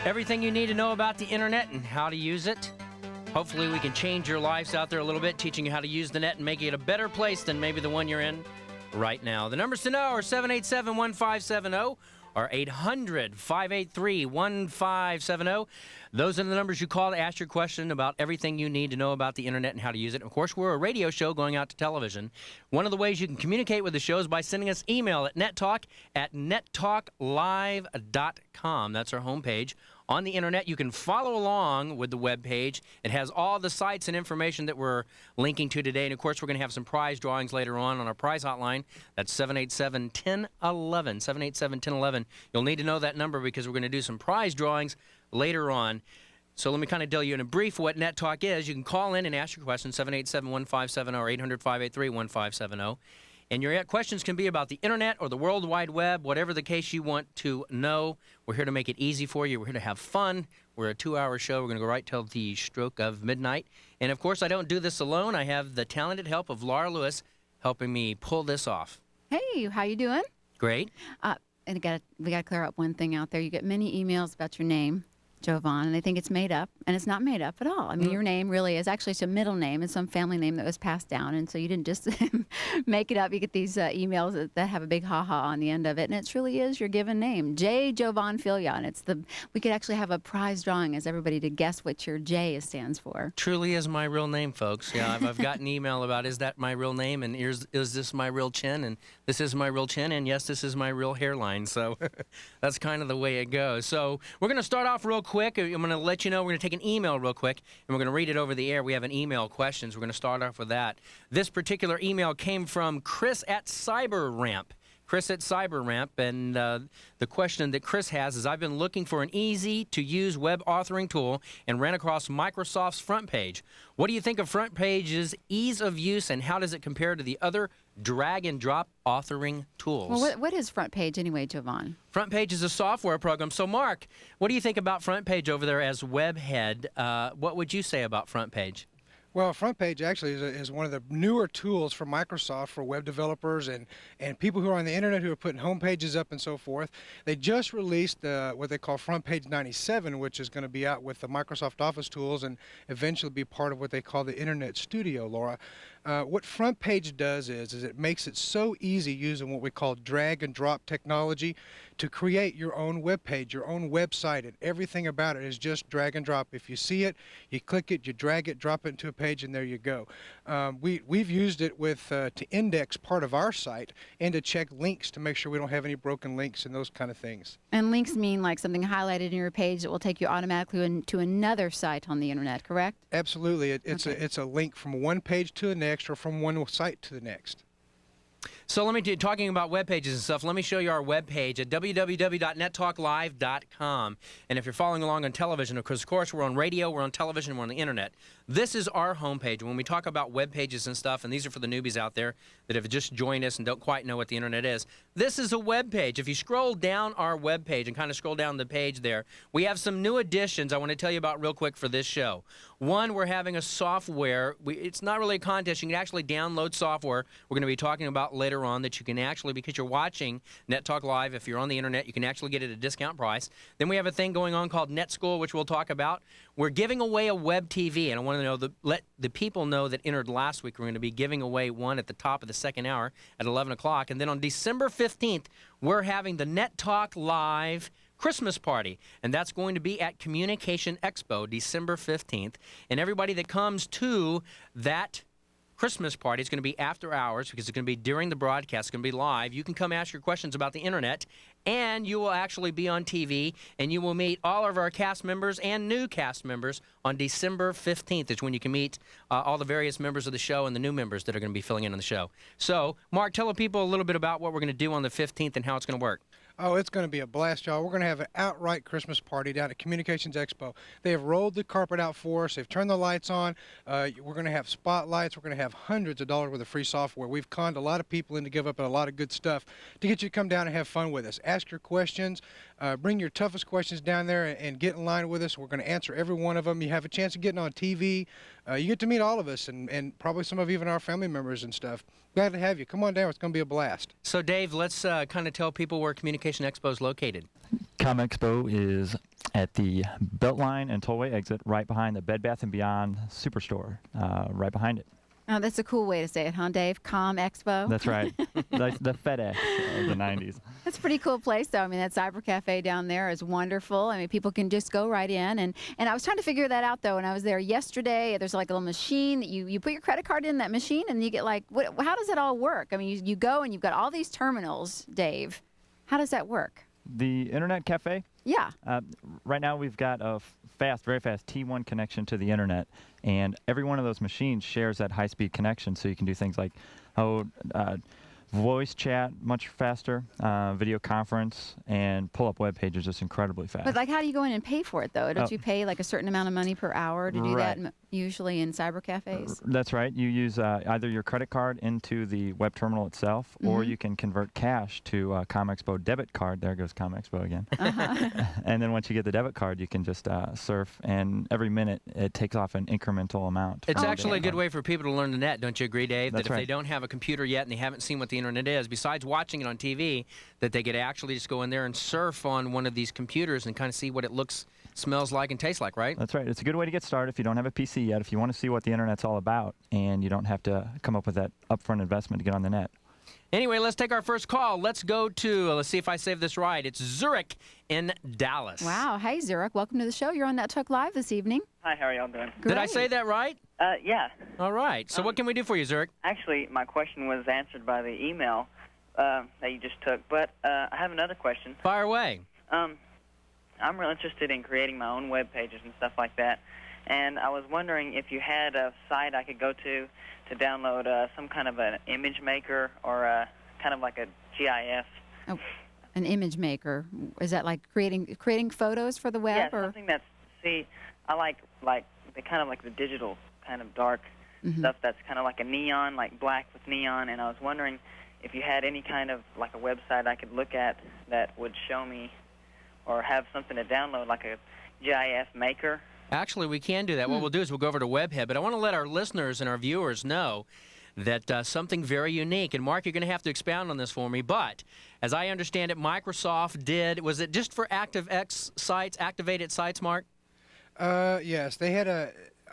Everything you need to know about the internet and how to use it. Hopefully we can change your lives out there a little bit, teaching you how to use the net and make it a better place than maybe the one you're in right now. The numbers to know are 787-1570 or 800-583-1570. Those are the numbers you call to ask your question about everything you need to know about the internet and how to use it. Of course, we're a radio show going out to television. One of the ways you can communicate with the show is by sending us email at nettalk@nettalklive.com. That's our homepage. On the internet, you can follow along with the web page. It has all the sites and information that we're linking to today. And, of course, we're going to have some prize drawings later on our prize hotline. That's 787-1011, 787-1011. You'll need to know that number because we're going to do some prize drawings later on. So let me kind of tell you in a brief what Net Talk is. You can call in and ask your question, 787-1570 or 800-583-1570. And your questions can be about the internet or the World Wide Web, whatever the case you want to know. We're here to make it easy for you. We're here to have fun. We're a 2-hour show. We're going to go right till the stroke of midnight. And, of course, I don't do this alone. I have the talented help of Laura Lewis helping me pull this off. Hey, how you doing? Great. And we got to clear up one thing out there. You get many emails about your name, Jovan, and they think it's made up, and it's not made up at all. I mean, your name really is actually it's a middle name and some family name that was passed down, and so you didn't just make it up. You get these emails that have a big ha-ha on the end of it, and it truly is your given name, J. Jovan Filya, and we could actually have a prize drawing as everybody to guess what your J stands for. Truly is my real name, folks. Yeah, I've gotten email about, is that my real name, and is this my real chin, and this is my real chin, and yes, this is my real hairline, so that's kind of the way it goes. So we're going to start off real quick. I'm going to let you know we're going to take an email real quick, and we're going to read it over the air. We have an email questions. We're going to start off with that. This particular email came from Chris at CyberRamp. Chris at CyberRamp, and the question that Chris has is, I've been looking for an easy-to-use web authoring tool and ran across Microsoft's FrontPage. What do you think of FrontPage's ease of use, and how does it compare to the other drag-and-drop authoring tools? Well, what is FrontPage anyway, Jovan? FrontPage is a software program. So, Mark, what do you think about FrontPage over there as web head? What would you say about FrontPage? Well, FrontPage actually is one of the newer tools for Microsoft for web developers and people who are on the internet who are putting home pages up and so forth. They just released what they call FrontPage 97, which is going to be out with the Microsoft Office tools and eventually be part of what they call the Internet Studio, Laura. What FrontPage does is it makes it so easy using what we call drag and drop technology to create your own web page, your own website, and everything about it is just drag and drop. If you see it, you click it, you drag it, drop it into a page, and there you go. We've used it to index part of our site and to check links to make sure we don't have any broken links and those kind of things. And links mean like something highlighted in your page that will take you automatically to another site on the internet, correct? Absolutely. It's a link from one page to the next or from one site to the next. So let me talking about web pages and stuff, let me show you our web page at www.nettalklive.com. And if you're following along on television, of course, we're on radio, we're on television, we're on the internet. This is our homepage. When we talk about web pages and stuff, and these are for the newbies out there that have just joined us and don't quite know what the internet is, this is a web page. If you scroll down our web page and kind of scroll down the page there, we have some new additions I want to tell you about real quick for this show. One, we're having a software. It's not really a contest. You can actually download software we're going to be talking about later on that you can actually, because you're watching Net Talk Live, if you're on the internet, you can actually get it at a discount price. Then we have a thing going on called Net School, which we'll talk about. We're giving away a web TV, and I want to know let the people know that entered last week. We're going to be giving away one at the top of the second hour at 11 o'clock. And then on December 15th, we're having the Net Talk Live Christmas party, and that's going to be at Communication Expo, December 15th. And everybody that comes to that Christmas party is going to be after hours because it's going to be during the broadcast. It's going to be live. You can come ask your questions about the internet, and you will actually be on TV, and you will meet all of our cast members and new cast members on December 15th. It's when you can meet all the various members of the show and the new members that are going to be filling in on the show. So, Mark, tell the people a little bit about what we're going to do on the 15th and how it's going to work. Oh, it's going to be a blast, y'all. We're going to have an outright Christmas party down at Communications Expo. They have rolled the carpet out for us. They've turned the lights on. We're going to have spotlights. We're going to have hundreds of dollars worth of free software. We've conned a lot of people in to give up a lot of good stuff to get you to come down and have fun with us. Ask your questions. Bring your toughest questions down there and get in line with us. We're going to answer every one of them. You have a chance of getting on TV. You get to meet all of us and probably some of even our family members and stuff. Glad to have you. Come on down. It's going to be a blast. So, Dave, let's kind of tell people where Communication Expo is located. ComExpo is at the Beltline and Tollway exit, right behind the Bed Bath & Beyond Superstore, right behind it. Oh, that's a cool way to say it, huh, Dave? Com Expo. That's right. the FedEx of the 90s. That's a pretty cool place, though. I mean, that Cyber Cafe down there is wonderful. I mean, people can just go right in. And I was trying to figure that out, though, when I was there yesterday. There's like a little machine that you put your credit card in that machine, and you get like, how does it all work? I mean, you go and you've got all these terminals, Dave. How does that work? The Internet Cafe? Yeah. Right now we've got a very fast T1 connection to the internet, and every one of those machines shares that high-speed connection, so you can do things like voice chat much faster, video conference, and pull up web pages just incredibly fast. But like, how do you go in and pay for it, though? Don't you pay like a certain amount of money per hour to do that usually in cyber cafes? That's right. You use either your credit card into the web terminal itself, or you can convert cash to a ComExpo debit card. There goes ComExpo again. And then once you get the debit card, you can just surf, and every minute it takes off an incremental amount. It's from the actually a debit good card. way for people to learn the net, don't you agree, Dave? That's that if right. they don't have a computer yet and they haven't seen what the internet is, besides watching it on TV, that they could actually just go in there and surf on one of these computers and kind of see what it looks, smells like, and tastes like, right? That's right. It's a good way to get started if you don't have a PC yet, if you want to see what the internet's all about, and you don't have to come up with that upfront investment to get on the net. Anyway, let's take our first call. Let's go to, let's see if I saved this right. It's Zurich in Dallas. Wow. Hey, Zurich. Welcome to the show. You're on Net Talk Live this evening. Hi, how are y'all doing? Did I Great. say that right? Yeah. All right. So what can we do for you, Zurich? Actually, my question was answered by the email that you just took, but I have another question. Fire away. I'm real interested in creating my own web pages and stuff like that, and I was wondering if you had a site I could go to download some kind of an image maker or kind of like a GIF. Oh, an image maker. Is that like creating photos for the web? Yeah, or? something that's, I like the kind of like the digital kind of dark stuff that's kind of like a neon, like black with neon, and I was wondering if you had any kind of like a website I could look at that would show me or have something to download, like a GIF maker. Actually, we can do that. What we'll do is we'll go over to Webhead, but I want to let our listeners and our viewers know that something very unique, and Mark, you're going to have to expound on this for me, but as I understand it, Microsoft did, was it just for ActiveX sites, activated sites, Mark? Yes, they had a.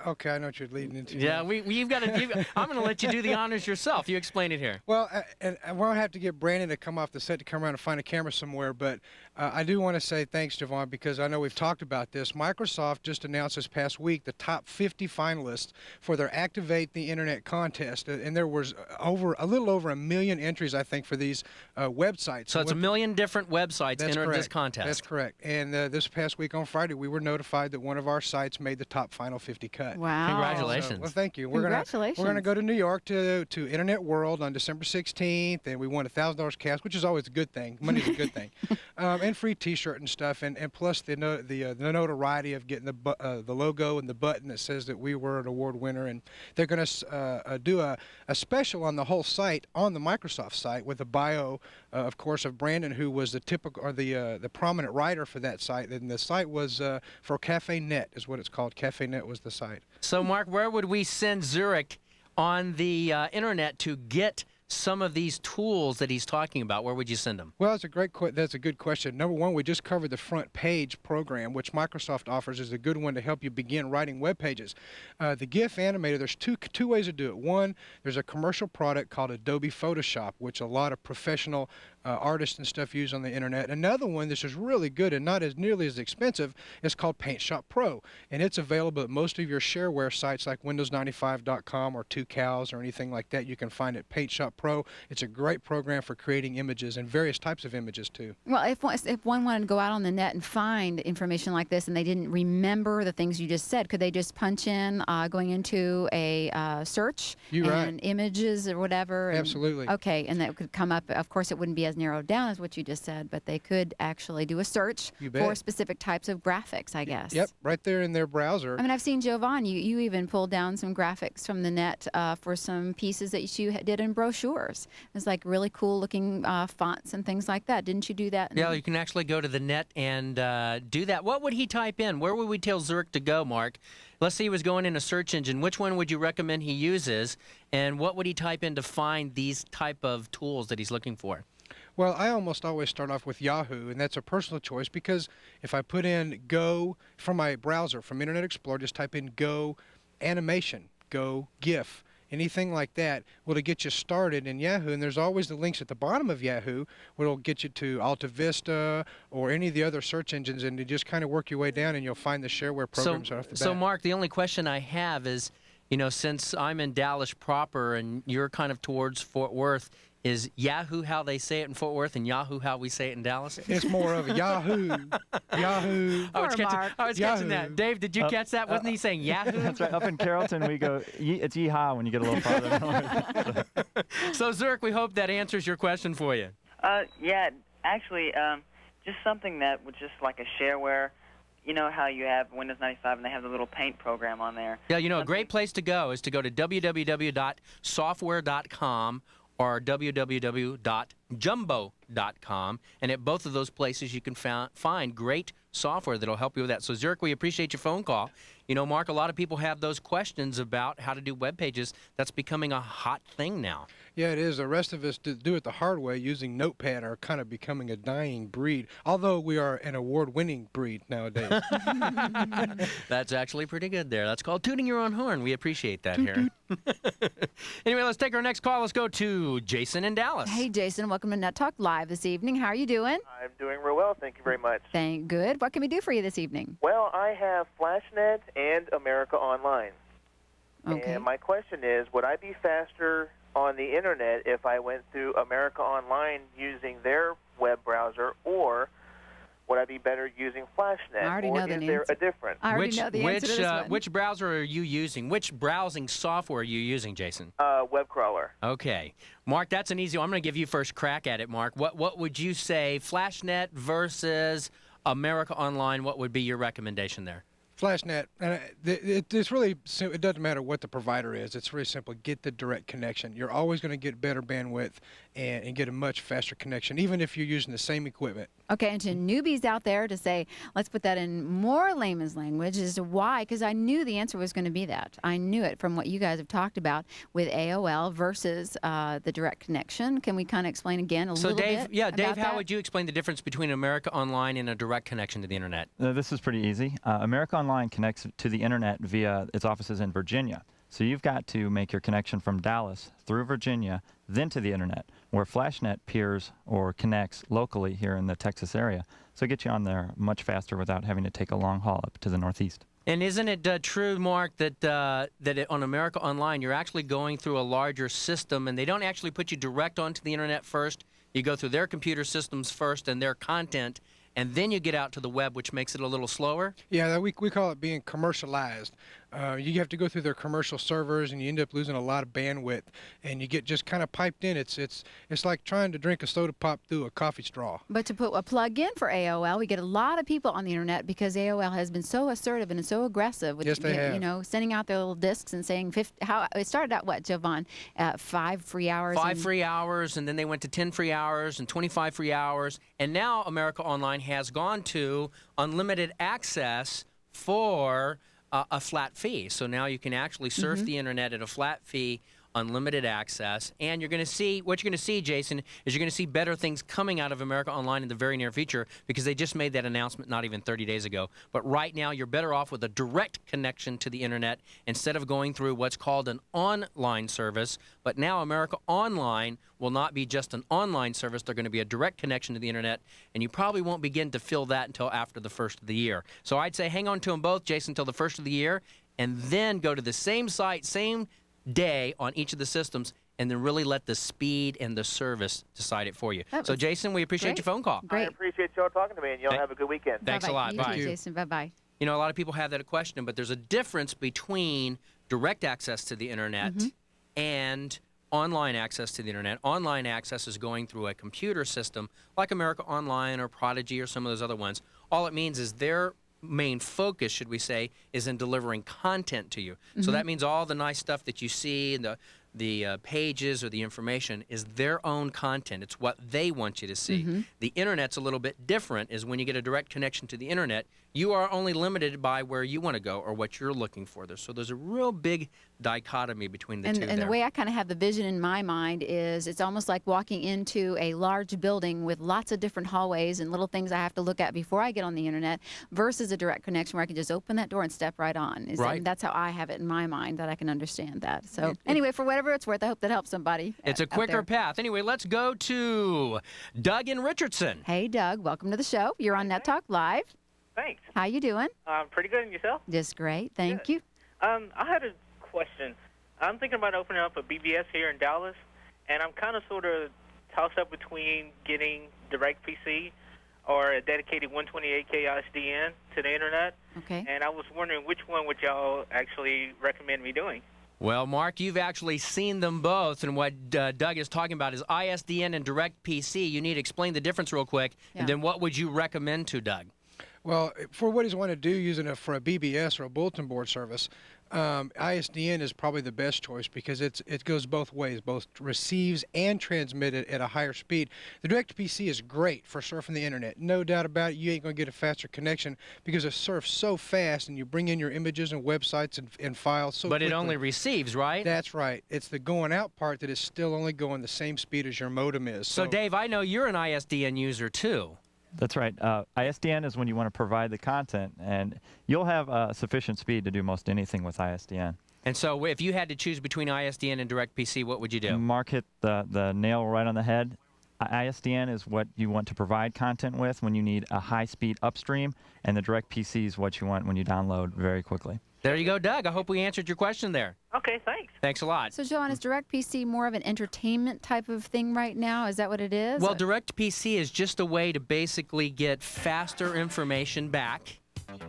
Okay, I know what you're leading into. Yeah, now. you've got to. I'm going to let you do the honors yourself. You explain it here. Well, and I won't have to get Brandon to come off the set to come around and find a camera somewhere, but I do want to say thanks, Javon, because I know we've talked about this. Microsoft just announced this past week the top 50 finalists for their Activate the Internet contest, and there was a little over 1 million entries, I think, for these websites. So it's 1 million different websites That's entered correct. this contest. That's correct. And this past week on Friday, we were notified that one of our sites made the top final 50 cut. Wow. Congratulations. Well, thank you. Congratulations. We're gonna go to New York to Internet World on December 16th, and we won $1,000 cash, which is always a good thing. Money's a good thing, and free T-shirt and stuff, and plus the notoriety of getting the logo and the button that says that we were an award winner. And they're gonna do a special on the whole site, on the Microsoft site, with a bio, of course, of Brandon, who was the typical or the prominent writer for that site. And the site was for CafeNet, is what it's called. CafeNet was the site. So, Mark, where would we send Zurich on the internet to get some of these tools that he's talking about? Where would you send them? Well, that's a good question. Number one, we just covered the Front Page program, which Microsoft offers is a good one to help you begin writing web pages. The GIF Animator, there's two ways to do it. One, there's a commercial product called Adobe Photoshop, which a lot of professional artists and stuff use on the internet. Another one, this is really good and not as nearly as expensive, is called PaintShop Pro, and it's available at most of your shareware sites like Windows95.com or 2Cows or anything like that. You can find it PaintShop Pro. It's a great program for creating images and various types of images too. Well, if one wanted to go out on the net and find information like this and they didn't remember the things you just said, could they just punch in going into a search You're and right. images or whatever? Absolutely. Okay, and that could come up. Of course, it wouldn't be as narrowed down as what you just said, but they could actually do a search You bet. for specific types of graphics, I guess. Yep, right there in their browser. I mean, I've seen Jovan. You even pulled down some graphics from the net for some pieces that you did in brochures. It was like really cool looking fonts and things like that. Didn't you do that? Yeah, you can actually go to the net and do that. What would he type in? Where would we tell Zurich to go, Mark? Let's say he was going in a search engine. Which one would you recommend he uses? And what would he type in to find these type of tools that he's looking for? Well, I almost always start off with Yahoo, and that's a personal choice because if I put in Go from my browser, from Internet Explorer, just type in Go animation, Go GIF, anything like that, will get you started in Yahoo. And there's always the links at the bottom of Yahoo where it'll get you to Alta Vista or any of the other search engines, and you just kind of work your way down and you'll find the shareware programs right off the bat. So, Mark, the only question I have is, since I'm in Dallas proper and you're kind of towards Fort Worth, is Yahoo how they say it in Fort Worth and Yahoo how we say it in Dallas? It's more of a Yahoo. Yahoo. I was catching Yahoo. that. Dave, did you catch that? Wasn't he saying Yahoo? That's right. Up in Carrollton, we go, it's yeehaw when you get a little farther north. So, Zurk, we hope that answers your question for you. Yeah, actually, just something that was just like a shareware. You know how you have Windows 95 and they have the little paint program on there? Yeah, a great place to go is to go to www.software.com or www.jumbo.com, and at both of those places you can find great software that'll help you with that. So, Zurk, we appreciate your phone call. Mark, a lot of people have those questions about how to do web pages. That's becoming a hot thing now. Yeah, it is. The rest of us that do it the hard way using Notepad are kind of becoming a dying breed, although we are an award-winning breed nowadays. That's actually pretty good there. That's called tooting your own horn. We appreciate that here. Anyway, let's take our next call. Let's go to Jason in Dallas. Hey, Jason, welcome to Net Talk Live this evening. How are you doing? I'm doing real well, thank you very much. Good. What can we do for you this evening? Well, I have FlashNet and America Online. Okay. And my question is, would I be faster on the Internet if I went through America Online using their web browser, or would I be better using FlashNet? I already or know the is there answer. a difference? I already know the answer to this one. Which browser are you using? Which browsing software are you using, Jason? Web crawler. Okay. Mark, that's an easy one. I'm going to give you first crack at it, Mark. What would you say, FlashNet versus America Online? What would be your recommendation there? FlashNet, and it's really, it doesn't matter what the provider is. It's really simple. Get the direct connection. You're always going to get better bandwidth and get a much faster connection, even if you're using the same equipment. Okay, and to newbies out there to say, let's put that in more layman's language, as to why, because I knew the answer was going to be that. I knew it from what you guys have talked about with AOL versus the direct connection. Can we kind of explain again a little bit? Dave, how would you explain the difference between America Online and a direct connection to the Internet? This is pretty easy. America Online connects to the Internet via its offices in Virginia. So you've got to make your connection from Dallas through Virginia, then to the Internet, where FlashNet peers or connects locally here in the Texas area. So it gets you on there much faster without having to take a long haul up to the Northeast. And isn't it true, Mark, that on America Online you're actually going through a larger system, and they don't actually put you direct onto the Internet first? You go through their computer systems first and their content, and then you get out to the web, which makes it a little slower? Yeah, we call it being commercialized. You have to go through their commercial servers, and you end up losing a lot of bandwidth, and you get just kind of piped in. It's like trying to drink a soda pop through a coffee straw. But to put a plug in for AOL, we get a lot of people on the Internet because AOL has been so assertive and so aggressive with Yes, they have. Sending out their little discs and saying how it started out what, Jovan? 5 free hours. 5 free hours, and then they went to 10 free hours and 25 free hours, and now America Online has gone to unlimited access for a flat fee. So now you can actually surf the Internet at a flat fee, unlimited access, and what you're going to see, Jason, is you're going to see better things coming out of America Online in the very near future, because they just made that announcement not even 30 days ago. But right now, you're better off with a direct connection to the Internet instead of going through what's called an online service. But now America Online will not be just an online service. They're going to be a direct connection to the Internet, and you probably won't begin to feel that until after the first of the year. So I'd say hang on to them both, Jason, until the first of the year, and then go to the same site, same day on each of the systems, and then really let the speed and the service decide it for you. So, Jason, we appreciate great. your phone call. Great. I appreciate y'all talking to me, and y'all have a good weekend. Thanks a lot. You Bye. too, Jason. Bye-bye. A lot of people have that question, but there's a difference between direct access to the Internet and online access to the Internet. Online access is going through a computer system like America Online or Prodigy or some of those other ones. All it means is their main focus, should we say, is in delivering content to you. So that means all the nice stuff that you see and the pages or the information is their own content. It's what they want you to see. The Internet's a little bit different. Is when you get a direct connection to the Internet, You are only limited by where you want to go or what you're looking for. So there's a real big dichotomy between the two And there. the way I kind of have the vision in my mind is it's almost like walking into a large building with lots of different hallways and little things I have to look at before I get on the internet versus a direct connection where I can just open that door and step right on. Right. And that's how I have it in my mind that I can understand that. So anyway, for whatever it's worth, I hope that helps somebody. It's a out quicker there. path. Anyway, let's go to Doug in Richardson. Hey, Doug, welcome to the show. You're on Net Talk Live. Thanks. How you doing? Pretty good, and yourself? Just great. Thank you. I had a question. I'm thinking about opening up a BBS here in Dallas, and I'm kind of sort of tossed up between getting direct PC or a dedicated 128K ISDN to the internet. Okay. And I was wondering which one would y'all actually recommend me doing? Well, Mark, you've actually seen them both, and what Doug is talking about is ISDN and direct PC. You need to explain the difference real quick, and then what would you recommend to Doug? Well, for what he's wanting to do using it for a BBS or a bulletin board service, ISDN is probably the best choice because it goes both ways, both receives and transmitted at a higher speed. The direct PC is great for surfing the internet. No doubt about it, you ain't going to get a faster connection because it surfs so fast and you bring in your images and websites and files so quickly. But it only receives, right? That's right. It's the going out part that is still only going the same speed as your modem is. So Dave, I know you're an ISDN user too. That's right. ISDN is when you want to provide the content, and you'll have sufficient speed to do most anything with ISDN. And so if you had to choose between ISDN and DirectPC, what would you do? Mark hit the nail right on the head. ISDN is what you want to provide content with when you need a high-speed upstream, and the DirectPC is what you want when you download very quickly. There you go, Doug. I hope we answered your question there. Okay, thanks. Thanks a lot. So, Joanne, is DirectPC more of an entertainment type of thing right now? Is that what it is? Well, DirectPC is just a way to basically get faster information back,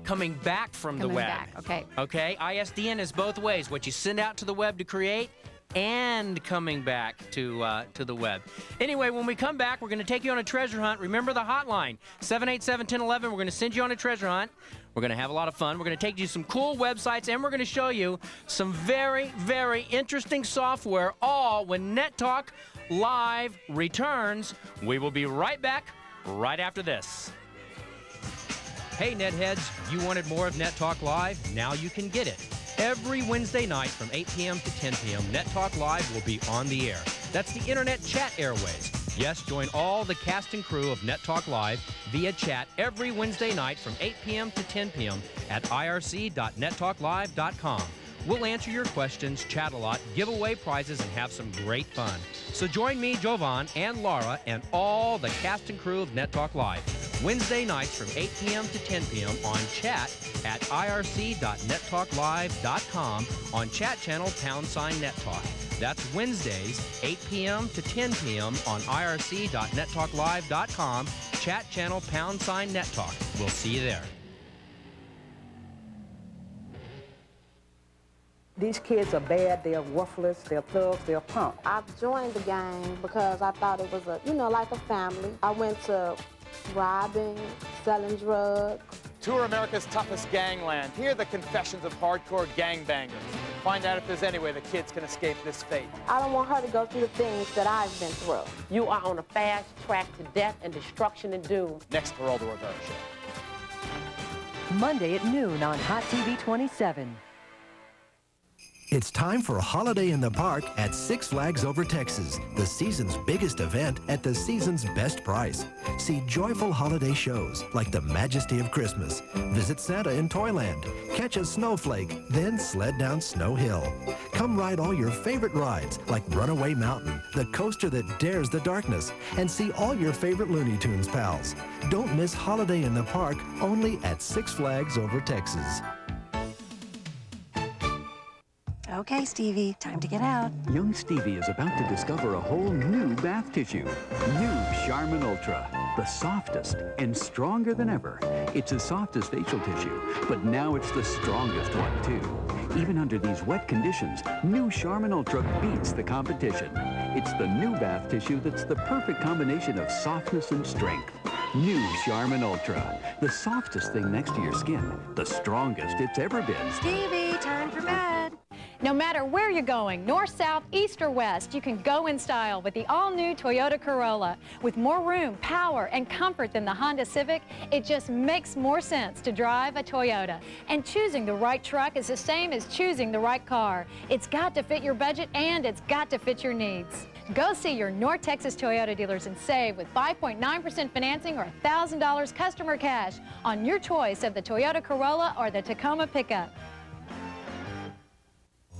coming back from the web. Back. Okay. Okay? ISDN is both ways, what you send out to the web to create and coming back to the web. Anyway, when we come back, we're going to take you on a treasure hunt. Remember the hotline, 787-1011. We're going to send you on a treasure hunt. We're going to have a lot of fun. We're going to take you some cool websites, and we're going to show you some very, very interesting software, all when Net Talk Live returns. We will be right back right after this. Hey, Netheads, you wanted more of Net Talk Live? Now you can get it. Every Wednesday night from 8 p.m. to 10 p.m., Net Talk Live will be on the air. That's the Internet chat airways. Yes, join all the cast and crew of Net Talk Live via chat every Wednesday night from 8 p.m. to 10 p.m. at irc.nettalklive.com. We'll answer your questions, chat a lot, give away prizes, and have some great fun. So join me, Jovan, and Laura, and all the cast and crew of Net Talk Live Wednesday nights from 8 p.m. to 10 p.m. on chat at irc.nettalklive.com on chat channel #NetTalk. That's Wednesdays, 8 p.m. to 10 p.m. on irc.nettalklive.com, chat channel #NetTalk. We'll see you there. These kids are bad, they're worthless, they're thugs, they're punks. I joined the gang because I thought it was like a family. I went to robbing, selling drugs. Tour America's toughest gangland. Hear the confessions of hardcore gangbangers. Find out if there's any way the kids can escape this fate. I don't want her to go through the things that I've been through. You are on a fast track to death and destruction and doom. Next Geraldo Rivera Show. Monday at noon on Hot TV 27. It's time for a holiday in the park at Six Flags Over Texas, the season's biggest event at the season's best price. See joyful holiday shows like The Majesty of Christmas, visit Santa in Toyland, catch a snowflake, then sled down Snow Hill. Come ride all your favorite rides like Runaway Mountain, the coaster that dares the darkness, and see all your favorite Looney Tunes pals. Don't miss Holiday in the Park, only at Six Flags Over Texas. Okay, Stevie, time to get out. Young Stevie is about to discover a whole new bath tissue. New Charmin Ultra. The softest and stronger than ever. It's as soft as facial tissue, but now it's the strongest one, too. Even under these wet conditions, new Charmin Ultra beats the competition. It's the new bath tissue that's the perfect combination of softness and strength. New Charmin Ultra. The softest thing next to your skin. The strongest it's ever been. Stevie, time for bed. No matter where you're going, north, south, east, or west, you can go in style with the all-new Toyota Corolla. With more room, power, and comfort than the Honda Civic, it just makes more sense to drive a Toyota. And choosing the right truck is the same as choosing the right car. It's got to fit your budget and it's got to fit your needs. Go see your North Texas Toyota dealers and save with 5.9% financing or $1,000 customer cash on your choice of the Toyota Corolla or the Tacoma pickup.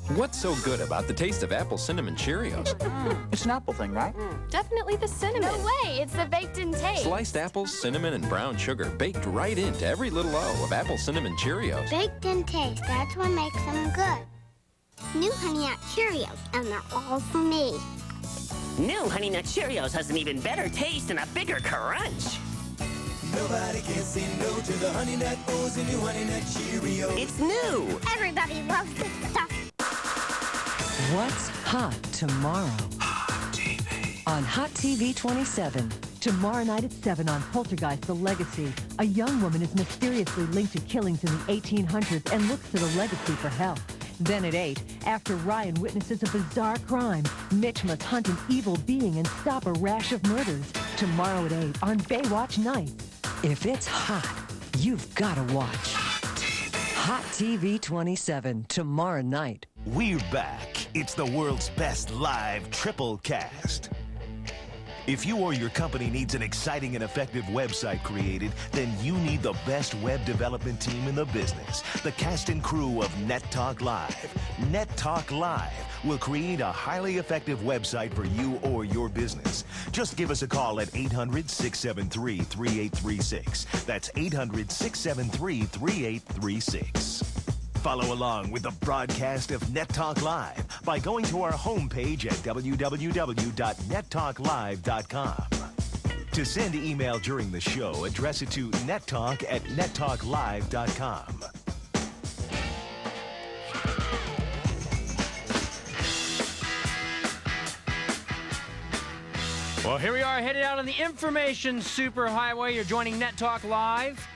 What's so good about the taste of apple cinnamon Cheerios? It's an apple thing, right? Definitely the cinnamon. No way, it's the baked-in taste. Sliced apples, cinnamon, and brown sugar baked right into every little O of apple cinnamon Cheerios. Baked-in taste, that's what makes them good. New Honey Nut Cheerios, and they're all for me. New Honey Nut Cheerios has an even better taste and a bigger crunch. Nobody can say no to the Honey Nut O's and new Honey Nut Cheerios. It's new. Everybody loves this stuff. What's hot tomorrow? Hot TV. On Hot TV 27. Tomorrow night at 7 on Poltergeist: The Legacy. A young woman is mysteriously linked to killings in the 1800s and looks to the legacy for help. Then at 8, after Ryan witnesses a bizarre crime, Mitch must hunt an evil being and stop a rash of murders. Tomorrow at 8 on Baywatch Nights. If it's hot, you've got to watch. Hot TV 27, tomorrow night. We're back. It's the world's best live triple cast. If you or your company needs an exciting and effective website created, then you need the best web development team in the business. The cast and crew of NetTalk Live. NetTalk Live will create a highly effective website for you or your business. Just give us a call at 800-673-3836. That's 800-673-3836. Follow along with the broadcast of NetTalk Live by going to our homepage at www.nettalklive.com. To send email during the show, address it to nettalk@nettalklive.com. Well, here we are headed out on the information superhighway. You're joining NetTalk Live.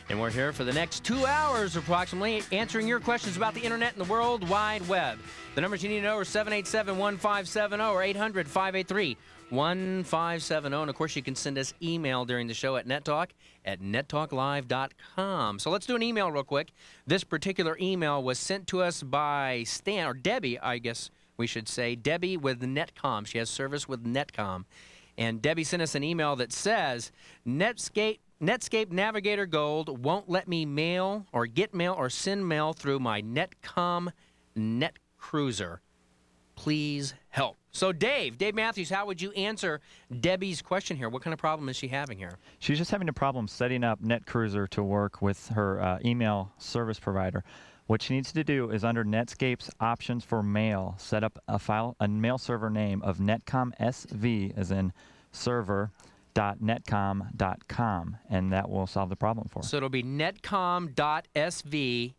And we're here for the next 2 hours approximately, answering your questions about the internet and the World Wide Web. The numbers you need to know are 787-1570 or 800-583-1570. And, of course, you can send us email during the show at nettalk@nettalklive.com. So let's do an email real quick. This particular email was sent to us by Stan, or Debbie, I guess we should say. Debbie with Netcom. She has service with Netcom. And Debbie sent us an email that says, Netscape Navigator Gold won't let me mail or get mail or send mail through my Netcom NetCruiser. Please help. So Dave Matthews, how would you answer Debbie's question here? What kind of problem is she having here? She's just having a problem setting up NetCruiser to work with her email service provider. What she needs to do is under Netscape's options for mail, set up a mail server name of Netcom SV, as in server.netcom.com, and that will solve the problem for her. So it'll be netcom.sv.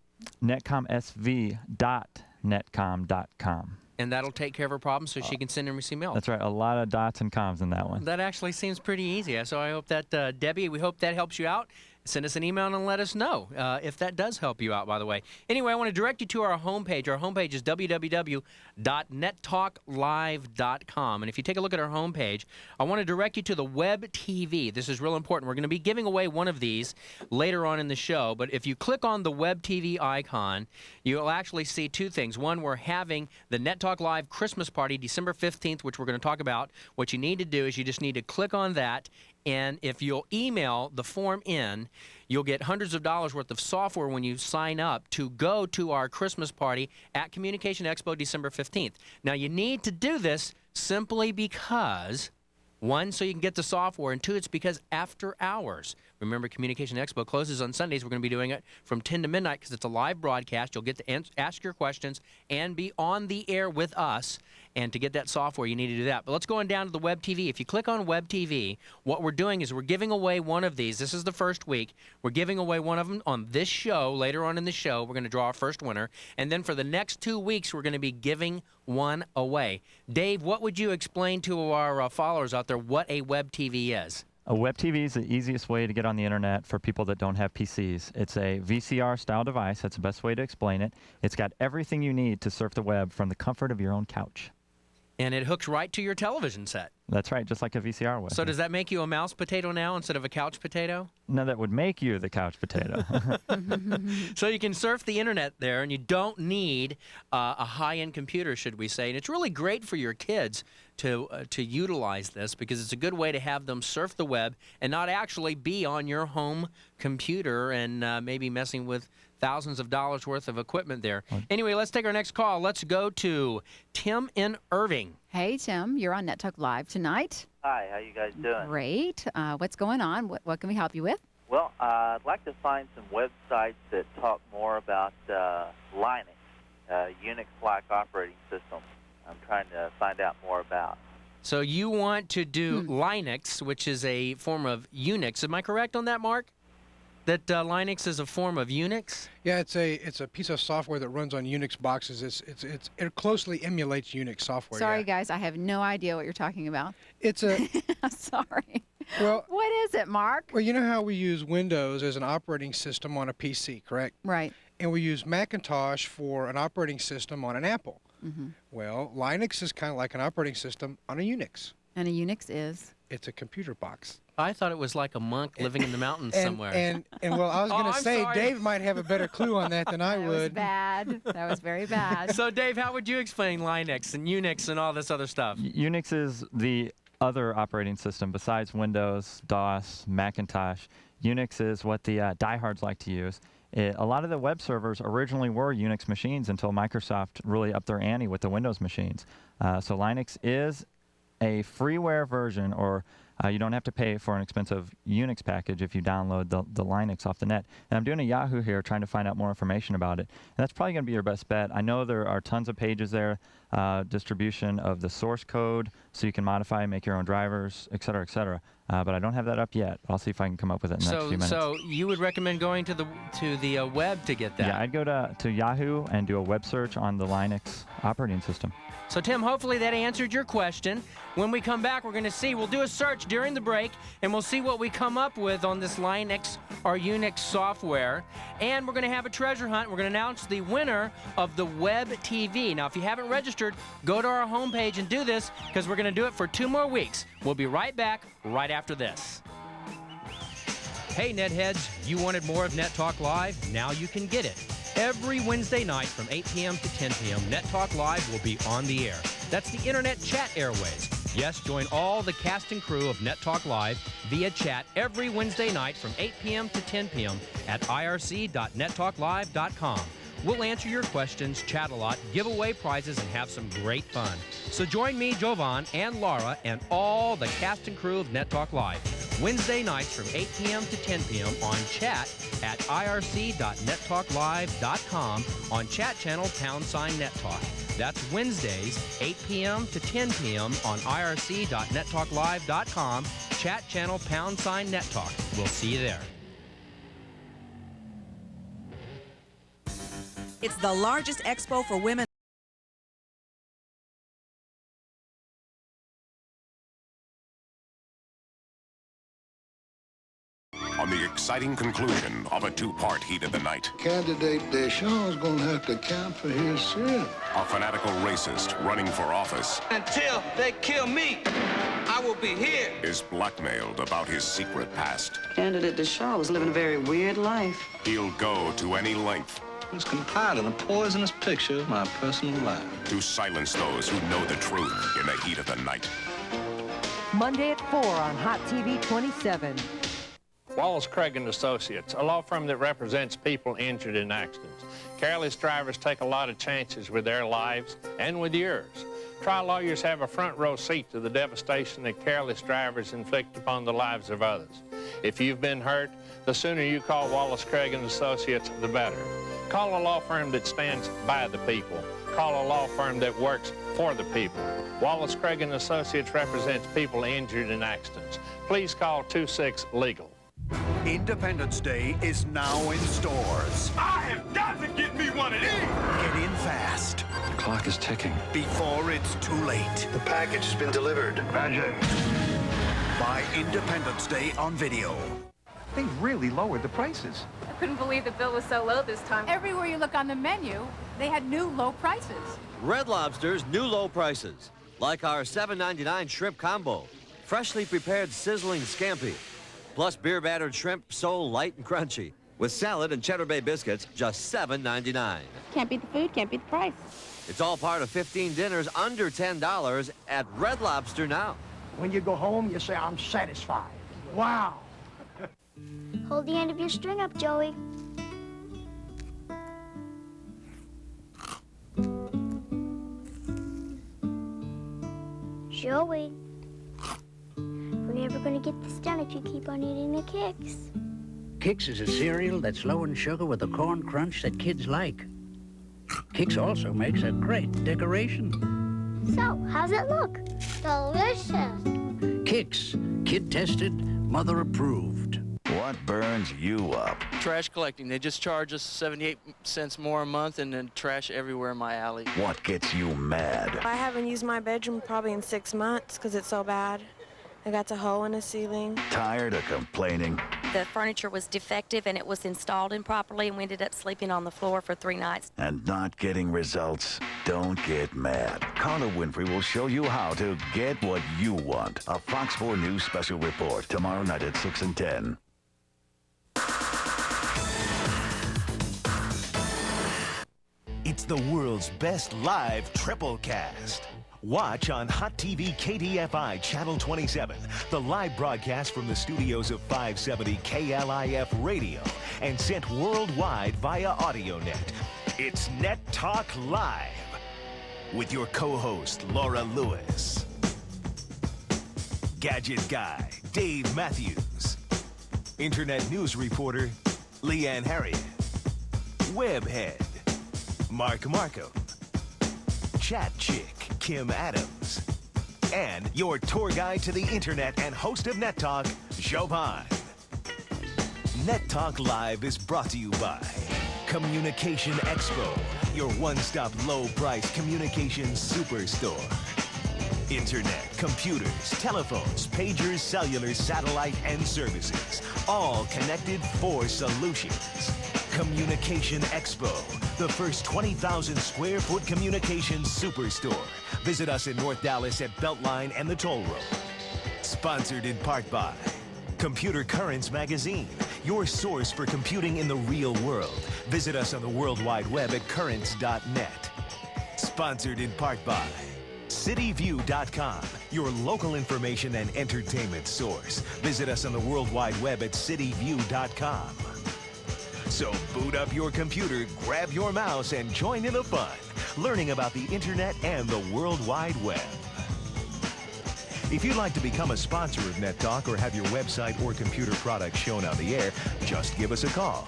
netcomsv.netcom.com. And that'll take care of her problem so she can send and receive mail. That's right. A lot of dots and coms in that one. That actually seems pretty easy. So I hope that, Debbie, we hope that helps you out. Send us an email and let us know if that does help you out, by the way. Anyway, I want to direct you to our homepage. Our homepage is www.nettalklive.com. And if you take a look at our homepage, I want to direct you to the Web TV. This is real important. We're going to be giving away one of these later on in the show. But if you click on the Web TV icon, you'll actually see two things. One, we're having the NetTalk Live Christmas party December 15th, which we're going to talk about. What you need to do is you just need to click on that. And if you'll email the form in, you'll get hundreds of dollars worth of software when you sign up to go to our Christmas party at Communication Expo December 15th. Now, you need to do this simply because, one, so you can get the software, and two, it's because after hours. Remember, Communication Expo closes on Sundays. We're going to be doing it from 10 to midnight because it's a live broadcast. You'll get to ask your questions and be on the air with us. And to get that software, you need to do that. But let's go on down to the Web TV. If you click on Web TV, what we're doing is we're giving away one of these. This is the first week. We're giving away one of them on this show. Later on in the show, we're going to draw our first winner. And then for the next 2 weeks, we're going to be giving one away. Dave, what would you explain to our followers out there what a Web TV is? A web TV is the easiest way to get on the internet for people that don't have PCs. It's a VCR-style device. That's the best way to explain it. It's got everything you need to surf the web from the comfort of your own couch. And it hooks right to your television set. That's right, just like a VCR would. So does that make you a mouse potato now instead of a couch potato? No, that would make you the couch potato. So you can surf the internet there, and you don't need a high-end computer, should we say. And it's really great for your kids to utilize this, because it's a good way to have them surf the web and not actually be on your home computer and maybe messing with thousands of dollars worth of equipment there. Anyway, let's take our next call. Let's go to Tim in Irving. Hey, Tim, you're on Net Talk Live tonight. Hi, how you guys doing? Great. What's going on? What can we help you with? Well, I'd like to find some websites that talk more about Linux, Unix-like operating system. I'm trying to find out more about. So you want to do Linux, which is a form of Unix. Am I correct on that, Mark? That Linux is a form of Unix? Yeah, it's a piece of software that runs on Unix boxes. It closely emulates Unix software. Sorry, guys, I have no idea what you're talking about. It's a. I'm sorry. Well, what is it, Mark? Well, you know how we use Windows as an operating system on a PC, correct? Right. And we use Macintosh for an operating system on an Apple. Mm-hmm. Well, Linux is kind of like an operating system on a Unix. And a Unix is? It's a computer box. I thought it was like a monk living in the mountains somewhere. And well, I was going to say, sorry. Dave might have a better clue on that than I would. That was bad. That was very bad. So, Dave, how would you explain Linux and Unix and all this other stuff? Unix is the other operating system besides Windows, DOS, Macintosh. Unix is what the diehards like to use. A lot of the web servers originally were Unix machines until Microsoft really upped their ante with the Windows machines. So Linux is a freeware version, or you don't have to pay for an expensive Unix package if you download the Linux off the net. And I'm doing a Yahoo here trying to find out more information about it. And that's probably going to be your best bet. I know there are tons of pages there, distribution of the source code, so you can modify, make your own drivers, et cetera, et cetera. But I don't have that up yet. I'll see if I can come up with it in the next few minutes. So you would recommend going to the web to get that? Yeah, I'd go to Yahoo and do a web search on the Linux operating system. So, Tim, hopefully that answered your question. When we come back, we're going to see. We'll do a search during the break, and we'll see what we come up with on this Linux or Unix software. And we're going to have a treasure hunt. We're going to announce the winner of the Web TV. Now, if you haven't registered, go to our homepage and do this, because we're going to do it for 2 more weeks. We'll be right back right after this. Hey, Netheads, you wanted more of Net Talk Live? Now you can get it. Every Wednesday night from 8 p.m. to 10 p.m., Net Talk Live will be on the air. That's the Internet chat airways. Yes, join all the cast and crew of Net Talk Live via chat every Wednesday night from 8 p.m. to 10 p.m. at irc.nettalklive.com. We'll answer your questions, chat a lot, give away prizes, and have some great fun. So join me, Jovan, and Laura, and all the cast and crew of Net Talk Live, Wednesday nights from 8 p.m. to 10 p.m. on chat at irc.nettalklive.com on chat channel #NetTalk. That's Wednesdays, 8 p.m. to 10 p.m. on irc.nettalklive.com, chat channel #NetTalk. We'll see you there. It's the largest expo for women. On the exciting conclusion of a 2-part Heat of the Night. Candidate Deschamps gonna have to count for his share. A fanatical racist running for office Until they kill me, I will be here. is blackmailed about his secret past. Candidate Deschamps was living a very weird life. He'll go to any length It's compiled in a poisonous picture of my personal life. to silence those who know the truth in the heat of the night. Monday at 4 on Hot TV 27. Wallace Craig & Associates, a law firm that represents people injured in accidents. Careless drivers take a lot of chances with their lives and with yours. Trial lawyers have a front row seat to the devastation that careless drivers inflict upon the lives of others. If you've been hurt, the sooner you call Wallace Craig & Associates, the better. Call a law firm that stands by the people. Call a law firm that works for the people. Wallace Craig & Associates represents people injured in accidents. Please call 26-LEGAL. Independence Day is now in stores. I have got to get me one of these. Get in fast. The clock is ticking. Before it's too late. The package has been delivered. Magic. Buy Independence Day on video. They really lowered the prices. I couldn't believe the bill was so low this time. Everywhere you look on the menu, they had new low prices. Red Lobster's new low prices, like our $7.99 shrimp combo, freshly prepared sizzling scampi, plus beer-battered shrimp so light and crunchy, with salad and Cheddar Bay biscuits, just $7.99. Can't beat the food, can't beat the price. It's all part of 15 dinners under $10 at Red Lobster now. When you go home, you say, I'm satisfied. Wow. Hold the end of your string up, Joey. Joey, we're never going to get this done if you keep on eating the Kix. Kix is a cereal that's low in sugar with a corn crunch that kids like. Kix also makes a great decoration. So, how's it look? Delicious. Kix, kid-tested, mother-approved. What burns you up? Trash collecting. They just charge us 78 cents more a month and then trash everywhere in my alley. What gets you mad? I haven't used my bedroom probably in 6 months because it's so bad. I got a hole in the ceiling. Tired of complaining? The furniture was defective and it was installed improperly, and we ended up sleeping on the floor for 3 nights. And not getting results? Don't get mad. Carla Winfrey will show you how to get what you want. A Fox 4 News special report tomorrow night at 6 and 10. It's the world's best live triple cast. Watch on Hot TV KDFI Channel 27, the live broadcast from the studios of 570 KLIF Radio and sent worldwide via AudioNet. It's Net Talk Live with your co-host Laura Lewis, Gadget Guy Dave Matthews, Internet News Reporter Leanne Harriet, Webhead Mark Markham, Chat Chick Kim Adams, and your tour guide to the internet and host of Net Talk, Jovan. Net Talk Live is brought to you by Communication Expo, your one-stop low-price communications superstore. Internet, computers, telephones, pagers, cellular, satellite, and services, all connected for solutions. Communication Expo, the first 20,000 square foot communications superstore. Visit us in North Dallas at Beltline and the Toll Road. Sponsored in part by Computer Currents Magazine, your source for computing in the real world. Visit us on the World Wide Web at currents.net. Sponsored in part by cityview.com, your local information and entertainment source. Visit us on the World Wide Web at cityview.com. So boot up your computer, grab your mouse, and join in the fun, learning about the internet and the World Wide Web. If you'd like to become a sponsor of Net Talk or have your website or computer product shown on the air, just give us a call.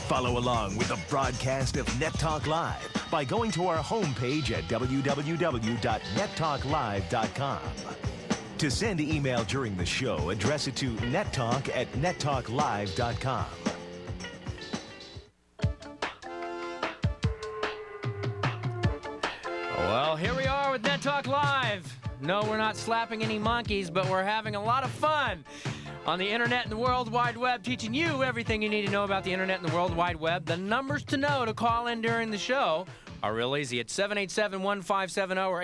Follow along with the broadcast of Net Talk Live by going to our homepage at www.nettalklive.com. To send email during the show, address it to nettalk@nettalklive.com. Well, here we are with Net Talk Live. No, we're not slapping any monkeys, but we're having a lot of fun on the internet and the World Wide Web, teaching you everything you need to know about the internet and the World Wide Web. The numbers to know to call in during the show are real easy. It's 787-1570 or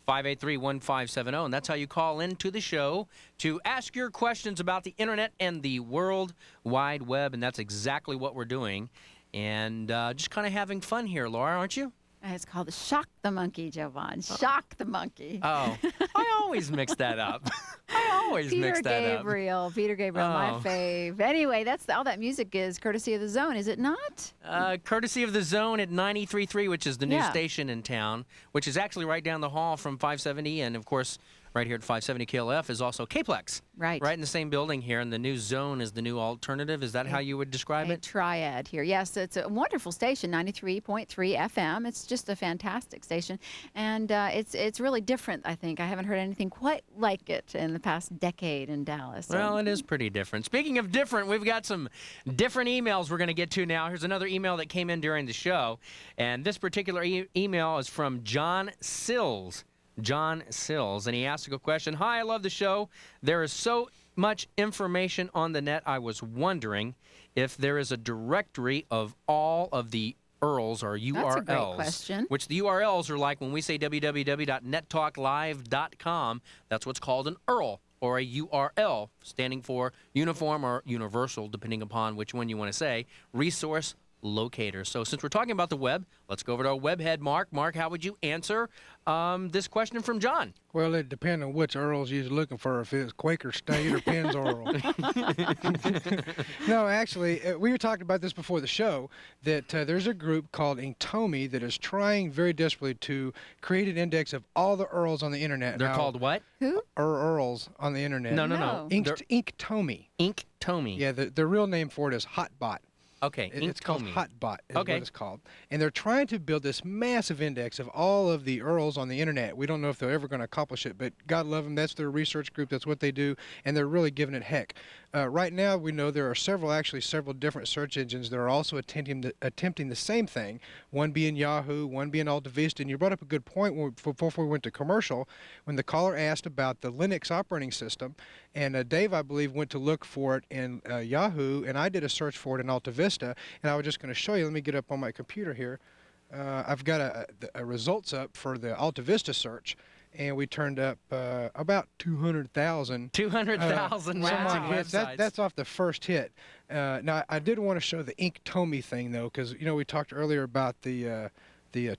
800-583-1570, and that's how you call into the show to ask your questions about the internet and the World Wide Web, and that's exactly what we're doing. And just kind of having fun here, Laura, aren't you? It's called Shock the Monkey, Jovan. Shock the Monkey. Oh, I always mix that up. I always mix that up. Peter Gabriel, my fave. Anyway, that's all that music is courtesy of The Zone, is it not? Courtesy of The Zone at 93.3, which is the new station in town, which is actually right down the hall from 570, and of course, right here at 570 KLF is also KPLEX. Right. Right in the same building here, and the new Zone is the new alternative. Is that how you would describe it? Triad here. Yes, it's a wonderful station, 93.3 FM. It's just a fantastic station, and it's really different, I think. I haven't heard anything quite like it in the past decade in Dallas. So. Well, it is pretty different. Speaking of different, we've got some different emails we're going to get to now. Here's another email that came in during the show, and this particular email is from John Sills. John Sills, and he asked a good question. Hi, I love the show. There is so much information on the net. I was wondering if there is a directory of all of the URLs or URLs. That's a great question. Which the URLs are like when we say www.nettalklive.com, that's what's called an URL or a URL, standing for uniform or universal, depending upon which one you want to say, resource locator. So since we're talking about the web, let's go over to our web head, Mark. Mark, how would you answer this question from John? Well, it depends on which URLs you're looking for, if it's Quaker State or Penn's URL. No, actually, we were talking about this before the show, that there's a group called Inktomi that is trying very desperately to create an index of all the URLs on the internet. They're called what? Who? URLs on the internet. No. Inktomi. Inktomi. Yeah, the real name for it is Hotbot. Okay, it's called Hotbot is okay. what it's called. And they're trying to build this massive index of all of the URLs on the internet. We don't know if they're ever going to accomplish it, but God love them, that's their research group, that's what they do, and they're really giving it heck. Right now, we know there are several different search engines that are also attempting the same thing, one being Yahoo, one being AltaVista. And you brought up a good point before we went to commercial, when the caller asked about the Linux operating system. And Dave, I believe, went to look for it in Yahoo, and I did a search for it in AltaVista. And I was just going to show you. Let me get up on my computer here. I've got a results up for the AltaVista search. And we turned up about 200,000. 200,000 hits. That's off the first hit. Now, I did want to show the Inktomi thing, though, because, we talked earlier about the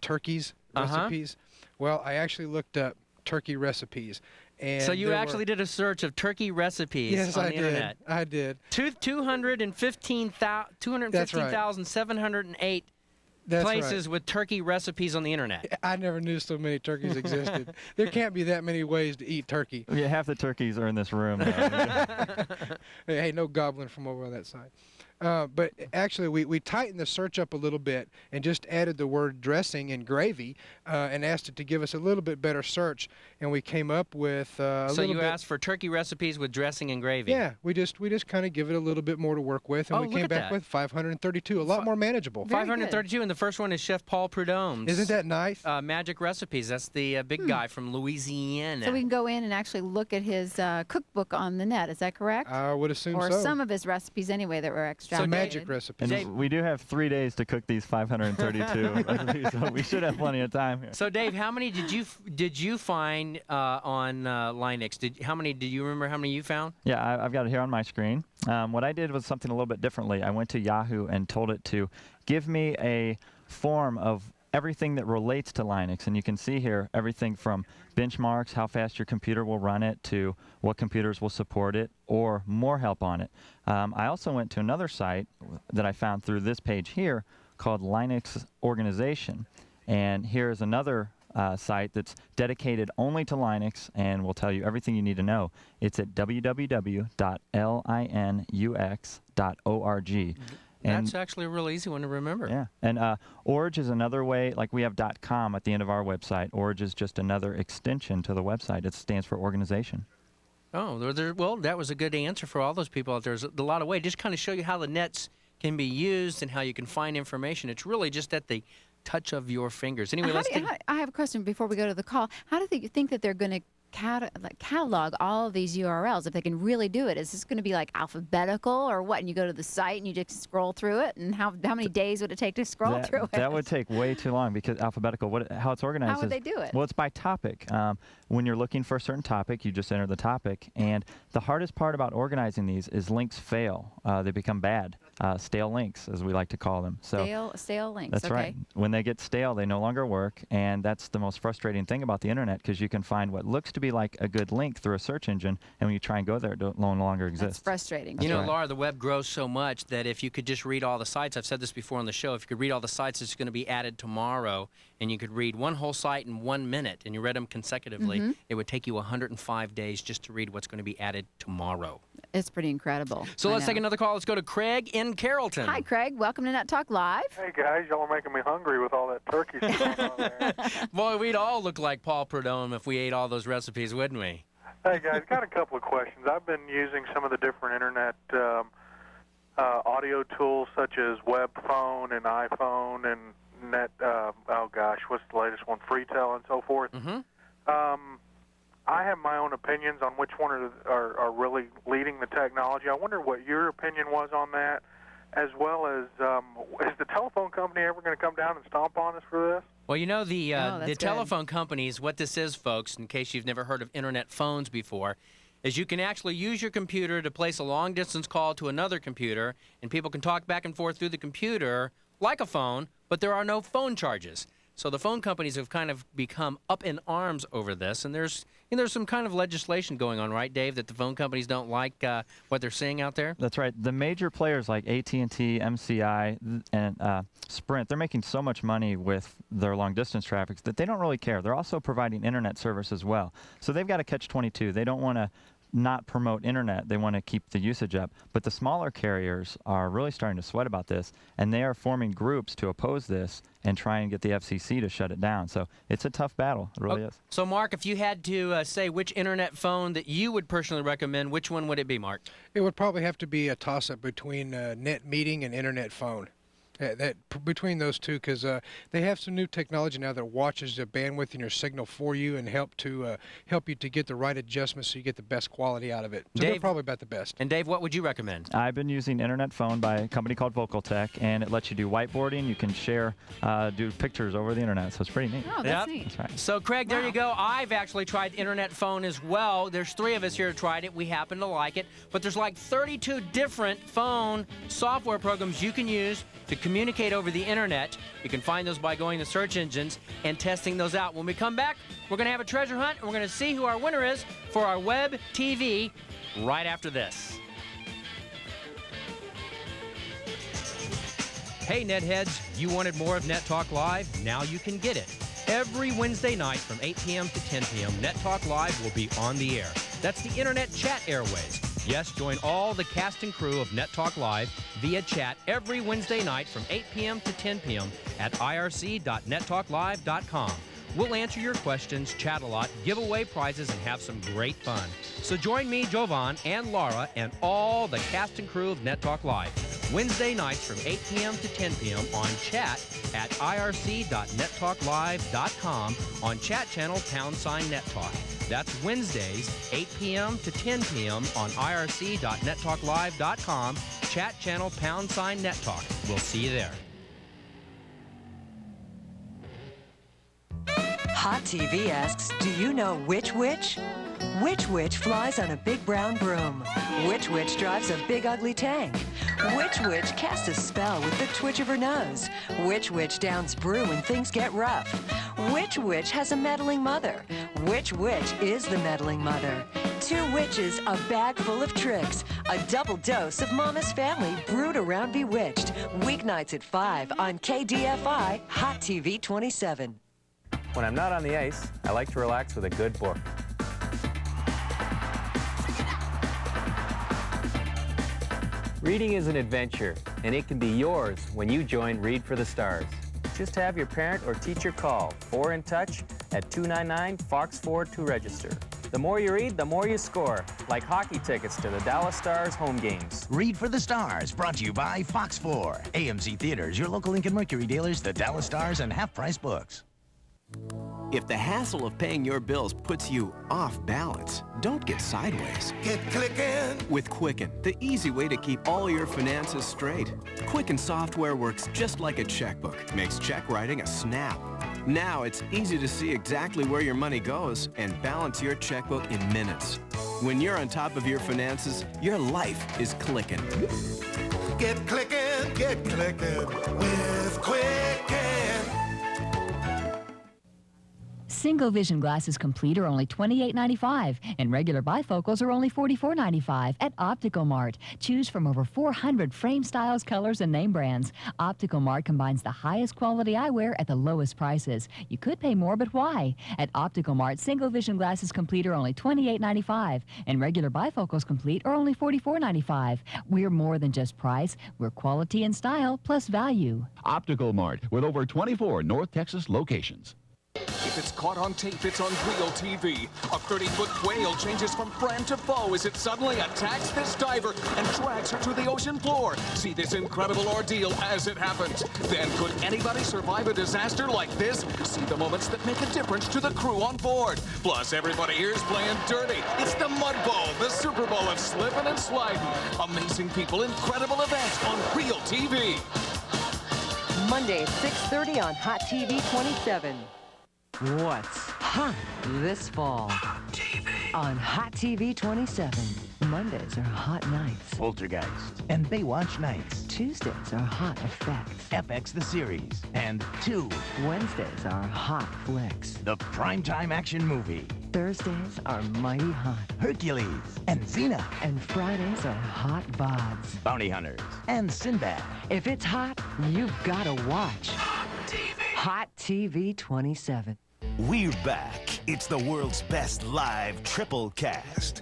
turkeys recipes. Well, I actually looked up turkey recipes. And so you actually did a search of turkey recipes on the internet. I did. 215,708 places with turkey recipes on the internet. I never knew so many turkeys existed. There can't be that many ways to eat turkey. Yeah, half the turkeys are in this room. Hey, no gobbling from over on that side. But actually, we tightened the search up a little bit and just added the word dressing and gravy and asked it to give us a little bit better search. And we came up with So you asked for turkey recipes with dressing and gravy. Yeah, we just kind of give it a little bit more to work with, and we came back with 532, a lot more manageable. 532, and the first one is Chef Paul Prudhomme's. Isn't that nice? Magic Recipes. That's the big guy from Louisiana. So we can go in and actually look at his cookbook on the net. Is that correct? I would assume so. Or some of his recipes anyway that were extracted. So magic recipes. And we do have 3 days to cook these 532 recipes, so we should have plenty of time here. So Dave, how many did you find on Linux? How many do you remember? How many you found? Yeah, I've got it here on my screen. What I did was something a little bit differently. I went to Yahoo and told it to give me a form of everything that relates to Linux. And you can see here everything from benchmarks, how fast your computer will run it, to what computers will support it, or more help on it. I also went to another site that I found through this page here called Linux Organization. And here's another site that's dedicated only to Linux and will tell you everything you need to know. It's at www.linux.org. That's actually a real easy one to remember. Yeah, and Org is another way, like we have .com at the end of our website. Org is just another extension to the website. It stands for organization. Oh, well, that was a good answer for all those people out there. There's a lot of ways. Just kind of show you how the nets can be used and how you can find information. It's really just at the touch of your fingers. Anyway, I have a question before we go to the call. How do you think that they're going to catalog all of these URLs if they can really do it? Is this going to be like alphabetical or what? And you go to the site and you just scroll through it, and how many days would it take to scroll through it? That would take way too long, because alphabetical, how it's organized How would they do it? Well, it's by topic. When you're looking for a certain topic, you just enter the topic. And the hardest part about organizing these is links fail. They become bad. Stale links, as we like to call them. So stale links. That's okay. right. When they get stale, they no longer work, and that's the most frustrating thing about the internet, because you can find what looks to be like a good link through a search engine, and when you try and go there, it no longer exists. That's frustrating. That's you know, right. Laura, the web grows so much that if you could just read all the sites, I've said this before on the show, if you could read all the sites that's going to be added tomorrow, and you could read one whole site in 1 minute, and you read them consecutively, it would take you 105 days just to read what's going to be added tomorrow. It's pretty incrable. So let's take another call. Let's go to Craig in Carrollton. Hi, Craig. Welcome to Net Talk Live. Hey, guys. Y'all are making me hungry with all that turkey stuff on there. Boy, we'd all look like Paul Prudhomme if we ate all those recipes, wouldn't we? Hey, guys. Got a couple of questions. I've been using some of the different internet audio tools, such as WebPhone and iPhone and what's the latest one, Freetel and so forth. I have my own opinions on which one are really leading the technology. I wonder what your opinion was on that, as well as is the telephone company ever going to come down and stomp on us for this? Well, you know, the good. telephone companies, what this is, folks, in case you've never heard of internet phones before, is you can actually use your computer to place a long-distance call to another computer, and people can talk back and forth through the computer like a phone, but there are no phone charges. So the phone companies have kind of become up in arms over this, and there's some kind of legislation going on, right, Dave, that the phone companies don't like what they're seeing out there? That's right. The major players like AT&T, MCI, and Sprint, they're making so much money with their long-distance traffic that they don't really care. They're also providing internet service as well. So they've got a catch-22. They don't want to not promote internet. They want to keep the usage up. But the smaller carriers are really starting to sweat about this, and they are forming groups to oppose this and try and get the FCC to shut it down. So it's a tough battle. It really is. So, Mark, if you had to say which internet phone that you would personally recommend, which one would it be, Mark? It would probably have to be a toss-up between net meeting and internet phone. Between those two, because they have some new technology now that watches the bandwidth in your signal for you and help you to get the right adjustments so you get the best quality out of it. So Dave, they're probably about the best. And Dave, what would you recommend? I've been using internet phone by a company called Vocaltech, and it lets you do whiteboarding. You can share, do pictures over the internet, so it's pretty neat. Oh, that's neat. That's right. So, Craig, there you go. I've actually tried internet phone as well. There's 3 of us here who tried it. We happen to like it. But there's like 32 different phone software programs you can use to communicate over the internet. You can find those by going to search engines and testing those out. When we come back, we're going to have a treasure hunt, and we're going to see who our winner is for our web TV right after this. Hey, Netheads, you wanted more of Net Talk Live? Now you can get it. Every Wednesday night from 8 p.m. to 10 p.m., Net Talk Live will be on the air. That's the Internet Chat Airways. Yes, join all the cast and crew of Net Talk Live via chat every Wednesday night from 8 p.m. to 10 p.m. at irc.nettalklive.com. We'll answer your questions, chat a lot, give away prizes, and have some great fun. So join me, Jovan, and Laura, and all the cast and crew of Net Talk Live Wednesday nights from 8 p.m. to 10 p.m. on chat at irc.nettalklive.com on chat channel #NetTalk. That's Wednesdays, 8 p.m. to 10 p.m. on irc.nettalklive.com, chat channel #NetTalk. We'll see you there. Hot TV asks, do you know which witch? Which witch flies on a big brown broom? Which witch drives a big ugly tank? Which witch casts a spell with the twitch of her nose? Which witch downs brew when things get rough? Which witch has a meddling mother? Which witch is the meddling mother? 2 witches, a bag full of tricks. A double dose of Mama's Family brewed around Bewitched. Weeknights at 5 on KDFI Hot TV 27. When I'm not on the ice, I like to relax with a good book. Reading is an adventure, and it can be yours when you join Read for the Stars. Just have your parent or teacher call or in touch at 299-FOX-4 to register. The more you read, the more you score, like hockey tickets to the Dallas Stars home games. Read for the Stars, brought to you by Fox 4, AMC Theaters, your local Lincoln Mercury dealers, the Dallas Stars, and Half Price Books. If the hassle of paying your bills puts you off balance, don't get sideways. Get Quicken! With Quicken, the easy way to keep all your finances straight. Quicken software works just like a checkbook, makes check writing a snap. Now it's easy to see exactly where your money goes and balance your checkbook in minutes. When you're on top of your finances, your life is clicking. Get clicking with Quicken. Single vision glasses complete are only $28.95, and regular bifocals are only $44.95 at Optical Mart. Choose from over 400 frame styles, colors, and name brands. Optical Mart combines the highest quality eyewear at the lowest prices. You could pay more, but why? At Optical Mart, single vision glasses complete are only $28.95, and regular bifocals complete are only $44.95. We're more than just price. We're quality and style plus value. Optical Mart, with over 24 North Texas locations. If it's caught on tape, it's on real TV. A 30-foot whale changes from friend to foe as it suddenly attacks this diver and drags her to the ocean floor. See this incredible ordeal as it happens. Then could anybody survive a disaster like this? See the moments that make a difference to the crew on board. Plus, everybody here's playing dirty. It's the Mud Bowl, the Super Bowl of slipping and sliding. Amazing people, incredible events on real TV. Monday, 6:30 on Hot TV 27. What's hot this fall? On Hot TV 27. Mondays are hot nights. Poltergeist and Baywatch Nights. Tuesdays are hot effects. FX the series. And 2. Wednesdays are hot flicks. The primetime action movie. Thursdays are mighty hot. Hercules and Xena. And Fridays are hot VODs. Bounty Hunters and Sinbad. If it's hot, you've got to watch Hot TV 27. We're back. It's the world's best live triple cast.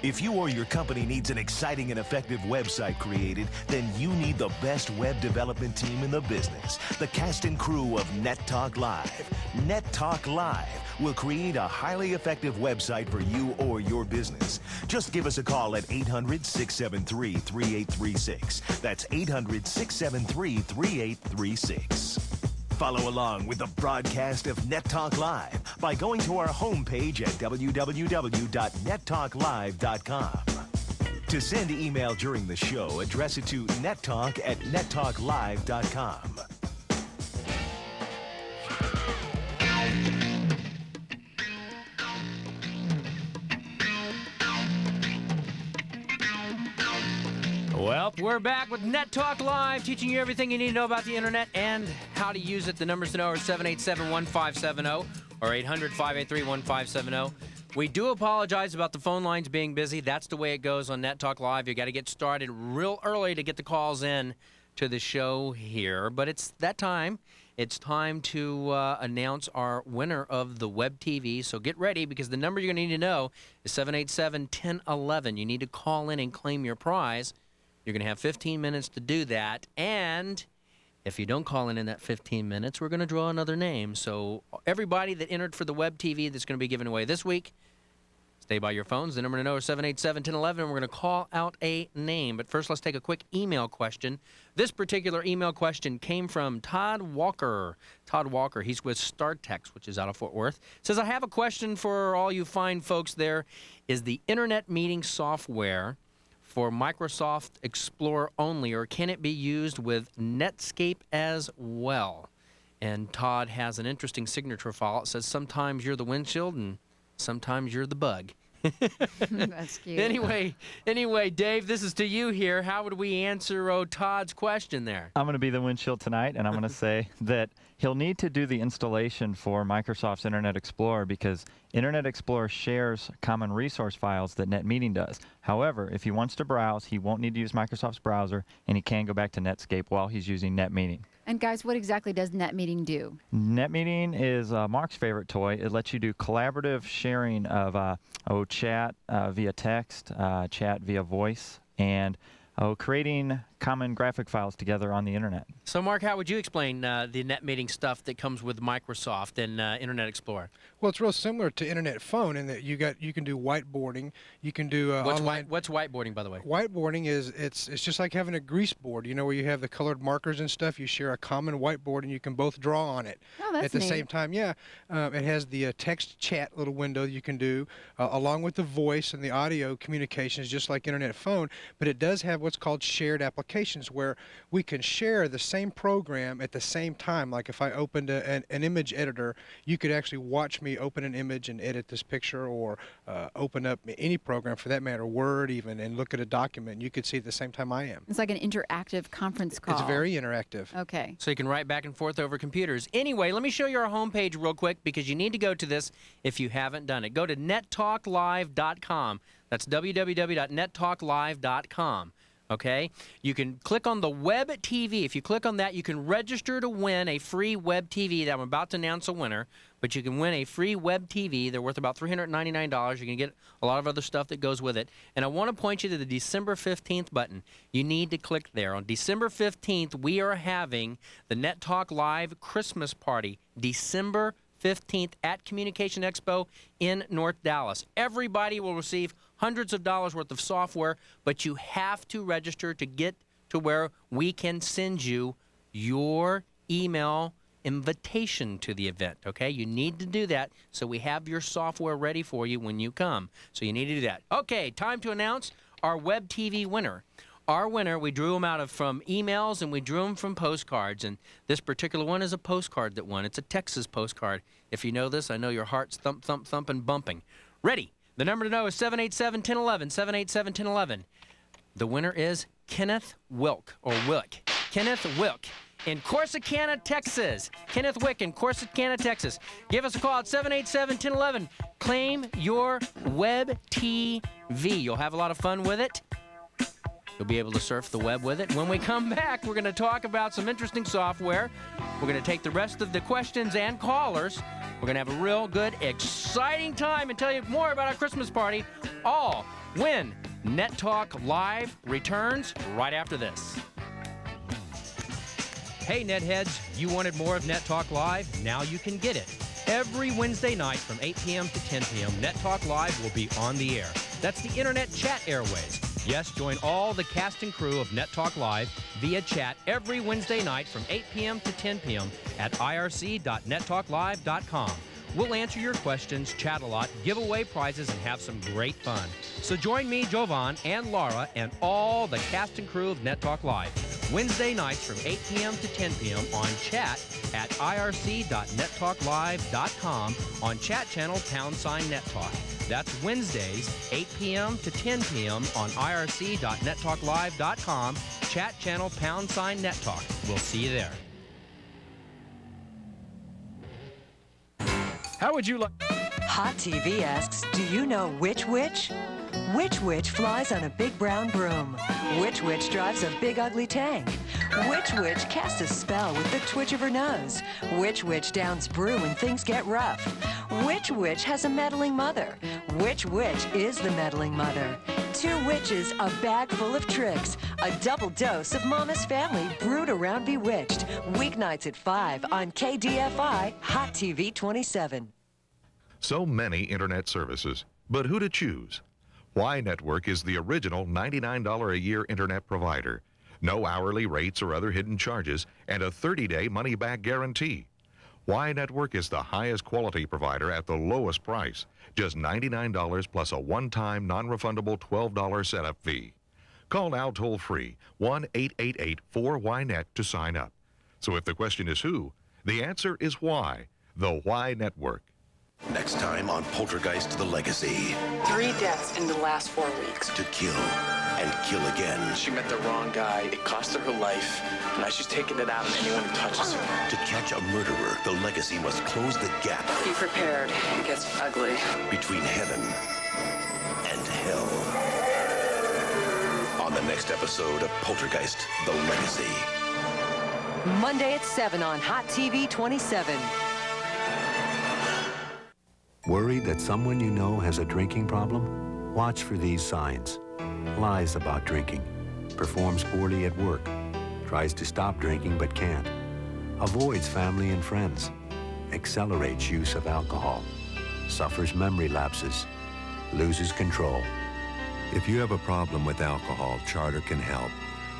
If you or your company needs an exciting and effective website created, then you need the best web development team in the business. The cast and crew of NetTalk Live. NetTalk Live will create a highly effective website for you or your business. Just give us a call at 800-673-3836. That's 800-673-3836. Follow along with the broadcast of NetTalk Live by going to our homepage at www.nettalklive.com. To send email during the show, address it to nettalk@nettalklive.com. Well, we're back with Net Talk Live, teaching you everything you need to know about the internet and how to use it. The numbers to know are 787-1570 or 800-583-1570. We do apologize about the phone lines being busy. That's the way it goes on Net Talk Live. You got to get started real early to get the calls in to the show here. But it's that time. It's time to announce our winner of the Web TV. So get ready, because the number you're going to need to know is 787-1011. You need to call in and claim your prize. You're going to have 15 minutes to do that. And if you don't call in that 15 minutes, we're going to draw another name. So everybody that entered for the Web TV that's going to be given away this week, stay by your phones. The number to know is 787-1011, and we're going to call out a name. But first, let's take a quick email question. This particular email question came from Todd Walker. Todd Walker, he's with StarTex, which is out of Fort Worth. Says, I have a question for all you fine folks there. Is the internet meeting software for Microsoft Explorer only, or can it be used with Netscape as well? And Todd has an interesting signature file. It says, sometimes you're the windshield and sometimes you're the bug. That's cute. Anyway, Dave, this is to you here. How would we answer Todd's question there? I'm going to be the windshield tonight, and I'm going to say that he'll need to do the installation for Microsoft's Internet Explorer, because Internet Explorer shares common resource files that NetMeeting does. However, if he wants to browse, he won't need to use Microsoft's browser, and he can go back to Netscape while he's using NetMeeting. And guys, what exactly does NetMeeting do? NetMeeting is Mark's favorite toy. It lets you do collaborative sharing of chat via text, chat via voice, and creating common graphic files together on the internet. So, Mark, how would you explain the NetMeeting stuff that comes with Microsoft and Internet Explorer? Well, it's real similar to Internet Phone in that you can do whiteboarding, you can do online. What's whiteboarding, by the way? Whiteboarding is it's just like having a grease board, you know, where you have the colored markers and stuff. You share a common whiteboard and you can both draw on it at the same time. Yeah, it has the text chat little window you can do along with the voice and the audio communications, just like Internet Phone. But it does have what's called shared applications, where we can share the same program at the same time. Like if I opened an image editor, you could actually watch me open an image and edit this picture, or open up any program for that matter, Word even, and look at a document. You could see at the same time I am. It's like an interactive conference call. It's very interactive. Okay. So you can write back and forth over computers. Anyway, let me show you our homepage real quick, because you need to go to this if you haven't done it. Go to nettalklive.com. That's www.nettalklive.com. Okay? You can click on the Web TV. If you click on that, you can register to win a free Web TV that I'm about to announce a winner. But you can win a free Web TV. They're worth about $399. You can get a lot of other stuff that goes with it. And I want to point you to the December 15th button. You need to click there. On December 15th, we are having the Net Talk Live Christmas Party. December 15th at Communication Expo in North Dallas. Everybody will receive hundreds of dollars worth of software, but you have to register to get to where we can send you your email invitation to the event, okay? You need to do that so we have your software ready for you when you come. So you need to do that. Okay, time to announce our Web TV winner. Our winner, we drew them out from emails and we drew them from postcards, and this particular one is a postcard that won. It's a Texas postcard. If you know this, I know your heart's thump, thump, thump, and bumping. Ready? The number to know is 787-1011, 787-1011. The winner is Kenneth Wilk, or Wilk. Kenneth Wilk in Corsicana, Texas. Kenneth Wick in Corsicana, Texas. Give us a call at 787-1011. Claim your Web TV. You'll have a lot of fun with it. You'll be able to surf the web with it. When we come back, we're going to talk about some interesting software. We're going to take the rest of the questions and callers. We're going to have a real good, exciting time and tell you more about our Christmas party. All when Net Talk Live returns right after this. Hey, Netheads, you wanted more of Net Talk Live? Now you can get it. Every Wednesday night from 8 p.m. to 10 p.m., Net Talk Live will be on the air. That's the Internet chat airways. Yes, join all the cast and crew of Net Talk Live via chat every Wednesday night from 8 p.m. to 10 p.m. at irc.nettalklive.com. We'll answer your questions, chat a lot, give away prizes, and have some great fun. So join me, Jovan, and Laura, and all the cast and crew of Net Talk Live, Wednesday nights from 8 p.m. to 10 p.m. on chat at irc.nettalklive.com on chat channel #NetTalk. That's Wednesdays, 8 p.m. to 10 p.m. on irc.nettalklive.com, chat channel #NetTalk. We'll see you there. How would you like? Hot TV asks, do you know which witch? Which witch flies on a big brown broom? Which witch drives a big ugly tank? Which witch casts a spell with the twitch of her nose? Which witch downs brew when things get rough? Which witch has a meddling mother? Which witch is the meddling mother? Two witches, a bag full of tricks. A double dose of Mama's Family brewed around Bewitched. Weeknights at 5 on KDFI Hot TV 27. So many internet services, but who to choose? Y Network is the original $99 a year internet provider. No hourly rates or other hidden charges, and a 30-day money-back guarantee. Y Network is the highest quality provider at the lowest price, just $99 plus a one-time non-refundable $12 setup fee. Call now toll-free 1-888-4YNET to sign up. So if the question is who, the answer is why, the Y Network. Next time on Poltergeist: The Legacy. 3 deaths in the last 4 weeks. To kill and kill again. She met the wrong guy. It cost her her life. Now she's taking it out on anyone who touches her. To catch a murderer, The Legacy must close the gap. Be prepared. It gets ugly. Between heaven and hell. On the next episode of Poltergeist: The Legacy. Monday at 7 on Hot TV 27. Worried that someone you know has a drinking problem? Watch for these signs. Lies about drinking. Performs poorly at work. Tries to stop drinking but can't. Avoids family and friends. Accelerates use of alcohol. Suffers memory lapses. Loses control. If you have a problem with alcohol, Charter can help.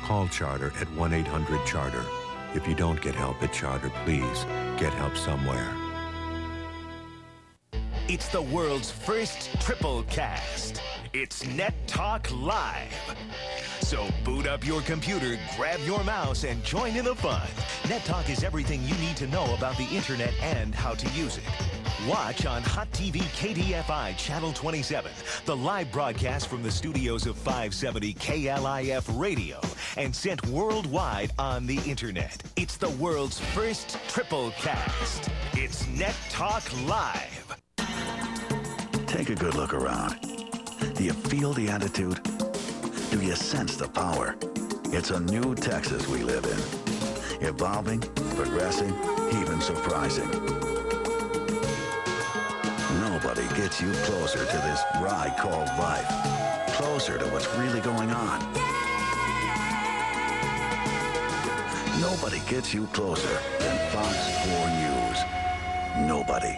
Call Charter at 1-800-CHARTER. If you don't get help at Charter, please get help somewhere. It's the world's first triple cast. It's Net Talk Live. So boot up your computer, grab your mouse, and join in the fun. Net Talk is everything you need to know about the internet and how to use it. Watch on Hot TV KDFI Channel 27, the live broadcast from the studios of 570 KLIF Radio, and sent worldwide on the internet. It's the world's first triple cast. It's Net Talk Live. Take a good look around. Do you feel the attitude? Do you sense the power? It's a new Texas we live in. Evolving, progressing, even surprising. Nobody gets you closer to this ride called life. Closer to what's really going on. Nobody gets you closer than Fox 4 News. Nobody.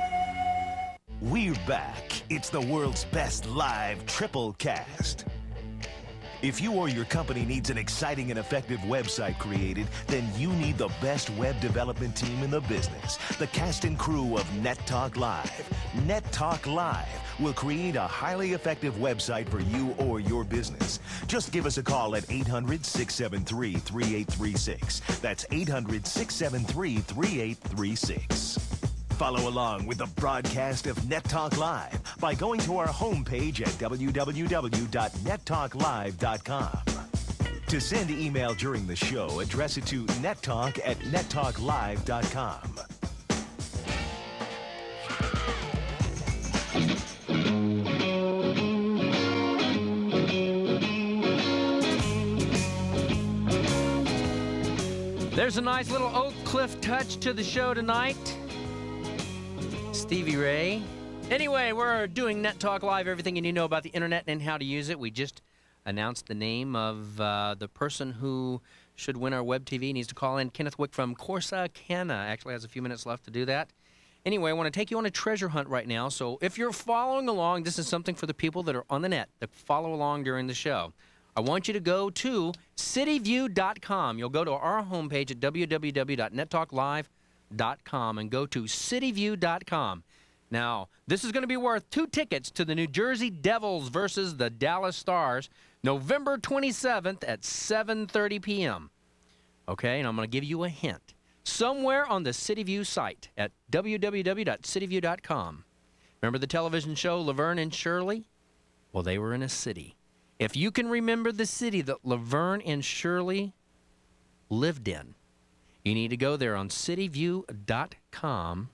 We're back. It's the world's best live triple cast. If you or your company needs an exciting and effective website created, then you need the best web development team in the business. The cast and crew of NetTalk Live. NetTalk Live will create a highly effective website for you or your business. Just give us a call at 800-673-3836. That's 800-673-3836. Follow along with the broadcast of NetTalk Live by going to our homepage at www.nettalklive.com. To send email during the show, address it to nettalk@nettalklive.com. There's a nice little Oak Cliff touch to the show tonight. Stevie Ray. Anyway, we're doing NetTalk Live, everything you need to know about the internet and how to use it. We just announced the name of the person who should win our web TV. Needs to call in. Kenneth Wick from Corsicana. Actually has a few minutes left to do that. Anyway, I want to take you on a treasure hunt right now. So if you're following along, this is something for the people that are on the net that follow along during the show. I want you to go to cityview.com. You'll go to our homepage at www.nettalklive.com and go to cityview.com. Now, this is going to be worth 2 tickets to the New Jersey Devils versus the Dallas Stars, November 27th at 7:30 p.m. Okay, and I'm going to give you a hint. Somewhere on the CityView site at www.cityview.com. Remember the television show Laverne and Shirley? Well, they were in a city. If you can remember the city that Laverne and Shirley lived in, you need to go there on cityview.com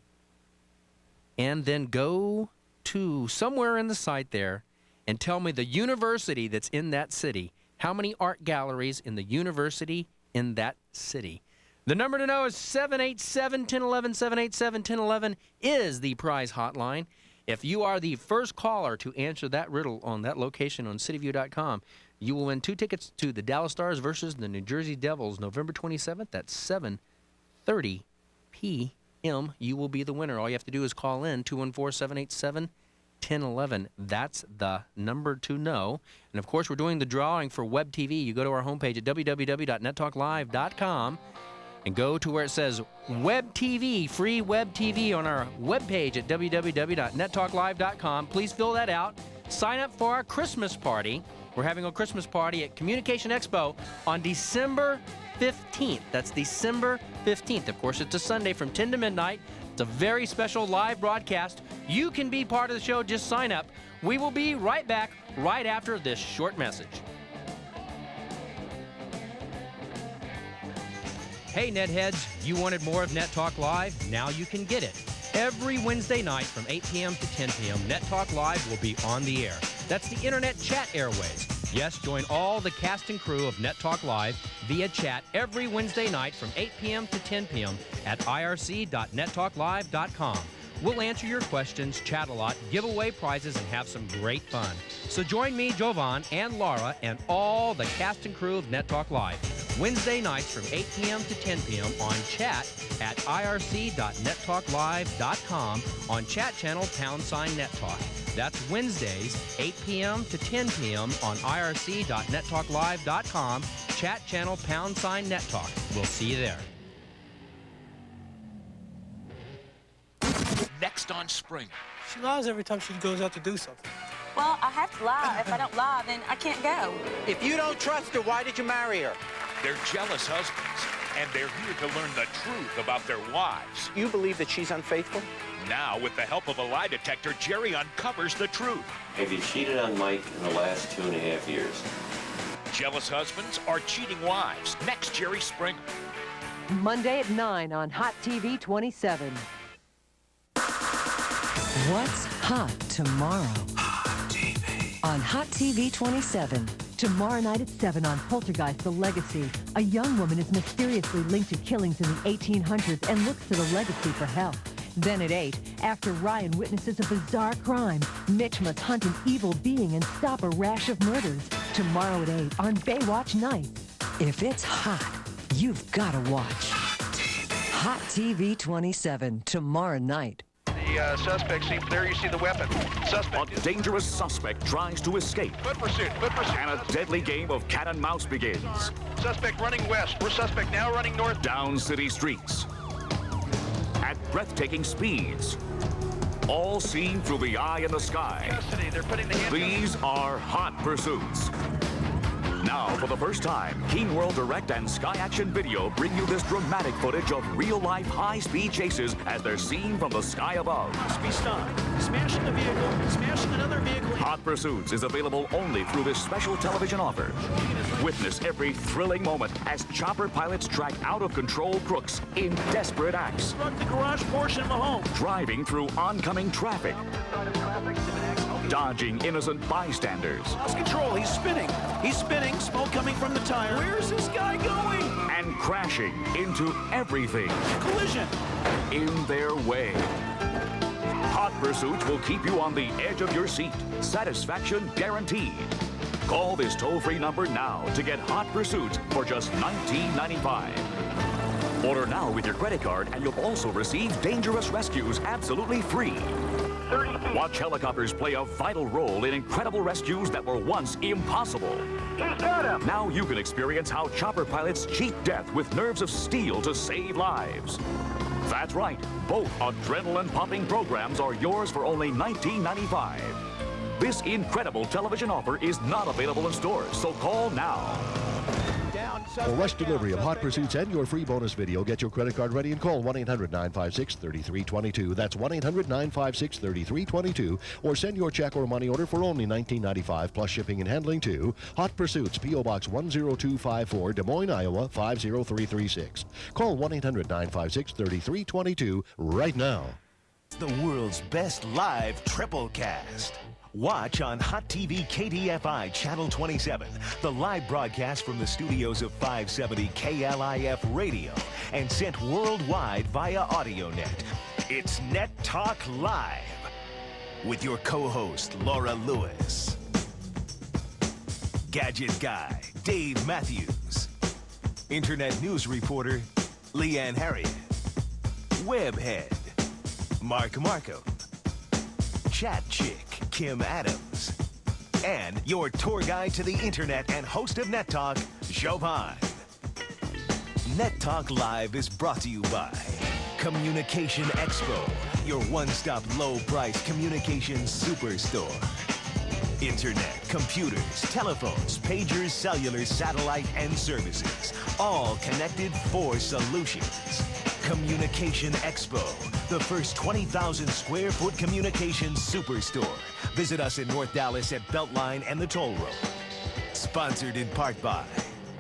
and then go to somewhere in the site there and tell me the university that's in that city. How many art galleries in the university in that city? The number to know is 787-1011. 787-1011 is the prize hotline. If you are the first caller to answer that riddle on that location on cityview.com, you will win 2 tickets to the Dallas Stars versus the New Jersey Devils, November 27th at 7:30 p.m. You will be the winner. All you have to do is call in 214-787-1011. That's the number to know. And, of course, we're doing the drawing for Web TV. You go to our homepage at www.nettalklive.com and go to where it says Web TV, free Web TV on our webpage at www.nettalklive.com. Please fill that out. Sign up for our Christmas party. We're having a Christmas party at Communication Expo on December 15th. That's December 15th. Of course, it's a Sunday from 10 to midnight. It's a very special live broadcast. You can be part of the show. Just sign up. We will be right back right after this short message. Hey, NetHeads, you wanted more of NetTalk Live? Now you can get it. Every Wednesday night from 8 p.m. to 10 p.m., NetTalk Live will be on the air. That's the Internet chat airways. Yes, join all the cast and crew of NetTalk Live via chat every Wednesday night from 8 p.m. to 10 p.m. at irc.nettalklive.com. We'll answer your questions, chat a lot, give away prizes, and have some great fun. So join me, Jovan, and Laura, and all the cast and crew of NetTalk Live Wednesday nights from 8 p.m. to 10 p.m. on chat at irc.nettalklive.com on chat channel #NetTalk. That's Wednesdays, 8 p.m. to 10 p.m. on irc.nettalklive.com, chat channel #NetTalk. We'll see you there. Next on Spring. She lies every time she goes out to do something. Well, I have to lie. If I don't lie, then I can't go. If you don't trust her, why did you marry her? They're jealous husbands, and they're here to learn the truth about their wives. You believe that she's unfaithful? Now, with the help of a lie detector, Jerry uncovers the truth. Have you cheated on Mike in the last 2.5 years? Jealous husbands are cheating wives. Next, Jerry Springer. Monday at 9 on Hot TV 27. What's hot tomorrow? Hot TV. On Hot TV 27. Tomorrow night at 7 on Poltergeist: The Legacy. A young woman is mysteriously linked to killings in the 1800s and looks to the legacy for help. Then at 8, after Ryan witnesses a bizarre crime, Mitch must hunt an evil being and stop a rash of murders. Tomorrow at 8 on Baywatch Nights. If it's hot, you've got to watch. Hot TV 27 tomorrow night The suspect seems there. You see the weapon. Suspect. A dangerous suspect tries to escape. Foot pursuit. And a deadly game of cat and mouse begins. Suspect running west. We're suspect now running north. Down city streets. At breathtaking speeds. All seen through the eye in the sky. Custody. They're putting the handcuffs. These are hot pursuits. Now, for the first time, King World Direct and Sky Action Video bring you this dramatic footage of real-life high-speed chases as they're seen from the sky above. Must be stopped. Smashing the vehicle, smashing another vehicle. Hot Pursuits is available only through this special television offer. Witness every thrilling moment as chopper pilots track out-of-control crooks in desperate acts. Struck the garage portion of the home. Driving through oncoming traffic. Dodging innocent bystanders. Lost control. He's spinning. He's spinning. Smoke coming from the tire. Where's this guy going? And crashing into everything. Collision. In their way. Hot Pursuits will keep you on the edge of your seat. Satisfaction guaranteed. Call this toll-free number now to get Hot Pursuits for just $19.95. Order now with your credit card and you'll also receive Dangerous Rescues absolutely free. Watch helicopters play a vital role in incredible rescues that were once impossible. He's got him. Now you can experience how chopper pilots cheat death with nerves of steel to save lives. That's right, both adrenaline-pumping programs are yours for only $19.95. This incredible television offer is not available in stores, so call now. For rush delivery of Hot Pursuits and your free bonus video, get your credit card ready and call 1-800-956-3322. That's 1-800-956-3322. Or send your check or money order for only $19.95 plus shipping and handling to Hot Pursuits, P.O. Box 10254, Des Moines, Iowa 50336. Call 1-800-956-3322 right now. The world's best live triple cast. Watch on Hot TV KDFI Channel 27, the live broadcast from the studios of 570 KLIF Radio and sent worldwide via AudioNet. It's Net Talk Live with your co-host Laura Lewis, Gadget Guy Dave Matthews, Internet News Reporter Leanne Harriet, Webhead Mark Markham, Chat Chick Kim Adams, and your tour guide to the internet and host of Net Talk, Jovan. Net Talk Live is brought to you by Communication Expo, your one-stop low-price communications superstore. Internet, computers, telephones, pagers, cellular, satellite, and services, all connected for solutions. Communication Expo, the first 20,000 square foot communications superstore. Visit us in North Dallas at Beltline and the Toll Road. Sponsored in part by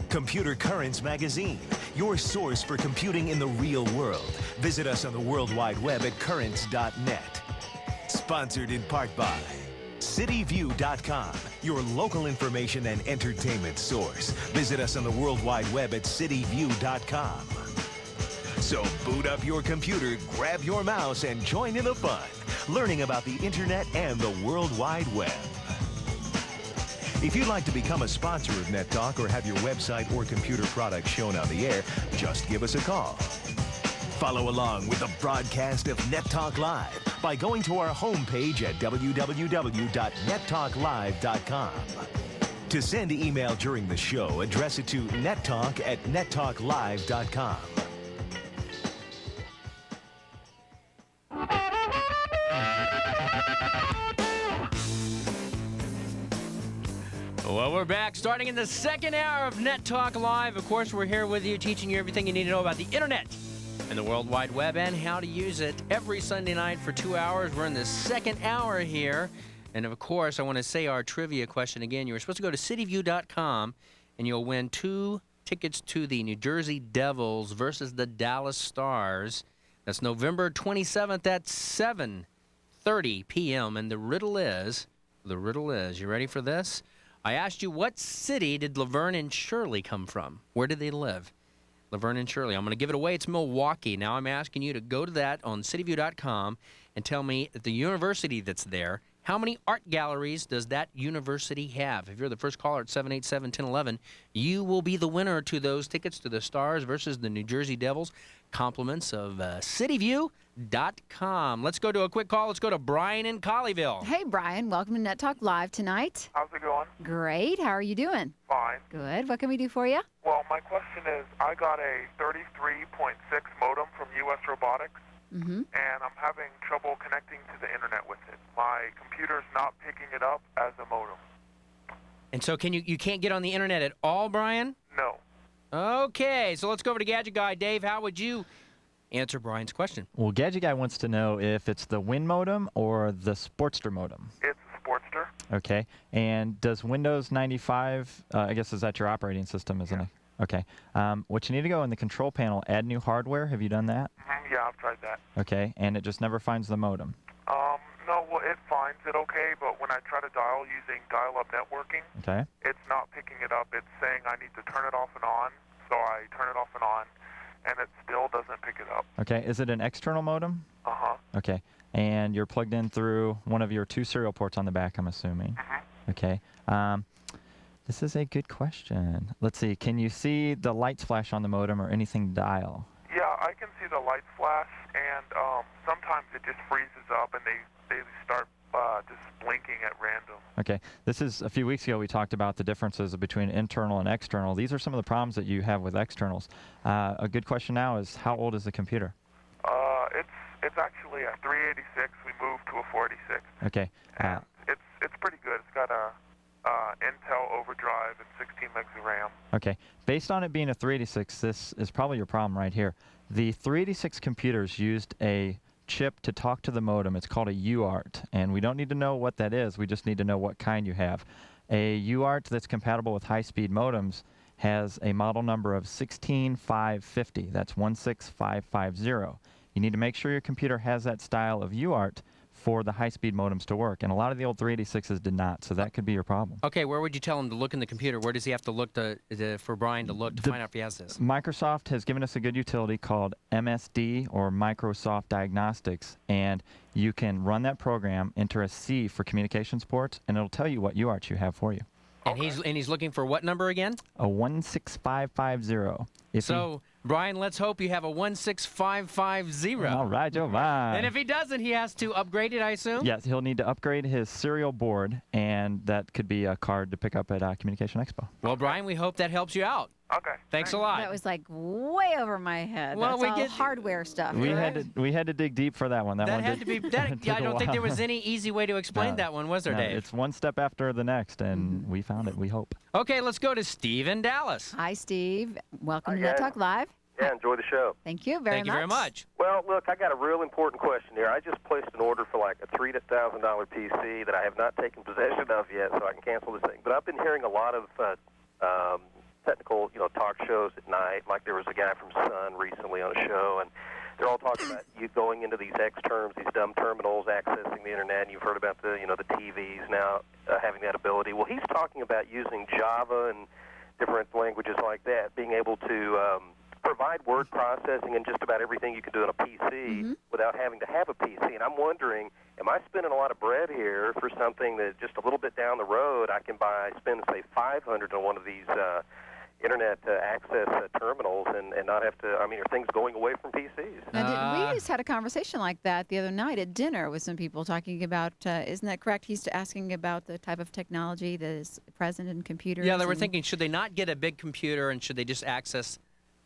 Computer Currents Magazine, your source for computing in the real world. Visit us on the World Wide Web at currents.net. Sponsored in part by CityView.com, your local information and entertainment source. Visit us on the World Wide Web at CityView.com. So boot up your computer, grab your mouse, and join in the fun, learning about the internet and the World Wide Web. If you'd like to become a sponsor of Net Talk or have your website or computer product shown on the air, just give us a call. Follow along with the broadcast of Net Talk Live by going to our homepage at www.nettalklive.com. To send email during the show, address it to nettalk@nettalklive.com. Well, we're back, starting in the second hour of Net Talk Live. Of course, we're here with you, teaching you everything you need to know about the internet and the World Wide Web and how to use it every Sunday night for 2 hours. We're in the second hour here. And, of course, I want to say our trivia question again. You were supposed to go to cityview.com, and you'll win 2 tickets to the New Jersey Devils versus the Dallas Stars. That's November 27th at 7:30 p.m. And the riddle is, you ready for this? I asked you, what city did Laverne and Shirley come from? Where did they live? Laverne and Shirley. I'm going to give it away. It's Milwaukee. Now I'm asking you to go to that on cityview.com and tell me the university that's there How many art galleries does that university have? If you're the first caller at 787-1011, you will be the winner to those tickets to the Stars versus the New Jersey Devils. Compliments of cityview.com. Let's go to a quick call. Let's go to Brian in Colleyville. Hey, Brian. Welcome to Net Talk Live tonight. How's it going? Great. How are you doing? Fine. Good. What can we do for you? Well, my question is, I got a 33.6 modem from U.S. Robotics, and I'm having trouble connecting to the internet with it. My computer's not picking it up as a modem. And so you can't get on the internet at all, Brian? No. Okay, so let's go over to Gadget Guy. Dave, how would you answer Brian's question? Well, Gadget Guy wants to know if it's the Win modem or the Sportster modem. It's a Sportster. Okay. And does Windows 95, I guess is that your operating system, isn't it? Okay. What you need to go in the control panel, add new hardware. Have you done that? Yeah, I've tried that. Okay. And it just never finds the modem. No, well, it finds it okay, but when I try to dial using dial-up networking, Okay. it's not picking it up. It's saying I need to turn it off and on, so I turn it off and on, and it still doesn't pick it up. Okay. Is it an external modem? Uh-huh. Okay. And you're plugged in through one of your 2 serial ports on the back, I'm assuming. Okay. This is a good question. Let's see. Can you see the lights flash on the modem or anything dial? Yeah, I can see the lights flash, and sometimes it just freezes up, and they start just blinking at random. Okay. This is a few weeks ago we talked about the differences between internal and external. These are some of the problems that you have with externals. A good question now is, how old is the computer? It's actually a 386. We moved to a 486. Okay. And it's pretty good. It's got a Intel overdrive and 16 megs of RAM. Okay. Based on it being a 386, this is probably your problem right here. The 386 computers used a chip to talk to the modem. It's called a UART, and we don't need to know what that is. We just need to know what kind you have. A UART that's compatible with high-speed modems has a model number of 16550. That's 16550. You need to make sure your computer has that style of UART for the high-speed modems to work, and a lot of the old 386s did not, so that could be your problem. Okay, where would you tell him to look in the computer? Where does he have to look for Brian to look to find out if he has this? Microsoft has given us a good utility called MSD, or Microsoft Diagnostics, and you can run that program, enter a C for communications ports, and it'll tell you what UART you have for you. And he's looking for what number again? A 16550. So, Brian, let's hope you have a 16550. All right, Jovan. And if he doesn't, he has to upgrade it, I assume? Yes, he'll need to upgrade his serial board, and that could be a card to pick up at Communication Expo. Well, Brian, we hope that helps you out. Okay. Thanks a lot. That was like way over my head. Well, That's we all get hardware stuff. We right? had to dig deep for that one. That one had to be. I don't think there was any easy way to explain that one, was there, Dave? It's one step after the next, and we found it. We hope. Okay, let's go to Steve in Dallas. Hi, Steve. Welcome to Net Talk Live. Yeah, enjoy the show. Thank you very much. Thank you very much. Well, look, I got a real important question here. I just placed an order for like a $3,000 PC that I have not taken possession of yet, so I can cancel this thing. But I've been hearing a lot of technical, talk shows at night. Like there was a guy from Sun recently on a show, and they're all talking about you going into these X terms, these dumb terminals, accessing the internet. And you've heard about the, the TVs now having that ability. Well, he's talking about using Java and different languages like that, being able to provide word processing and just about everything you can do on a PC without having to have a PC. And I'm wondering, am I spending a lot of bread here for something that just a little bit down the road I can spend, say, $500 on one of these internet access terminals and not have to, are things going away from PCs? Now, we just had a conversation like that the other night at dinner with some people talking about, isn't that correct? He's asking about the type of technology that is present in computers. Yeah, they were thinking, should they not get a big computer and should they just access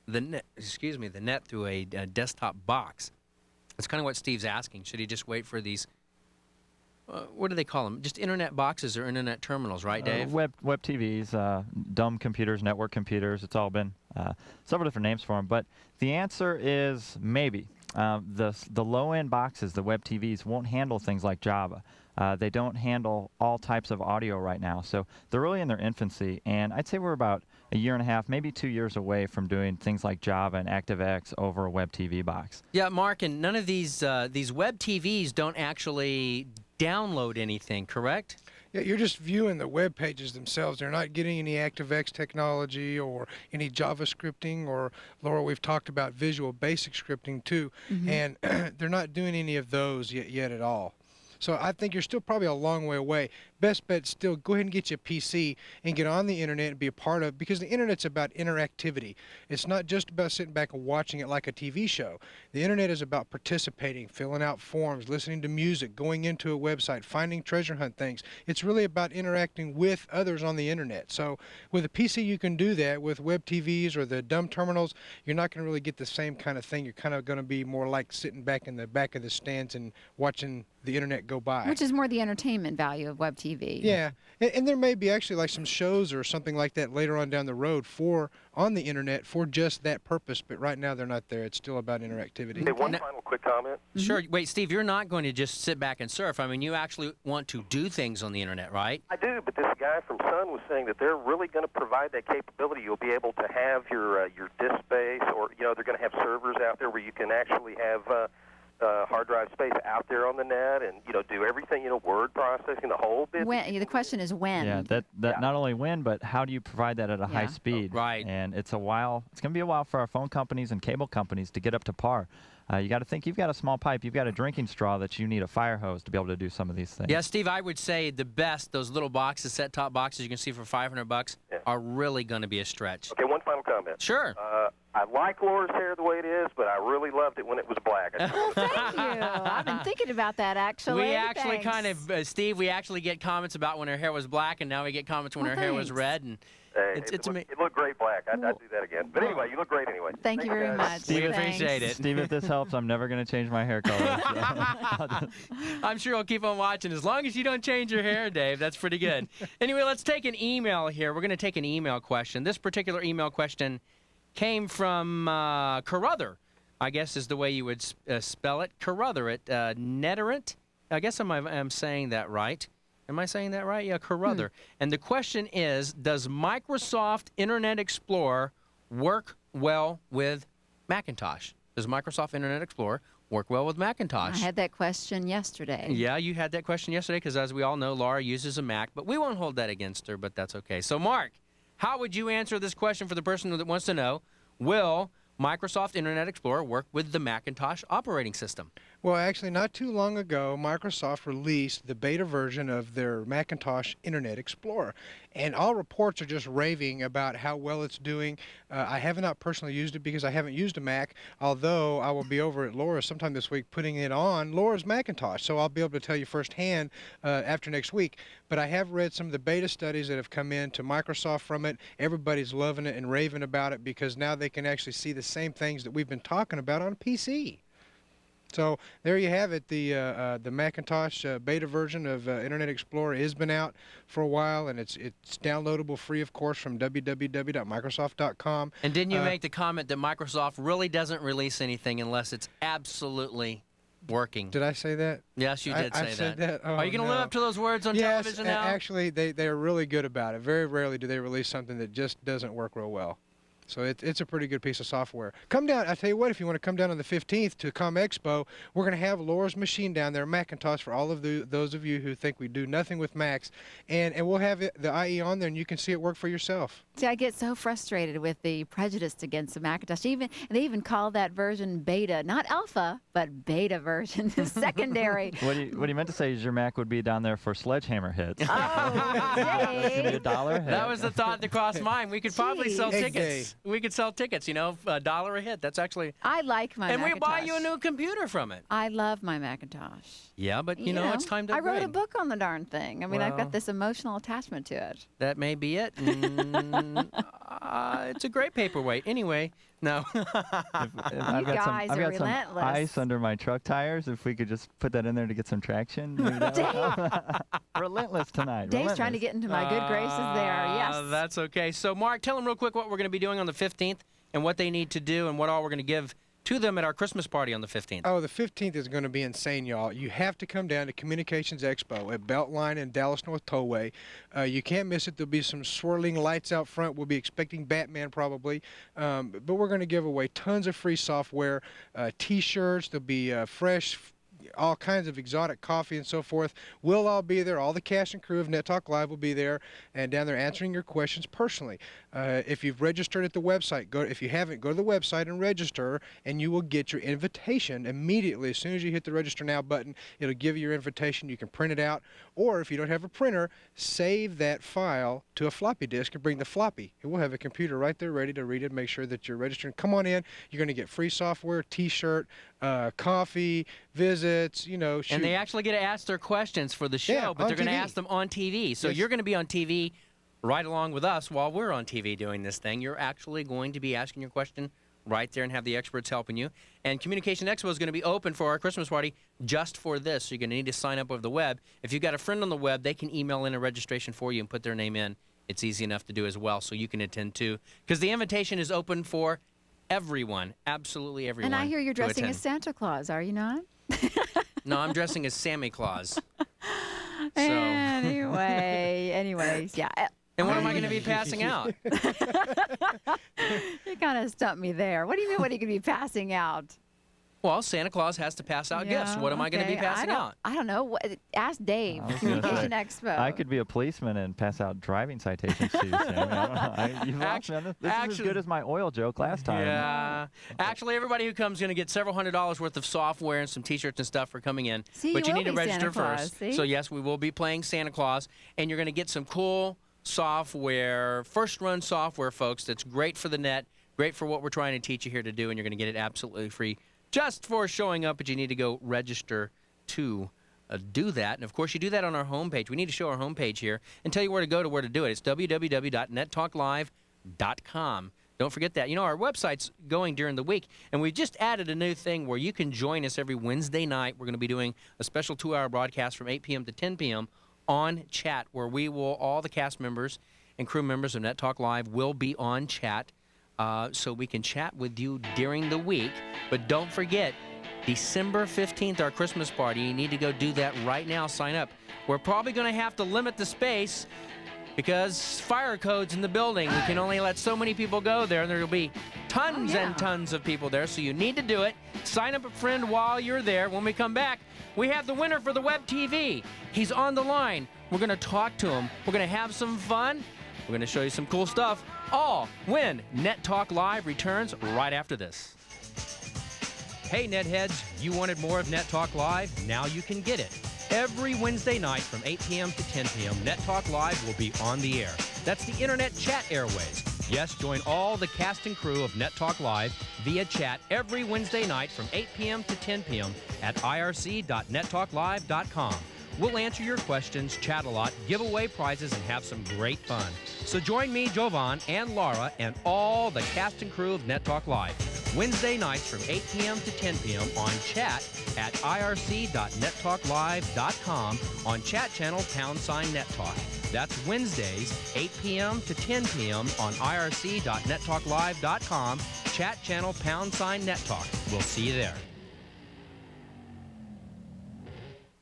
the net through a desktop box? That's kind of what Steve's asking. Should he just wait for these, what do they call them? Just internet boxes or internet terminals, right, Dave? Web TVs, dumb computers, network computers. It's all been several different names for them. But the answer is maybe. The low-end boxes, the web TVs, won't handle things like Java. They don't handle all types of audio right now. So they're really in their infancy. And I'd say we're about a year and a half, maybe 2 years away from doing things like Java and ActiveX over a web TV box. Yeah, Mark, and none of these web TVs don't actually download anything, correct? Yeah, you're just viewing the web pages themselves. They're not getting any ActiveX technology or any JavaScripting, or Laura, we've talked about Visual Basic scripting too, and they're not doing any of those yet at all. So I think you're still probably a long way away. Best bet still go ahead and get you a PC and get on the internet and be a part of, because the internet's about interactivity. It's not just about sitting back and watching it like a TV show. The internet is about participating, filling out forms, listening to music, going into a website, finding treasure hunt things. It's really about interacting with others on the internet. So with a PC you can do that. With web TVs or the dumb terminals, you're not going to really get the same kind of thing. You're kind of going to be more like sitting back in the back of the stands and watching the internet go by. Which is more the entertainment value of web TV. Yeah, and there may be actually like some shows or something like that later on down the road on the internet for just that purpose, but right now they're not there. It's still about interactivity. Hey, one final quick comment. Sure. Wait, Steve, you're not going to just sit back and surf. I mean, you actually want to do things on the internet, right? I do, but this guy from Sun was saying that they're really going to provide that capability. You'll be able to have your disk space, or they're going to have servers out there where you can actually have hard drive space out there on the net, and do everything, word processing, the whole bit. The question is when. Yeah, that not only when, but how do you provide that at a high speed? Right. And it's going to be a while for our phone companies and cable companies to get up to par. You got to think you've got a small pipe, you've got a drinking straw that you need a fire hose to be able to do some of these things. Yeah, Steve, I would say the best, those little boxes, set-top boxes you can see for $500 are really going to be a stretch. Okay, one final comment. Sure. I like Laura's hair the way it is, but I really loved it when it was black. Oh, thank you. I've been thinking about that, actually. We actually Thanks. Steve, we actually get comments about when her hair was black, and now we get comments when her hair was red. And it looked great black. I'd do that again. But anyway, you look great anyway. Thank you very much. Steve, we appreciate it. Steve, if this helps, I'm never going to change my hair color. So. I'm sure I'll keep on watching as long as you don't change your hair, Dave. That's pretty good. Anyway, let's take an email here. We're going to take an email question. This particular email question came from Carruthers, I guess is the way you would spell it. Carruthers at Netarent. I guess I'm saying that right. Am I saying that right? Yeah, Carruthers. And the question is, does Microsoft Internet Explorer work well with Macintosh? Does Microsoft Internet Explorer work well with Macintosh? I had that question yesterday. Yeah, you had that question yesterday because, as we all know, Laura uses a Mac, but we won't hold that against her, but that's okay. So, Mark, how would you answer this question for the person that wants to know, will Microsoft Internet Explorer work with the Macintosh operating system? Well, actually, not too long ago, Microsoft released the beta version of their Macintosh Internet Explorer. And all reports are just raving about how well it's doing. I have not personally used it because I haven't used a Mac, although I will be over at Laura's sometime this week putting it on Laura's Macintosh. So I'll be able to tell you firsthand after next week. But I have read some of the beta studies that have come in to Microsoft from it. Everybody's loving it and raving about it because now they can actually see the same things that we've been talking about on PC. So there you have it. The Macintosh beta version of Internet Explorer has been out for a while, and it's downloadable free, of course, from www.microsoft.com. And didn't you make the comment that Microsoft really doesn't release anything unless it's absolutely working? Did I say that? Yes, you did say I said that. Oh, are you going to live up to those words on television now? Actually, they are really good about it. Very rarely do they release something that just doesn't work real well. So it's a pretty good piece of software. Come down. I tell you what, if you want to come down on the 15th to ComExpo, we're going to have Laura's machine down there, Macintosh, for all of those of you who think we do nothing with Macs. And we'll have the IE on there, and you can see it work for yourself. See, I get so frustrated with the prejudice against the Macintosh. They even call that version beta, not alpha, but beta version, secondary. What he meant to say is your Mac would be down there for sledgehammer hits. Oh, Dave. $1 hit. That was the thought that crossed mine. We could probably sell tickets. We could sell tickets, $1 a hit. That's actually... I like my Macintosh. And we buy you a new computer from it. I love my Macintosh. Yeah, but, you know, it's time to upgrade. I wrote a book on the darn thing. I mean, I've got this emotional attachment to it. That may be it. It's a great paperweight. Anyway, no. I've got some ice under my truck tires. If we could just put that in there to get some traction. Relentless tonight. Dave's trying to get into my good graces there. Yes. That's okay. So, Mark, tell them real quick what we're going to be doing on the 15th and what they need to do and what all we're going to give to them at our Christmas party on the 15th. Oh, the 15th is going to be insane, y'all. You have to come down to Communications Expo at Beltline and Dallas North Tollway. You can't miss it. There'll be some swirling lights out front. We'll be expecting Batman probably. But we're going to give away tons of free software, T-shirts. There'll be fresh all kinds of exotic coffee and so forth. We'll all be there. All the cast and crew of Net Talk Live will be there and down there answering your questions personally. If you've registered at the website, if you haven't, go to the website and register, and you will get your invitation immediately. As soon as you hit the Register Now button, it'll give you your invitation. You can print it out, or if you don't have a printer, save that file to a floppy disk and bring the floppy. And we'll have a computer right there ready to read it, make sure that you're registering. Come on in. You're going to get free software, T-shirt, coffee, visits, you know. Shoot. And they actually get to ask their questions for the show, but they're going to ask them on TV. So you're going to be on TV right along with us while we're on TV doing this thing. You're actually going to be asking your question right there and have the experts helping you. And Communication Expo is going to be open for our Christmas party just for this. So you're going to need to sign up over the web. If you've got a friend on the web, they can email in a registration for you and put their name in. It's easy enough to do as well, so you can attend too. Because the invitation is open for everyone, absolutely everyone. And I hear you're dressing attend. as Santa Claus, are you not? No, I'm dressing as Sammy Claus. Anyways, yeah. And what am I going to be passing out? You kind of stumped me there. What do you mean, what are you going to be passing out? Well, Santa Claus has to pass out gifts. What am I going to be passing out? I don't know. Ask Dave, Communication Expo. I could be a policeman and pass out driving citations to you, Sammy. I don't know. You've lost me on this. This is as good as my oil joke last time. Yeah. Actually, everybody who comes is going to get several $100s worth of software and some T-shirts and stuff for coming in. See, but you need to be register Santa Claus, first. see? So, yes, we will be playing Santa Claus. And you're going to get some cool software, first-run software, folks, that's great for the net, great for what we're trying to teach you here to do, and you're going to get it absolutely free just for showing up, but you need to go register to do that. And, of course, you do that on our homepage. We need to show our homepage here and tell you where to go to where to do it. It's www.nettalklive.com. Don't forget that. You know, our website's going during the week, and we've just added a new thing where you can join us every Wednesday night. We're going to be doing a special 2-hour broadcast from 8 p.m. to 10 p.m. on chat, where we will, all the cast members and crew members of Net Talk Live will be on chat. So we can chat with you during the week. But don't forget, December 15th, our Christmas party. You need to go do that right now. Sign up. We're probably going to have to limit the space because fire codes in the building. We can only let so many people go there, and there will be tons and tons of people there. So you need to do it. Sign up a friend while you're there. When we come back, we have the winner for the Web TV. He's on the line. We're going to talk to him. We're going to have some fun. We're going to show you some cool stuff. All when Net Talk Live returns right after this. Hey, Netheads, you wanted more of Net Talk Live? Now you can get it. Every Wednesday night from 8 p.m. to 10 p.m., Net Talk Live will be on the air. That's the Internet chat airways. Yes, join all the cast and crew of Net Talk Live via chat every Wednesday night from 8 p.m. to 10 p.m. at irc.nettalklive.com. We'll answer your questions, chat a lot, give away prizes, and have some great fun. So join me, Jovan, and Laura, and all the cast and crew of Net Talk Live, Wednesday nights from 8 p.m. to 10 p.m. on chat at irc.nettalklive.com on chat channel #NetTalk. That's Wednesdays, 8 p.m. to 10 p.m. on irc.nettalklive.com, chat channel #NetTalk. We'll see you there.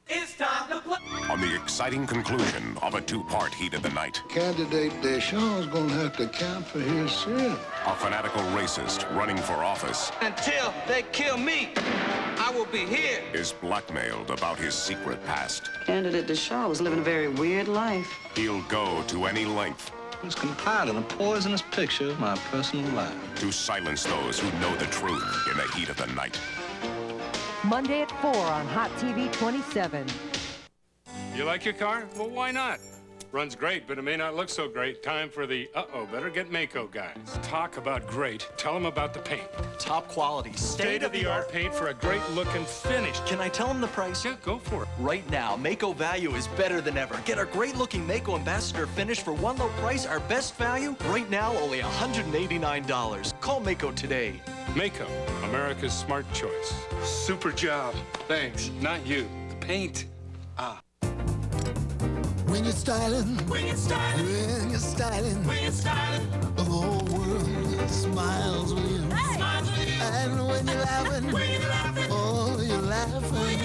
It's time to play. On the exciting conclusion of a two-part Heat of the Night, Candidate Deschamps gonna have to count for his sin. a fanatical racist running for office Until they kill me, I will be here. is blackmailed about his secret past. Candidate Deschamps was living a very weird life. He'll go to any length It's compiling a poisonous picture of my personal life. to silence those who know the truth in the heat of the night. Monday at 4 on Hot TV 27. You like your car? Well, why not? Runs great, but it may not look so great. Time for the better get Mako guys. Talk about great. Tell them about the paint. Top quality, State-of-the-art paint for a great look and finish. Can I tell them the price? Yeah, go for it. Right now, Mako value is better than ever. Get our great-looking Mako Ambassador finish for one low price. Our best value, right now, only $189. Call Mako today. Mako, America's smart choice. Super job. Thanks. Not you. The paint. When you're styling, when you're styling, when you're styling, when you're styling, the whole world smiles with you. Hey. Smiles with you. And when you're laughing, oh, you're laughing.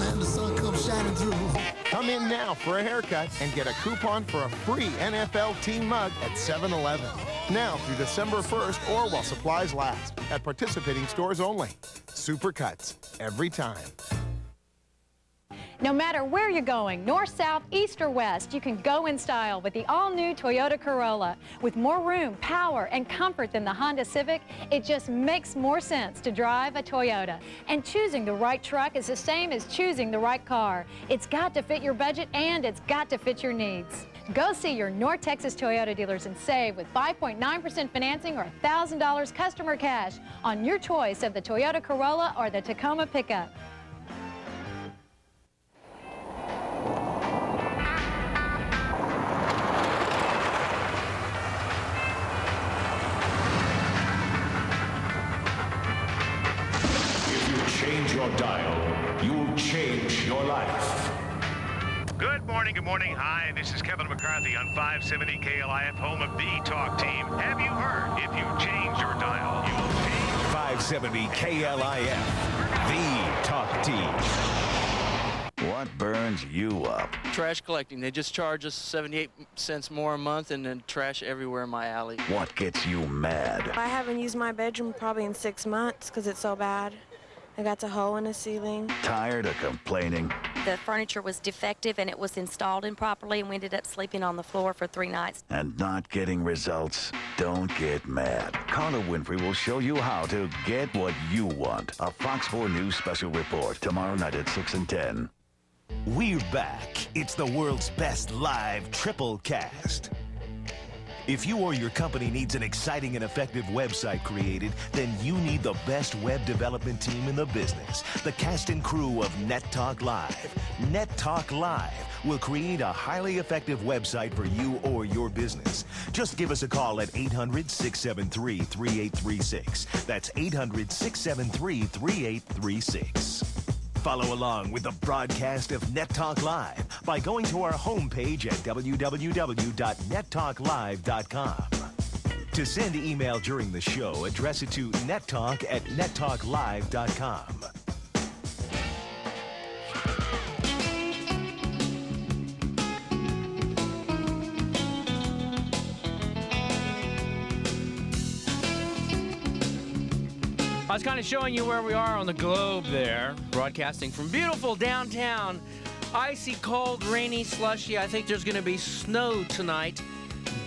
And the sun comes shining through. Come in now for a haircut and get a coupon for a free NFL team mug at 7-Eleven. Now through December 1st or while supplies last at participating stores only. Supercuts, every time. No matter where you're going, north, south, east, or west, you can go in style with the all-new Toyota Corolla. With more room, power, and comfort than the Honda Civic, it just makes more sense to drive a Toyota. And choosing the right truck is the same as choosing the right car. It's got to fit your budget and it's got to fit your needs. Go see your North Texas Toyota dealers and save with 5.9% financing or $1,000 customer cash on your choice of the Toyota Corolla or the Tacoma pickup. Change your dial, you'll change your life. Good morning. Hi, this is Kevin McCarthy on 570 KLIF, home of the Talk Team. Have you heard? If you change your dial, you'll change. 570 KLIF, the Talk Team. What burns you up? Trash collecting. They just charge us 78 cents more a month and then trash everywhere in my alley. What gets you mad? I haven't used my bedroom probably in 6 months because it's so bad. I got a hole in the ceiling. Tired of complaining? The furniture was defective and it was installed improperly, and we ended up sleeping on the floor for 3 nights. And not getting results? Don't get mad. Carla Winfrey will show you how to get what you want. A Fox 4 News special report tomorrow night at 6 and 10. We're back. It's the world's best live triple cast. If you or your company needs an exciting and effective website created, then you need the best web development team in the business. The cast and crew of NetTalk Live. NetTalk Live will create a highly effective website for you or your business. Just give us a call at 800-673-3836. That's 800-673-3836. Follow along with the broadcast of NetTalk Live by going to our homepage at www.nettalklive.com. To send email during the show, address it to nettalk@nettalklive.com. I was kind of showing you where we are on the globe there, broadcasting from beautiful downtown. Icy, cold, rainy, slushy. I think there's going to be snow tonight.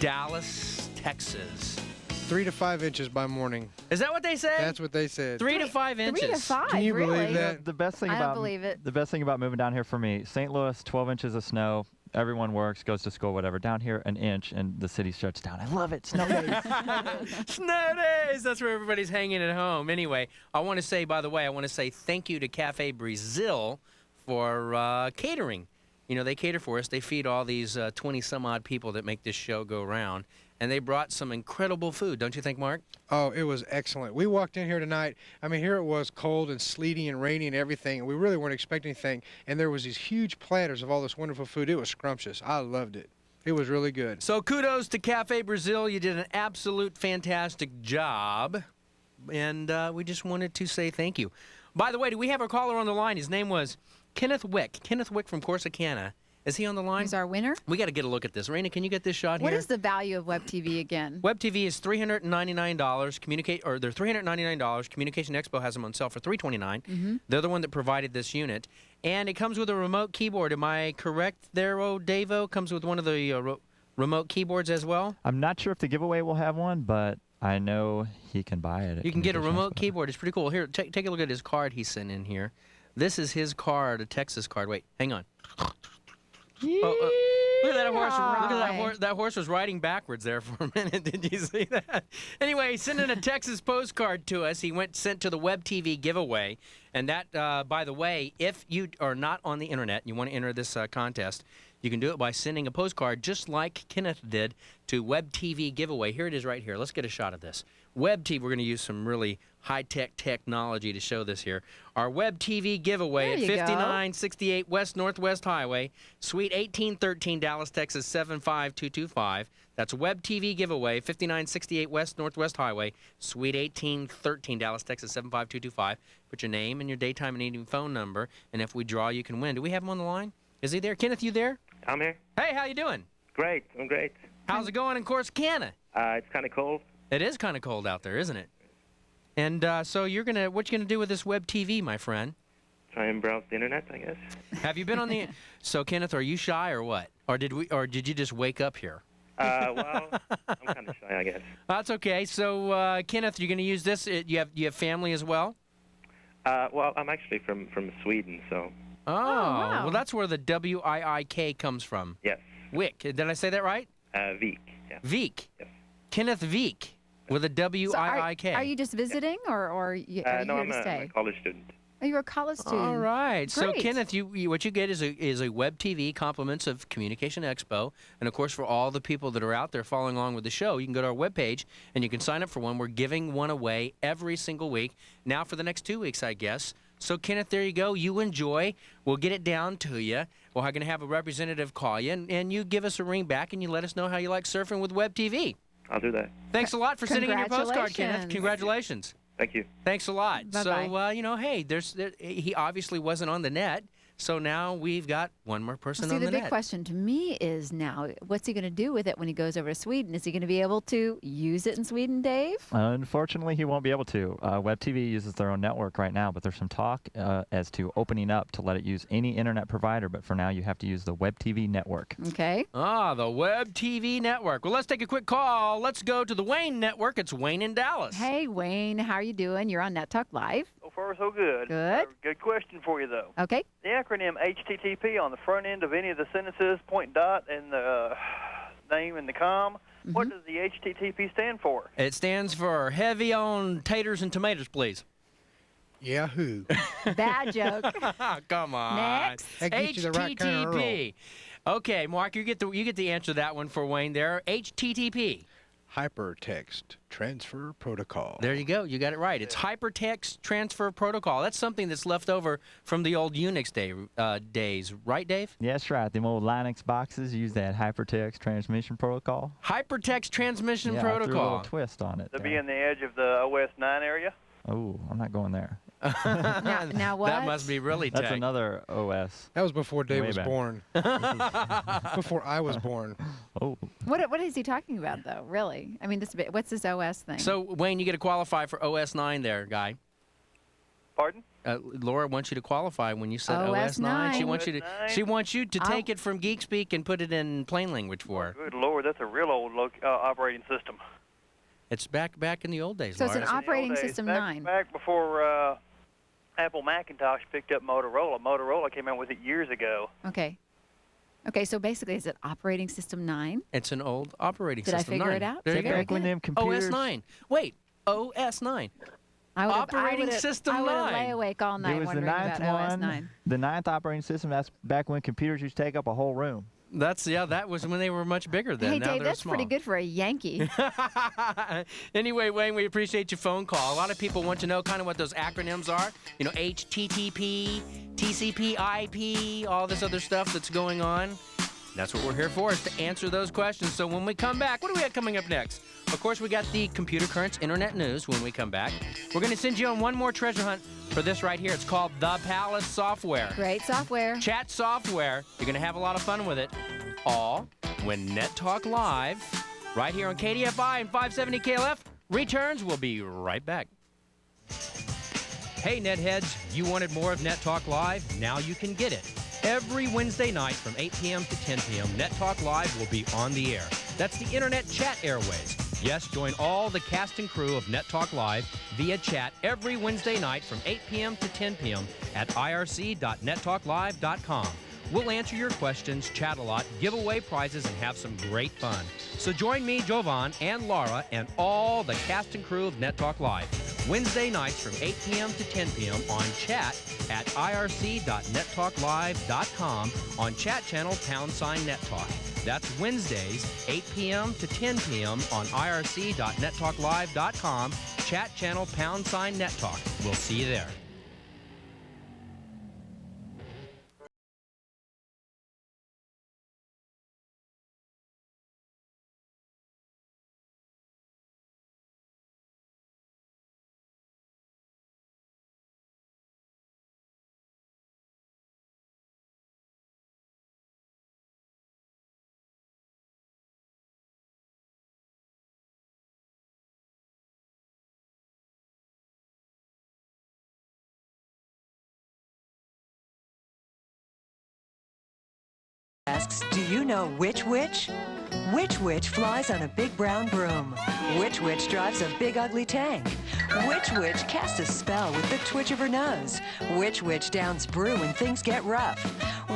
Dallas, Texas. 3 to 5 inches by morning. Is that what they said? That's what they said. 3 to 5 inches. 3 to 5, Can you really? believe that? The best thing I about don't believe it. the best thing about moving down here for me, St. Louis, 12 inches of snow. Everyone works, goes to school, whatever. Down here, an inch, and the city shuts down. I love it. Snow days. Snow days. That's where everybody's hanging at home. Anyway, I want to say, by the way, thank you to Cafe Brazil for catering. You know, they cater for us. They feed all these 20-some-odd people that make this show go around. And they brought some incredible food, don't you think, Mark? Oh, it was excellent. We walked in here tonight. I mean, here it was cold and sleety and rainy and everything, and we really weren't expecting anything. And there was these huge platters of all this wonderful food. It was scrumptious. I loved it. It was really good. So kudos to Cafe Brazil. You did an absolute fantastic job. And we just wanted to say thank you. By the way, do we have a caller on the line? His name was Kenneth Wick. Kenneth Wick from Corsicana. Is he on the line? He's our winner. We got to get a look at this. Raina, can you get this shot here? What is the value of Web TV again? Web TV is $399. They're $399. Communication Expo has them on sale for $329. Mm-hmm. They're the one that provided this unit, and it comes with a remote keyboard. Am I correct there, Davo? Comes with one of the remote keyboards as well. I'm not sure if the giveaway will have one, but I know he can buy it. You can get a remote keyboard. It's pretty cool. Here, take a look at his card he sent in here. This is his card, a Texas card. Wait, hang on. Look at that horse. Look at that horse. That horse was riding backwards there for a minute. Did you see that? Anyway, he sent in a Texas postcard to us. He sent to the Web TV giveaway. And that, by the way, if you are not on the internet and you want to enter this contest, you can do it by sending a postcard just like Kenneth did to Web TV giveaway. Here it is right here. Let's get a shot of this. Web TV, we're going to use some really high-tech technology to show this here. Our Web TV giveaway at 5968 West Northwest Highway, Suite 1813, Dallas, Texas 75225. That's Web TV giveaway, 5968 West Northwest Highway, Suite 1813, Dallas, Texas 75225. Put your name and your daytime and evening phone number, and if we draw, you can win. Do we have him on the line? Is he there? Kenneth, you there? I'm here. Hey, how you doing? Great. I'm great. How's it going in Corsicana? It's kind of cold. It is kind of cold out there, isn't it? And so what you gonna do with this web TV, my friend? Try and browse the internet, I guess. Have you been on the? So Kenneth, are you shy or what? Or did you just wake up here? Well, I'm kind of shy, I guess. That's okay. So Kenneth, you're gonna use this. You have family as well? Well, I'm actually from Sweden, so. Oh, wow. Well, that's where the W-I-I-K comes from. Yes. Wick. Did I say that right? Veek. Yeah. Veek. Yes. Kenneth Veek with a W-I-I-K. Are you just visiting, or are you here No, I'm to stay? a college student. Oh, you're a college student. All right. So Great. Kenneth, what you get is a web TV compliments of Communication Expo, and of course for all the people that are out there following along with the show, you can go to our webpage and you can sign up for one. We're giving one away every single week now for the next 2 weeks, I guess. So Kenneth, there you go. You enjoy. We'll get it down to you. We're going to have a representative call you, and you give us a ring back and you let us know how you like surfing with web TV. I'll do that. Thanks a lot for sending in your postcard, Kenneth. Congratulations. Thank you. Thanks a lot. Bye-bye. So, hey, he obviously wasn't on the net, so now we've got one more person on the net. See, the big question to me is now, what's he going to do with it when he goes over to Sweden? Is he going to be able to use it in Sweden, Dave? Unfortunately, he won't be able to. Web TV uses their own network right now, but there's some talk as to opening up to let it use any internet provider, but for now you have to use the Web TV network. Okay. The Web TV network. Well, let's take a quick call. Let's go to the Wayne network. It's Wayne in Dallas. Hey, Wayne, how are you doing? You're on Net Talk Live. So far, so good. Good. Good question for you, though. Okay. The acronym HTTP on the front end of any of the sentences, point dot, and the name and the com, what does the HTTP stand for? It stands for heavy on taters and tomatoes, please. Yahoo. Bad joke. Come on. Next. That gets you the right kind of roll. HTTP. Okay, Mark, you get the answer to that one for Wayne there. HTTP. Hypertext Transfer Protocol. There you go. You got it right. It's Hypertext Transfer Protocol. That's something that's left over from the old Unix days, right, Dave? Yeah, that's right. Them old Linux boxes use that hypertext transmission protocol. Hypertext Transmission Yeah, I threw a Protocol. little twist on it. To be in the edge of the OS 9 area? Oh, I'm not going there. Now what? That must be really That's tech. another OS. That was before Dave Way was back. born. Before I was born. Oh. What is he talking about, though, really? I mean, what's this OS thing? So, Wayne, you get to qualify for OS 9 there, guy. Pardon? Laura wants you to qualify when you said OS 9. She wants you to take it from geek speak and put it in plain language for her. Good Lord, that's a real old operating system. It's back in the old days, So it's Laura. an operating system 9. Back before Apple Macintosh picked up Motorola. Motorola came out with it years ago. Okay. Okay, so basically, is it operating system 9? It's an old operating Did I system. figure 9. it out? There you Very go. good. Them computers. OS 9. Wait, OS 9. Operating system I would 9. lay awake all night It was the wondering ninth about OS one. 9. The 9th operating system. That's back when computers used to take up a whole room. That was when they were much bigger then. Hey, now Dave, they're that's small. pretty good for a Yankee. Anyway, Wayne, we appreciate your phone call. A lot of people want to know kind of what those acronyms are. You know, HTTP, TCP, IP, all this other stuff that's going on. That's what we're here for, is to answer those questions. So when we come back, what do we have coming up next? Of course, we got the Computer Currents Internet News when we come back. We're going to send you on one more treasure hunt for this right here. It's called The Palace Software. Great software. Chat software. You're going to have a lot of fun with it. All when Net Talk Live, right here on KDFI and 570 KLF, returns. We'll be right back. Hey, Netheads, you wanted more of Net Talk Live? Now you can get it. Every Wednesday night from 8 p.m. to 10 p.m., Net Talk Live will be on the air. That's the Internet Chat Airways. Yes, join all the cast and crew of Net Talk Live via chat every Wednesday night from 8 p.m. to 10 p.m. at irc.nettalklive.com. We'll answer your questions, chat a lot, give away prizes, and have some great fun. So join me, Jovan, and Laura, and all the cast and crew of Net Talk Live, Wednesday nights from 8 p.m. to 10 p.m. on chat at irc.nettalklive.com on chat channel #NetTalk. That's Wednesdays, 8 p.m. to 10 p.m. on irc.nettalklive.com, chat channel #NetTalk. We'll see you there. asks, do you know which witch? Which witch flies on a big brown broom? Which witch drives a big ugly tank? Which witch casts a spell with the twitch of her nose? Which witch downs brew when things get rough?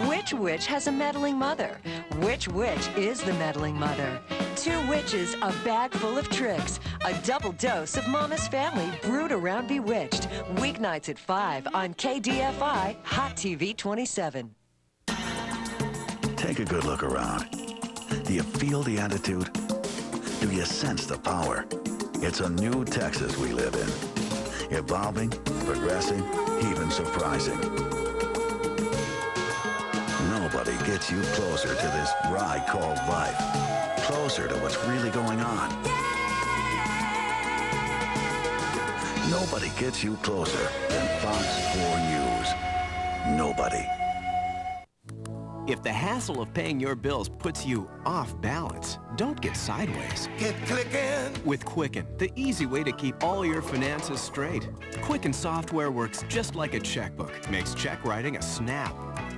Which witch has a meddling mother? Which witch is the meddling mother? Two witches, a bag full of tricks. A double dose of Mama's Family brewed around Bewitched. Weeknights at 5 on KDFI Hot TV 27. Take a good look around. Do you feel the attitude? Do you sense the power? It's a new Texas we live in. Evolving, progressing, even surprising. Nobody gets you closer to this ride called life. Closer to what's really going on. Nobody gets you closer than Fox 4 News. Nobody. If the hassle of paying your bills puts you off balance, don't get sideways. Get clicking. With Quicken, the easy way to keep all your finances straight. Quicken software works just like a checkbook, makes check writing a snap.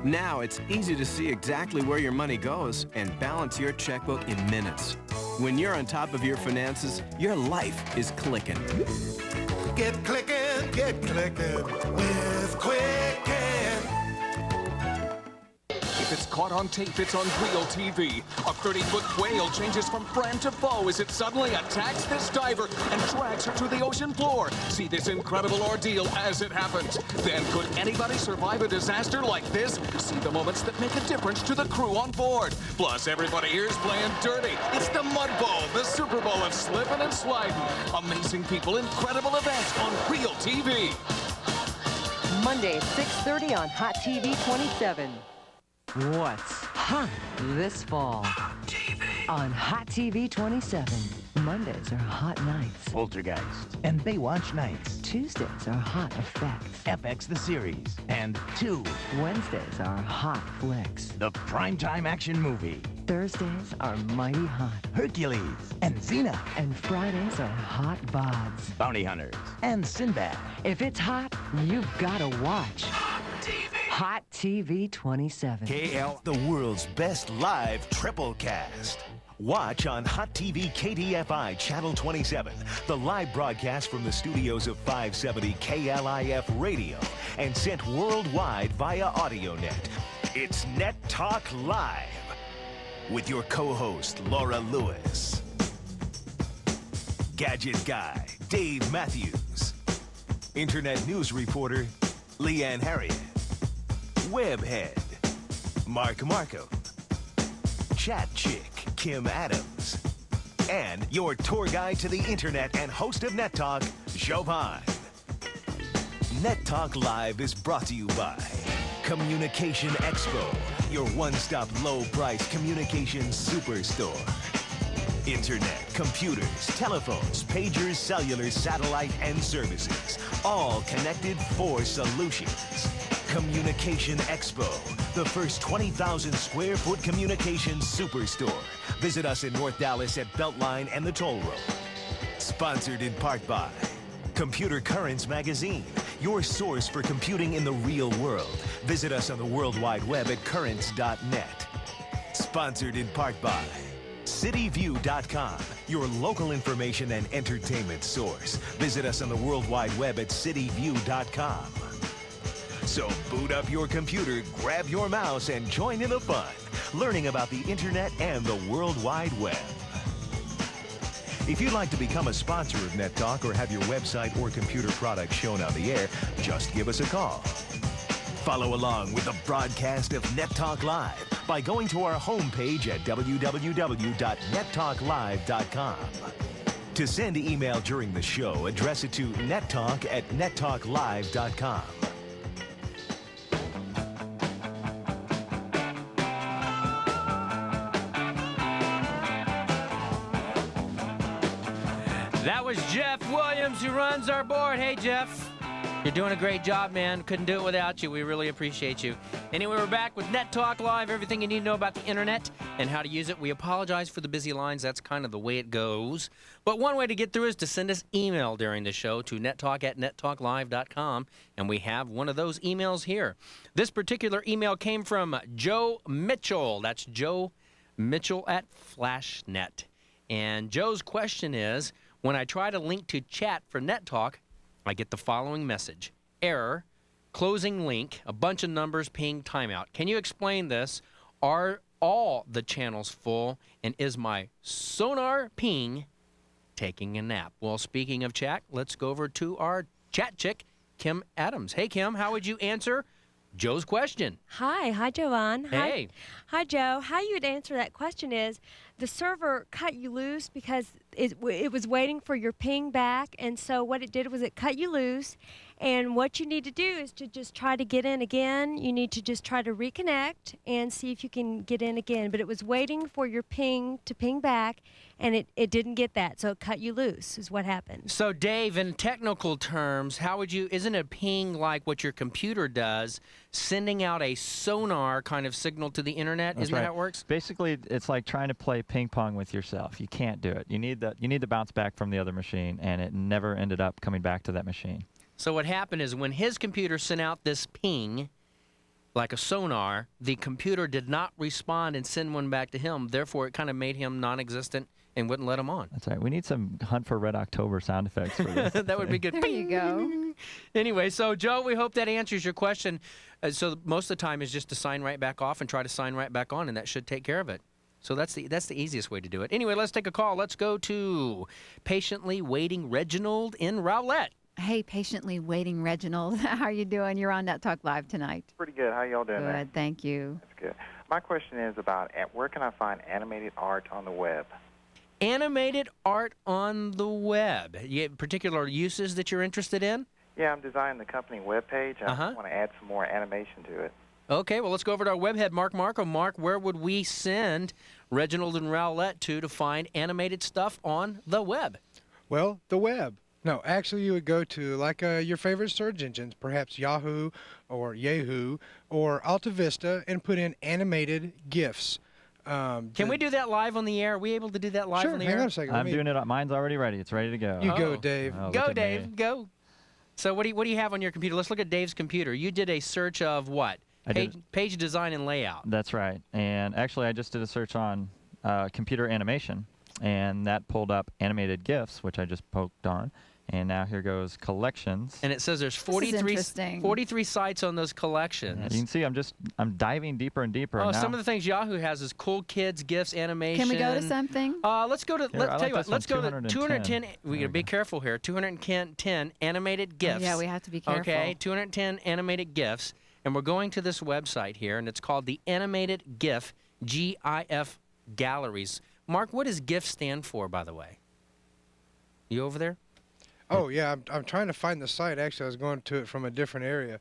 Now it's easy to see exactly where your money goes and balance your checkbook in minutes. When you're on top of your finances, your life is clicking. Get clicking with Quicken. If it's caught on tape, it's on real TV. A 30-foot whale changes from friend to foe as it suddenly attacks this diver and drags her to the ocean floor. See this incredible ordeal as it happens. Then could anybody survive a disaster like this? See the moments that make a difference to the crew on board. Plus, everybody here's playing dirty. It's the Mud Bowl, the Super Bowl of slipping and sliding. Amazing people, incredible events on real TV. Monday at 6:30 on Hot TV 27. What's hot this fall? On Hot TV 27. Mondays are hot nights. Poltergeist and Baywatch Nights. Tuesdays are hot effects. FX the series. And 2. Wednesdays are hot flicks. The primetime action movie. Thursdays are mighty hot. Hercules and Xena. And Fridays are hot bods. Bounty Hunters and Sinbad. If it's hot, you've got to watch. Hot TV 27. KL, the world's best live triple cast. Watch on Hot TV KDFI Channel 27, the live broadcast from the studios of 570 KLIF Radio and sent worldwide via AudioNet. It's Net Talk Live with your co-host, Laura Lewis. Gadget Guy, Dave Matthews. Internet news reporter, Leanne Harriet. Webhead, Mark Marco. Chat Chick, Kim Adams. And your tour guide to the internet and host of Net Talk, Jovan. Net Talk Live is brought to you by Communication Expo, your one-stop low-price communication superstore. Internet, computers, telephones, pagers, cellular, satellite, and services. All connected for solutions. Communication Expo, the first 20,000 square foot communication superstore. Visit us in North Dallas at Beltline and the Toll Road. Sponsored in part by Computer Currents Magazine, your source for computing in the real world. Visit us on the World Wide Web at currents.net. Sponsored in part by CityView.com, your local information and entertainment source. Visit us on the World Wide Web at CityView.com. So boot up your computer, grab your mouse, and join in the fun, learning about the internet and the World Wide Web. If you'd like to become a sponsor of Net Talk or have your website or computer product shown on the air, just give us a call. Follow along with the broadcast of Net Talk Live by going to our homepage at www.nettalklive.com. To send email during the show, address it to nettalk@nettalklive.com. That was Jeff Williams, who runs our board. Hey, Jeff. You're doing a great job, man. Couldn't do it without you. We really appreciate you. Anyway, we're back with Net Talk Live, everything you need to know about the internet and how to use it. We apologize for the busy lines. That's kind of the way it goes. But one way to get through is to send us email during the show to nettalk@nettalklive.com, and we have one of those emails here. This particular email came from Joe Mitchell. That's Joe Mitchell at FlashNet. And Joe's question is, when I try to link to chat for Net Talk, I get the following message. Error, closing link, a bunch of numbers, ping, timeout. Can you explain this? Are all the channels full? And is my sonar ping taking a nap? Well, speaking of chat, let's go over to our chat chick, Kim Adams. Hey, Kim, how would you answer Joe's question? Hi, Jovan. Hey. Hi, Joe. How you would answer that question is the server cut you loose because it was waiting for your ping back, and so what it did was it cut you loose, and what you need to do is to just try to get in again. You need to just try to reconnect and see if you can get in again, but it was waiting for your ping to ping back, and it didn't get that, so it cut you loose is what happened. So, Dave, in technical terms, how would you, isn't a ping like what your computer does, sending out a sonar kind of signal to the internet? That's Isn't that right. how it works? Basically, it's like trying to play ping pong with yourself. You can't do it. You need the bounce back from the other machine, and it never ended up coming back to that machine. So what happened is when his computer sent out this ping, like a sonar, the computer did not respond and send one back to him. Therefore, it kind of made him non-existent and wouldn't let him on. That's right. We need some Hunt for Red October sound effects for this. That would be good. There you go. Anyway, so Joe, we hope that answers your question. So most of the time is just to sign right back off and try to sign right back on, and that should take care of it. So that's the easiest way to do it. Anyway, let's take a call. Let's go to patiently waiting Reginald in Rowlett. Hey, patiently waiting Reginald. How are you doing? You're on Net Talk Live tonight. Pretty good. How y'all doing? Good, thank you. That's good. My question is about where can I find animated art on the web? Animated art on the web. You have particular uses that you're interested in? Yeah, I'm designing the company webpage. I Uh-huh. want to add some more animation to it. Okay, well, let's go over to our webhead, Mark Marco. Mark, where would we send Reginald and Rowlett to find animated stuff on the web? Well, the web. No, actually, you would go to like your favorite search engines, perhaps Yahoo or Yahoo or Alta Vista, and put in animated GIFs. Can we do that live on the air? Are we able to do that live Sure, on the hang air? on a second. I'm doing it. Mine's already ready. It's ready to go. You go, Dave. Oh, look Go, at me. Dave. Go. So what do you have on your computer? Let's look at Dave's computer. You did a search of what? I did. Page design and layout. That's right. And actually, I just did a search on computer animation, and that pulled up animated GIFs, which I just poked on. And now here goes collections. And it says there's 43 sites on those collections. Yeah, you can see I'm diving deeper and deeper. Oh, now. some of the things Yahoo has is cool kids, gifs, animation. Can we go to something? Let's go to. Here, I Let's like tell you what. this one, Let's go to 210. 210. We gotta be careful here. 210 animated gifs. Yeah, we have to be careful. Okay, 210 animated gifs, and we're going to this website here, and it's called the Animated GIF, GIF Galleries. Mark, what does GIF stand for, by the way? You over there? Oh yeah, I'm trying to find the site. Actually, I was going to it from a different area.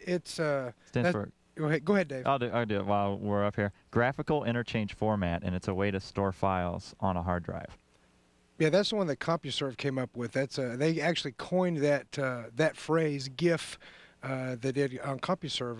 It's Stands for. Go ahead, Dave. I'll do it while we're up here. Graphical interchange format, and it's a way to store files on a hard drive. Yeah, that's the one that CompuServe came up with. That's they actually coined that phrase GIF. They did on CompuServe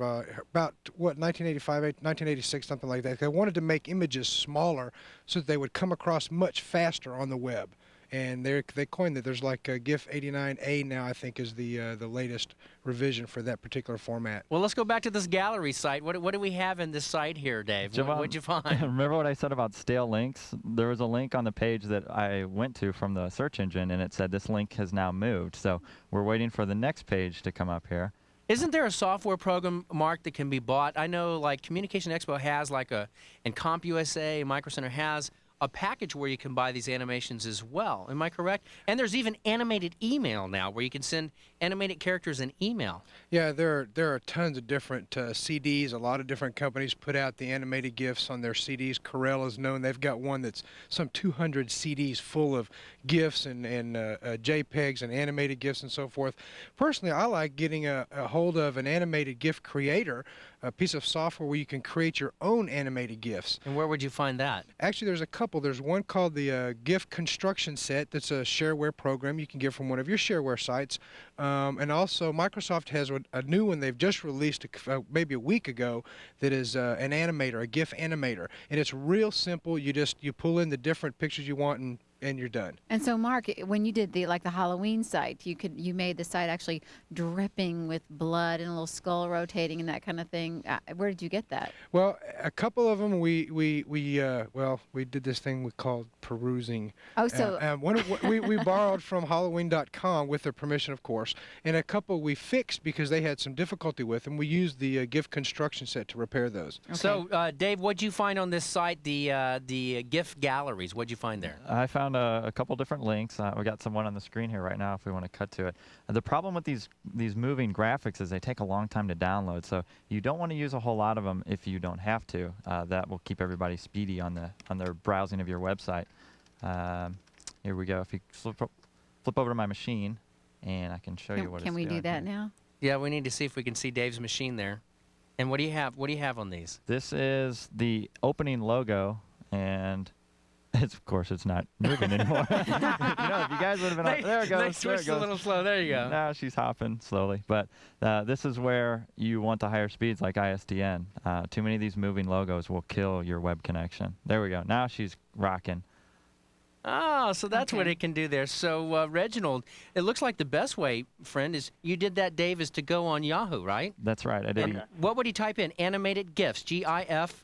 about 1985, 1986, something like that. They wanted to make images smaller so that they would come across much faster on the web. And they coined that. There's like GIF 89A now, I think, is the latest revision for that particular format. Well, let's go back to this gallery site. What do we have in this site here, Dave? What'd you find? Remember what I said about stale links? There was a link on the page that I went to from the search engine, and it said this link has now moved. So we're waiting for the next page to come up here. Isn't there a software program, Mark, that can be bought? I know, like Communication Expo has and CompUSA, Micro Center has a package where you can buy these animations as well. Am I correct? And there's even animated email now where you can send animated characters in email. Yeah, there are tons of different CDs. A lot of different companies put out the animated GIFs on their CDs. Corel is known. They've got one that's some 200 CDs full of GIFs and JPEGs and animated GIFs and so forth. Personally, I like getting a hold of an animated GIF creator, a piece of software where you can create your own animated GIFs. And where would you find that? Actually, there's a couple couple. There's one called the GIF Construction Set. That's a shareware program you can get from one of your shareware sites. And also, Microsoft has a new one they've just released maybe a week ago that is an animator, a GIF animator. And it's real simple. You pull in the different pictures you want and you're done. And so, Mark, when you did the Halloween site, you made the site actually dripping with blood and a little skull rotating and that kind of thing. Where did you get that? Well, a couple of them we did this thing we called perusing. Oh, so we borrowed from Halloween.com with their permission, of course, and a couple we fixed because they had some difficulty with them. We used the GIF Construction Set to repair those. Okay. So, Dave, what'd you find on this site? The GIF galleries. What'd you find there? I found a couple different links. We got someone on the screen here right now if we want to cut to it. The problem with these moving graphics is they take a long time to download, so you don't want to use a whole lot of them if you don't have to. That will keep everybody speedy on their browsing of your website. Here we go. If you flip over to my machine, and I can show you what it's doing. Can we do that now? Yeah, we need to see if we can see Dave's machine there. And what do you have? What do you have on these? This is the opening logo, and of course, it's not moving anymore. If you guys would have been on, there it goes. They switched a little slow. There you go. Now she's hopping slowly. But this is where you want the higher speeds like ISDN. Too many of these moving logos will kill your web connection. There we go. Now she's rocking. Oh, so that's what it can do there. So, Reginald, it looks like the best way, friend, is you did that, Dave, is to go on Yahoo, right? That's right. I did. And what would he type in? Animated GIFs, GIF''S?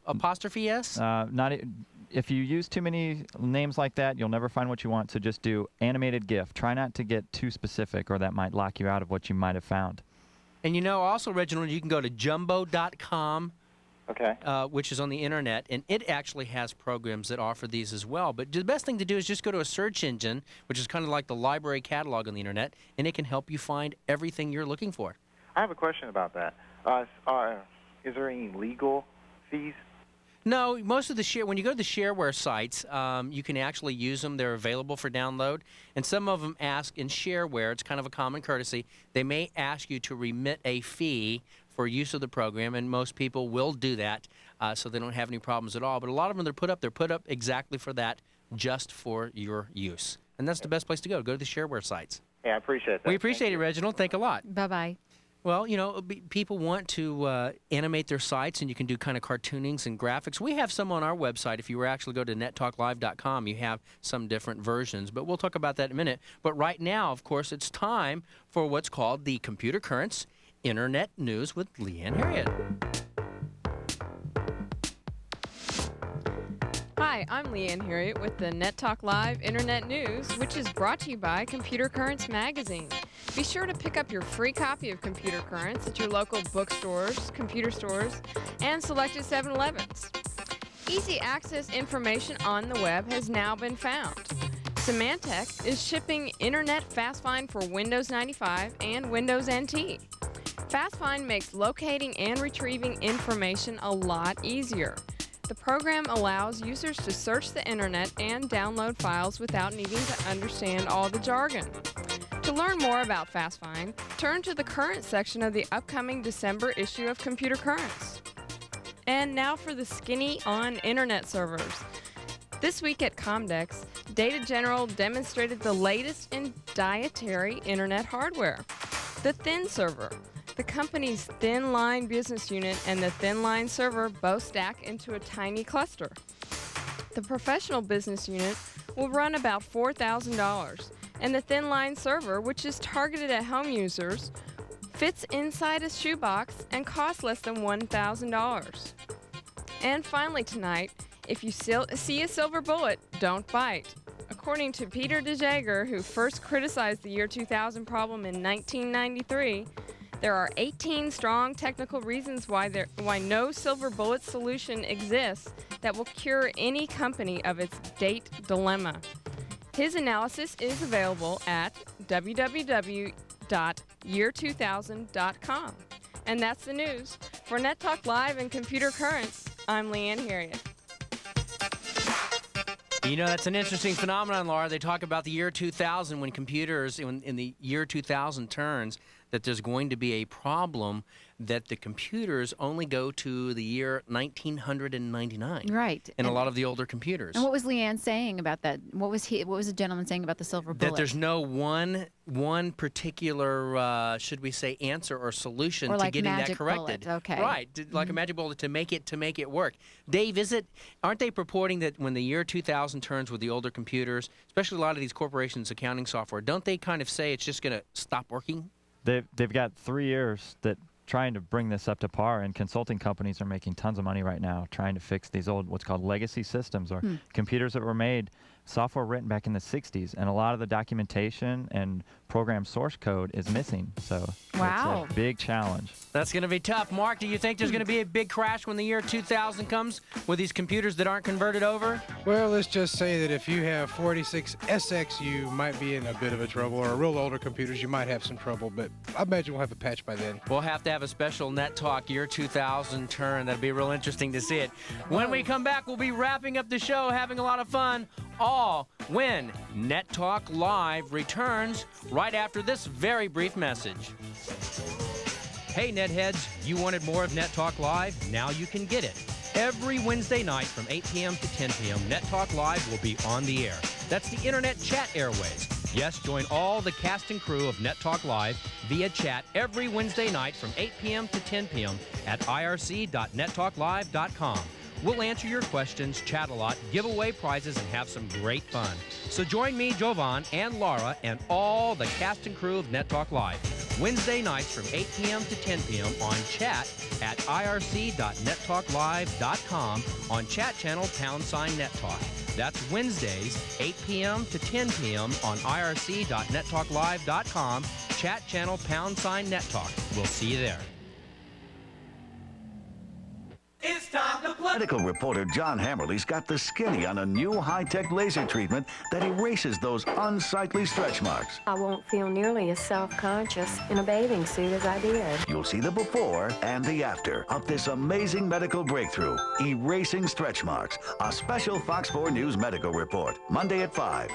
If you use too many names like that, you'll never find what you want, so just do animated GIF. Try not to get too specific, or that might lock you out of what you might have found. And also, Reginald, you can go to jumbo.com, which is on the internet, and it actually has programs that offer these as well. But the best thing to do is just go to a search engine, which is kind of like the library catalog on the internet, and it can help you find everything you're looking for. I have a question about that. Is there any legal fees? No, most of when you go to the shareware sites, you can actually use them. They're available for download. And some of them ask in shareware, it's kind of a common courtesy, they may ask you to remit a fee for use of the program, and most people will do that, so they don't have any problems at all. But a lot of them, they're put up exactly for that, just for your use. And that's the best place to go to the shareware sites. Yeah, I appreciate that. We appreciate it, Reginald. Thanks a lot. Bye-bye. Well, people want to animate their sites, and you can do kind of cartoonings and graphics. We have some on our website. If you were actually go to nettalklive.com, you have some different versions, but we'll talk about that in a minute. But right now, of course, it's time for what's called the Computer Currents Internet News with Leanne Harriet. Hi, I'm Leanne Harriet with the Net Talk Live Internet News, which is brought to you by Computer Currents Magazine. Be sure to pick up your free copy of Computer Currents at your local bookstores, computer stores, and selected 7-Elevens. Easy access information on the web has now been found. Symantec is shipping Internet Fast Find for Windows 95 and Windows NT. Fast Find makes locating and retrieving information a lot easier. The program allows users to search the internet and download files without needing to understand all the jargon. To learn more about Fast Find, turn to the current section of the upcoming December issue of Computer Currents. And now for the skinny on internet servers. This week at Comdex, Data General demonstrated the latest in dietary internet hardware, the Thin Server. The company's Thin Line business unit and the Thin Line server both stack into a tiny cluster. The professional business unit will run about $4,000, and the Thin Line server, which is targeted at home users, fits inside a shoebox and costs less than $1,000. And finally tonight, if you see a silver bullet, don't bite. According to Peter DeJager, who first criticized the year 2000 problem in 1993, there are 18 strong technical reasons why no silver bullet solution exists that will cure any company of its date dilemma. His analysis is available at www.year2000.com. And that's the news. For Net Talk Live and Computer Currents, I'm Leanne Harriet. That's an interesting phenomenon, Laura. They talk about the year 2000 when computers, in the year 2000 turns, that there's going to be a problem that the computers only go to the year 1999. Right. In a lot of the older computers. And what was Leanne saying about that? What was the gentleman saying about the silver bullet? That there's no one particular, should we say, answer or solution or to like getting that magic corrected. Bullet. Okay. Right, like a magic bullet to make it work. Dave, aren't they purporting that when the year 2000 turns with the older computers, especially a lot of these corporations' accounting software, don't they kind of say it's just going to stop working? They've got 3 years that trying to bring this up to par, and consulting companies are making tons of money right now trying to fix these old what's called legacy systems, or computers that were made, software written back in the 60s, and a lot of the documentation and program source code is missing. So wow. It's a big challenge. That's going to be tough. Mark, do you think there's going to be a big crash when the year 2000 comes with these computers that aren't converted over? Well, let's just say that if you have 46SX, you might be in a bit of a trouble, or real older computers, you might have some trouble, but I imagine we'll have a patch by then. We'll have to have a special Net Talk year 2000 turn. That'll be real interesting to see it. When we come back, we'll be wrapping up the show, having a lot of fun, all when Net Talk Live returns right after this very brief message. Hey, Netheads, you wanted more of Net Talk Live? Now you can get it. Every Wednesday night from 8 p.m. to 10 p.m., Net Talk Live will be on the air. That's the Internet Chat Airways. Yes, join all the cast and crew of Net Talk Live via chat every Wednesday night from 8 p.m. to 10 p.m. at irc.nettalklive.com. We'll answer your questions, chat a lot, give away prizes, and have some great fun. So join me, Jovan, and Laura, and all the cast and crew of Net Talk Live, Wednesday nights from 8 p.m. to 10 p.m. on chat at irc.nettalklive.com on chat channel #NetTalk. That's Wednesdays, 8 p.m. to 10 p.m. on irc.nettalklive.com, chat channel #NetTalk. We'll see you there. It's time to play. Medical reporter John Hammerly's got the skinny on a new high-tech laser treatment that erases those unsightly stretch marks. I won't feel nearly as self-conscious in a bathing suit as I did. You'll see the before and the after of this amazing medical breakthrough, erasing stretch marks. A special Fox 4 News medical report, Monday at 5.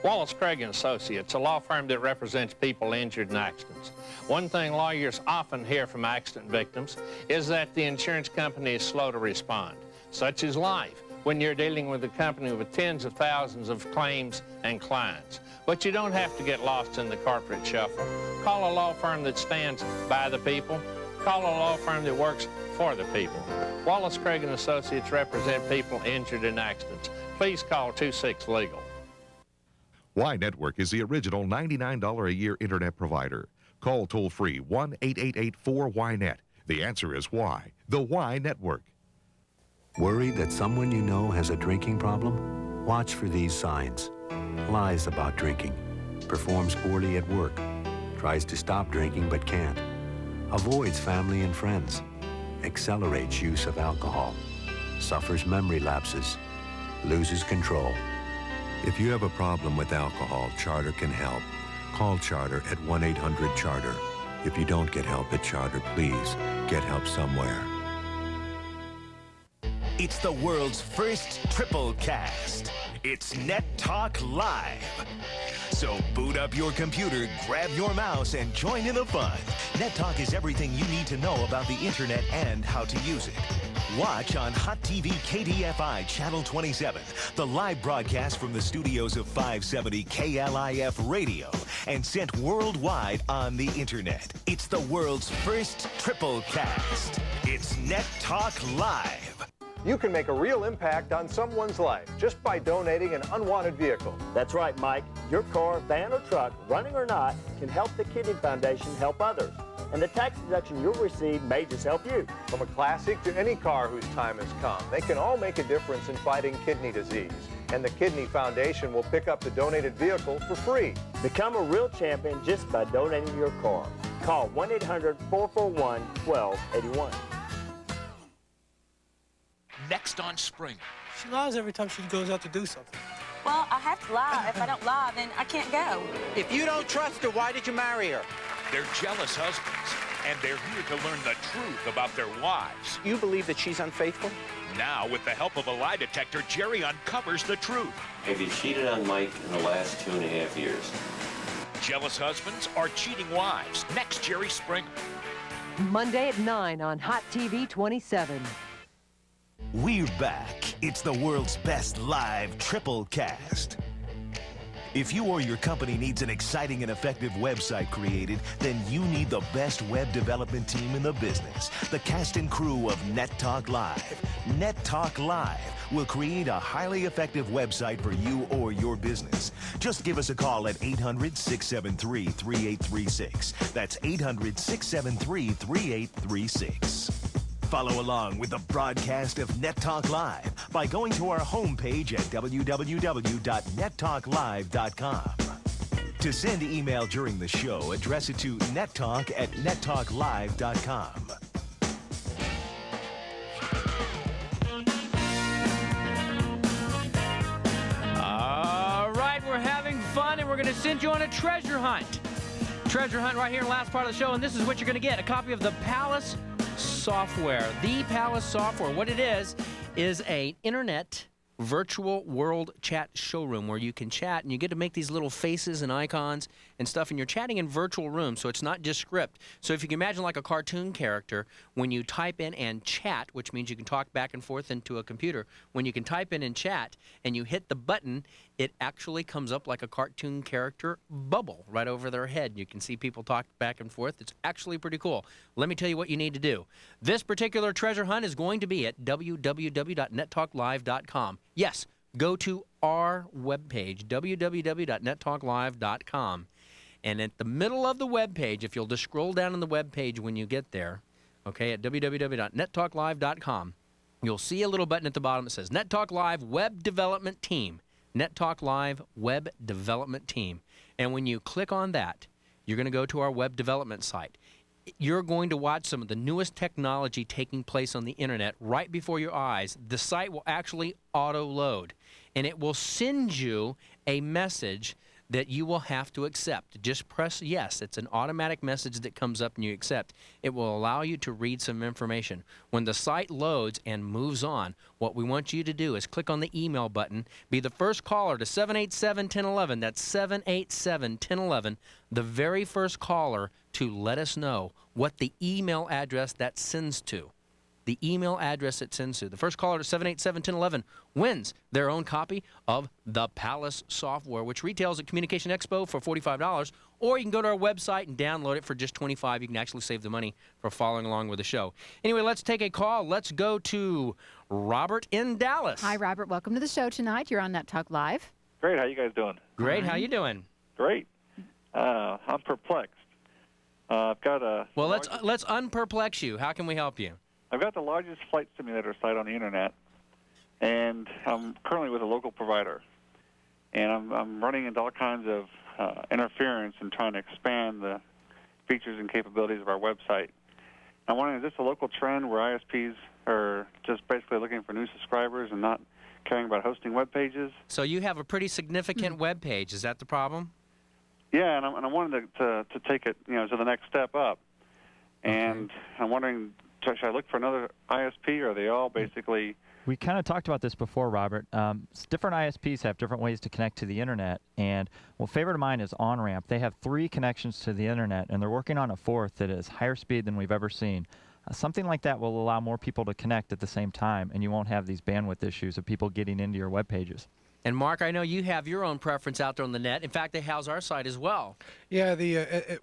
Wallace, Craig & Associates, a law firm that represents people injured in accidents. One thing lawyers often hear from accident victims is that the insurance company is slow to respond. Such is life when you're dealing with a company with tens of thousands of claims and clients. But you don't have to get lost in the corporate shuffle. Call a law firm that stands by the people. Call a law firm that works for the people. Wallace, Craig & Associates represent people injured in accidents. Please call 26-LEGAL. Y Network is the original $99 a year internet provider. Call toll-free 1-888-4YNET. The answer is Y, the Y Network. Worried that someone you know has a drinking problem? Watch for these signs. Lies about drinking. Performs poorly at work. Tries to stop drinking but can't. Avoids family and friends. Accelerates use of alcohol. Suffers memory lapses. Loses control. If you have a problem with alcohol, Charter can help. Call Charter at 1-800-CHARTER. If you don't get help at Charter, please get help somewhere. It's the world's first triple cast. It's Net Talk Live. So boot up your computer, grab your mouse, and join in the fun. Net Talk is everything you need to know about the internet and how to use it. Watch on Hot TV KDFI Channel 27, the live broadcast from the studios of 570 KLIF Radio, and sent worldwide on the internet. It's the world's first triple cast. It's Net Talk Live. You can make a real impact on someone's life just by donating an unwanted vehicle. That's right, Mike. Your car, van, or truck, running or not, can help the Kidney Foundation help others. And the tax deduction you'll receive may just help you. From a classic to any car whose time has come, they can all make a difference in fighting kidney disease. And the Kidney Foundation will pick up the donated vehicle for free. Become a real champion just by donating your car. Call 1-800-441-1281. Next on Springer. She lies every time she goes out to do something. Well, I have to lie. If I don't lie, then I can't go. If you don't trust her, why did you marry her? They're jealous husbands, and they're here to learn the truth about their wives. You believe that she's unfaithful? Now, with the help of a lie detector, Jerry uncovers the truth. Have you cheated on Mike in the last 2.5 years? Jealous husbands or cheating wives? Next, Jerry Springer. Monday at 9 on Hot TV 27. We're back. It's the world's best live triple cast. If you or your company needs an exciting and effective website created, then you need the best web development team in the business. The cast and crew of NetTalk Live. NetTalk Live will create a highly effective website for you or your business. Just give us a call at 800-673-3836. That's 800-673-3836. Follow along with the broadcast of NetTalk Live by going to our homepage at www.nettalklive.com. To send email during the show, address it to nettalk@nettalklive.com. All right, we're having fun, and we're going to send you on a treasure hunt. Treasure hunt right here in the last part of the show, and this is what you're going to get, a copy of the Palace software. The Palace software. What it is a internet virtual world chat showroom where you can chat and you get to make these little faces and icons and stuff, and you're chatting in virtual rooms, so it's not just script. So if you can imagine like a cartoon character, when you type in and chat, which means you can talk back and forth into a computer, when you can type in and chat and you hit the button, it actually comes up like a cartoon character bubble right over their head. You can see people talk back and forth. It's actually pretty cool. Let me tell you what you need to do. This particular treasure hunt is going to be at www.nettalklive.com. Yes, go to our webpage, www.nettalklive.com. And at the middle of the webpage, if you'll just scroll down on the webpage when you get there, okay, at www.nettalklive.com, you'll see a little button at the bottom that says NetTalk Live Web Development Team. NetTalk Live Web Development Team. And when you click on that, you're going to go to our web development site. You're going to watch some of the newest technology taking place on the internet right before your eyes. The site will actually auto-load, and it will send you a message that you will have to accept. Just press yes. It's an automatic message that comes up and you accept. It will allow you to read some information. When the site loads and moves on, what we want you to do is click on the email button, be the first caller to 787-1011. That's 787-1011, the very first caller to let us know what the email address that sends to. The email address it sends to. The first caller to 787-1011 wins their own copy of the Palace software, which retails at Communication Expo for $45, or you can go to our website and download it for just $25. You can actually save the money for following along with the show. Anyway, let's take a call. Let's go to Robert in Dallas. Hi, Robert. Welcome to the show tonight. You're on NetTalk Live. Great. How you guys doing? Great. How you doing? Great. I'm perplexed. I've got a... Well, let's unperplex you. How can we help you? I've got the largest flight simulator site on the internet, and I'm currently with a local provider. And I'm running into all kinds of interference and trying to expand the features and capabilities of our website. I'm wondering, is this a local trend where ISPs are just basically looking for new subscribers and not caring about hosting web pages? So you have a pretty significant web page. Is that the problem? Yeah, and I wanted to take it, to the next step up. And I'm wondering, should I look for another ISP, or are they all basically... We kind of talked about this before, Robert. Different ISPs have different ways to connect to the internet, and favorite of mine is OnRamp. They have 3 connections to the internet, and they're working on a 4th that is higher speed than we've ever seen. Something like that will allow more people to connect at the same time, and you won't have these bandwidth issues of people getting into your web pages. And Mark, I know you have your own preference out there on the net. In fact, they house our site as well. Yeah,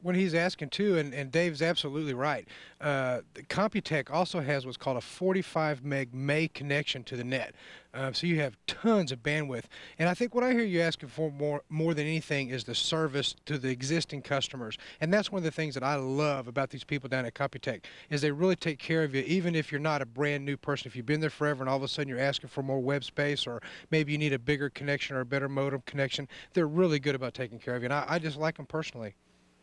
when he's asking too, and Dave's absolutely right. Computech also has what's called a 45 meg May connection to the net. So you have tons of bandwidth. And I think what I hear you asking for more than anything is the service to the existing customers. And that's one of the things that I love about these people down at Computech, is they really take care of you, even if you're not a brand new person. If you've been there forever and all of a sudden you're asking for more web space, or maybe you need a bigger connection or a better modem connection, they're really good about taking care of you. And I just like them personally.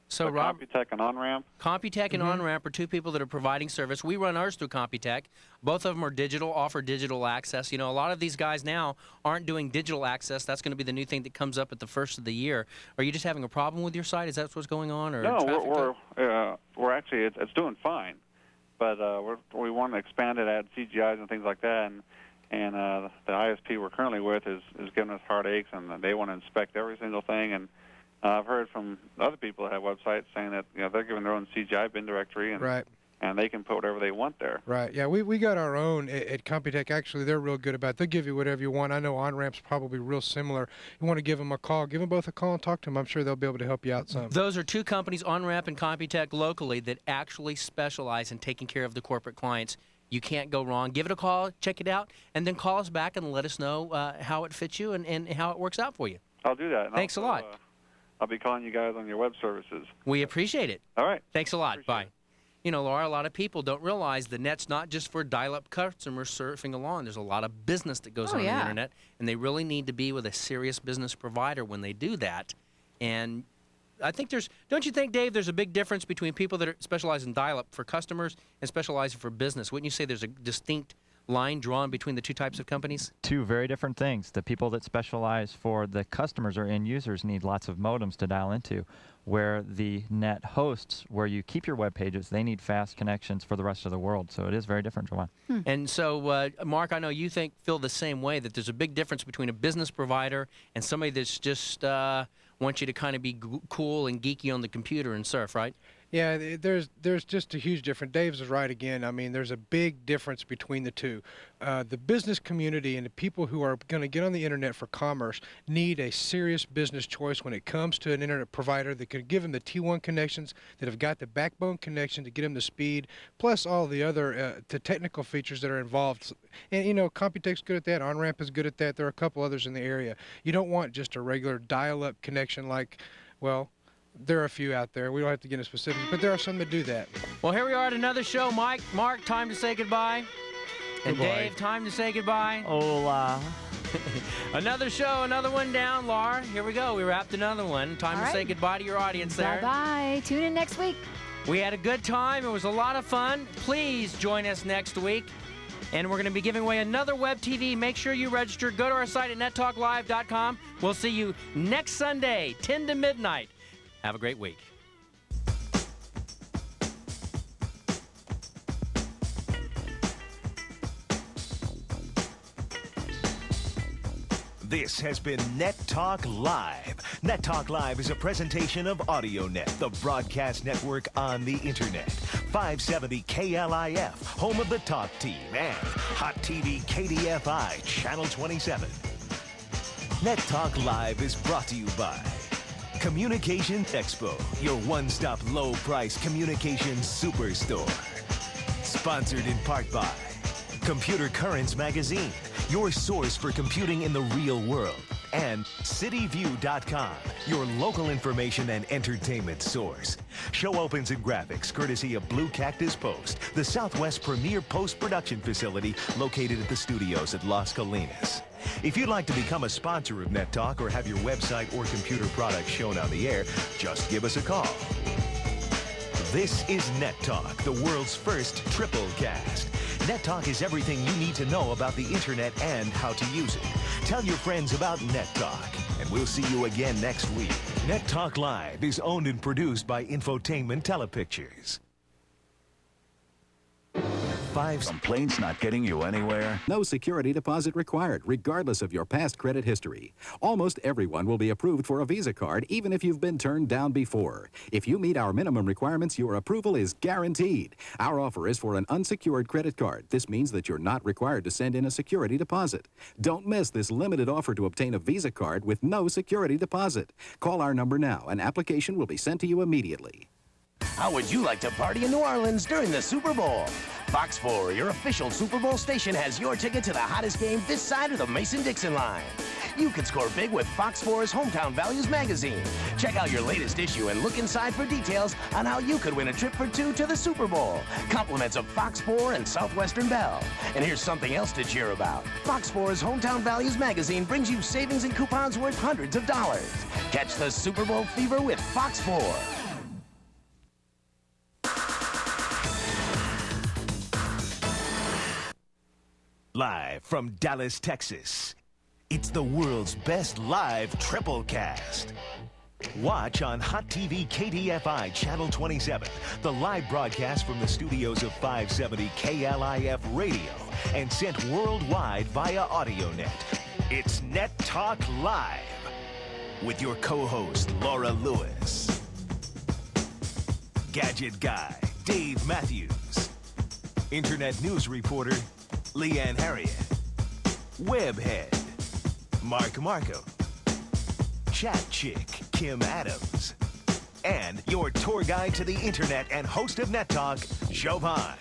So Rob, Computech and OnRamp? Computech and OnRamp are 2 people that are providing service. We run ours through Computech. Both of them are digital, offer digital access. A lot of these guys now aren't doing digital access. That's going to be the new thing that comes up at the first of the year. Are you just having a problem with your site? Is that what's going on? Or no, we're actually, it's doing fine. But we want to expand it, add CGIs and things like that. And the ISP we're currently with is giving us heartaches, and they want to inspect every single thing. And I've heard from other people that have websites saying that they're giving their own CGI bin directory, and Right. and they can put whatever they want there. Right. Yeah, we got our own at Computech. Actually, they're real good about it. They'll give you whatever you want. I know OnRamp's probably real similar. You want to give them a call, give them both a call and talk to them. I'm sure they'll be able to help you out some. Those are two companies, OnRamp and Computech, locally that actually specialize in taking care of the corporate clients. You can't go wrong. Give it a call, check it out, and then call us back and let us know how it fits you and how it works out for you. I'll do that. And Thanks also, a lot. I'll be calling you guys on your web services. We appreciate it. All right. Thanks a lot. Bye. You know, Laura, a lot of people don't realize the net's not just for dial-up customers surfing along. There's a lot of business that goes on the internet, and they really need to be with a serious business provider when they do that. And I think don't you think, Dave, there's a big difference between people that specialize in dial-up for customers and specializing for business? Wouldn't you say there's a distinct line drawn between the two types of companies? Two very different things. The people that specialize for the customers or end users need lots of modems to dial into, where the net hosts, where you keep your web pages, they need fast connections for the rest of the world. So it is very different, Joanne. And so, Mark, I know you feel the same way, that there's a big difference between a business provider and somebody that's just wants you to kind of be cool and geeky on the computer and surf, right? Yeah, there's just a huge difference. Dave's is right again. I mean, there's a big difference between the two. The business community and the people who are going to get on the internet for commerce need a serious business choice when it comes to an internet provider that can give them the T1 connections, that have got the backbone connection to get them the speed, plus all the other the technical features that are involved. And, Computech's good at that. OnRamp is good at that. There are a couple others in the area. You don't want just a regular dial-up connection like, well, there are a few out there. We don't have to get into specifics, but there are some that do that. Well, here we are at another show. Mark, time to say goodbye. And Goodbye. Dave, time to say goodbye. Hola. Another show, another one down, Laura. Here we go. We wrapped another one. Time to say goodbye to your audience there. Bye-bye. Tune in next week. We had a good time. It was a lot of fun. Please join us next week. And we're going to be giving away another web TV. Make sure you register. Go to our site at nettalklive.com. We'll see you next Sunday, 10 to midnight. Have a great week. This has been Net Talk Live. Net Talk Live is a presentation of AudioNet, the broadcast network on the internet. 570 KLIF, home of the Talk Team, and Hot TV KDFI, Channel 27. Net Talk Live is brought to you by Communications Expo, your one-stop low-price communications superstore. Sponsored in part by Computer Currents Magazine, your source for computing in the real world. And cityview.com, your local information and entertainment source. Show opens and graphics courtesy of Blue Cactus Post, the Southwest premier post-production facility located at the studios at Las Colinas. If you'd like to become a sponsor of Net Talk or have your website or computer product shown on the air, just give us a call. This is Net Talk, the world's first triple cast. Net Talk is everything you need to know about the internet and how to use it. Tell your friends about Net Talk, and we'll see you again next week. Net Talk Live is owned and produced by Infotainment Telepictures. Complaints not getting you anywhere? No security deposit required, regardless of your past credit history. Almost everyone will be approved for a Visa card, even if you've been turned down before. If you meet our minimum requirements, your approval is guaranteed. Our offer is for an unsecured credit card. This means that you're not required to send in a security deposit. Don't miss this limited offer to obtain a Visa card with no security deposit. Call our number now. An application will be sent to you immediately. How would you like to party in New Orleans during the Super Bowl? Fox 4, your official Super Bowl station, has your ticket to the hottest game this side of the Mason-Dixon line. You could score big with Fox 4's Hometown Values magazine. Check out your latest issue and look inside for details on how you could win a trip for two to the Super Bowl. Compliments of Fox 4 and Southwestern Bell. And here's something else to cheer about. Fox 4's Hometown Values magazine brings you savings and coupons worth hundreds of dollars. Catch the Super Bowl fever with Fox 4. Live from Dallas, Texas, it's the world's best live triple cast. Watch on Hot TV KDFI Channel 27, the live broadcast from the studios of 570 KLIF Radio, and sent worldwide via AudioNet. It's Net Talk Live. with your co-host, Laura Lewis. Gadget guy, Dave Matthews. Internet news reporter, Leanne Harriet. Webhead, Mark Marco. Chat chick, Kim Adams. And your tour guide to the internet and host of Net Talk, Jovan.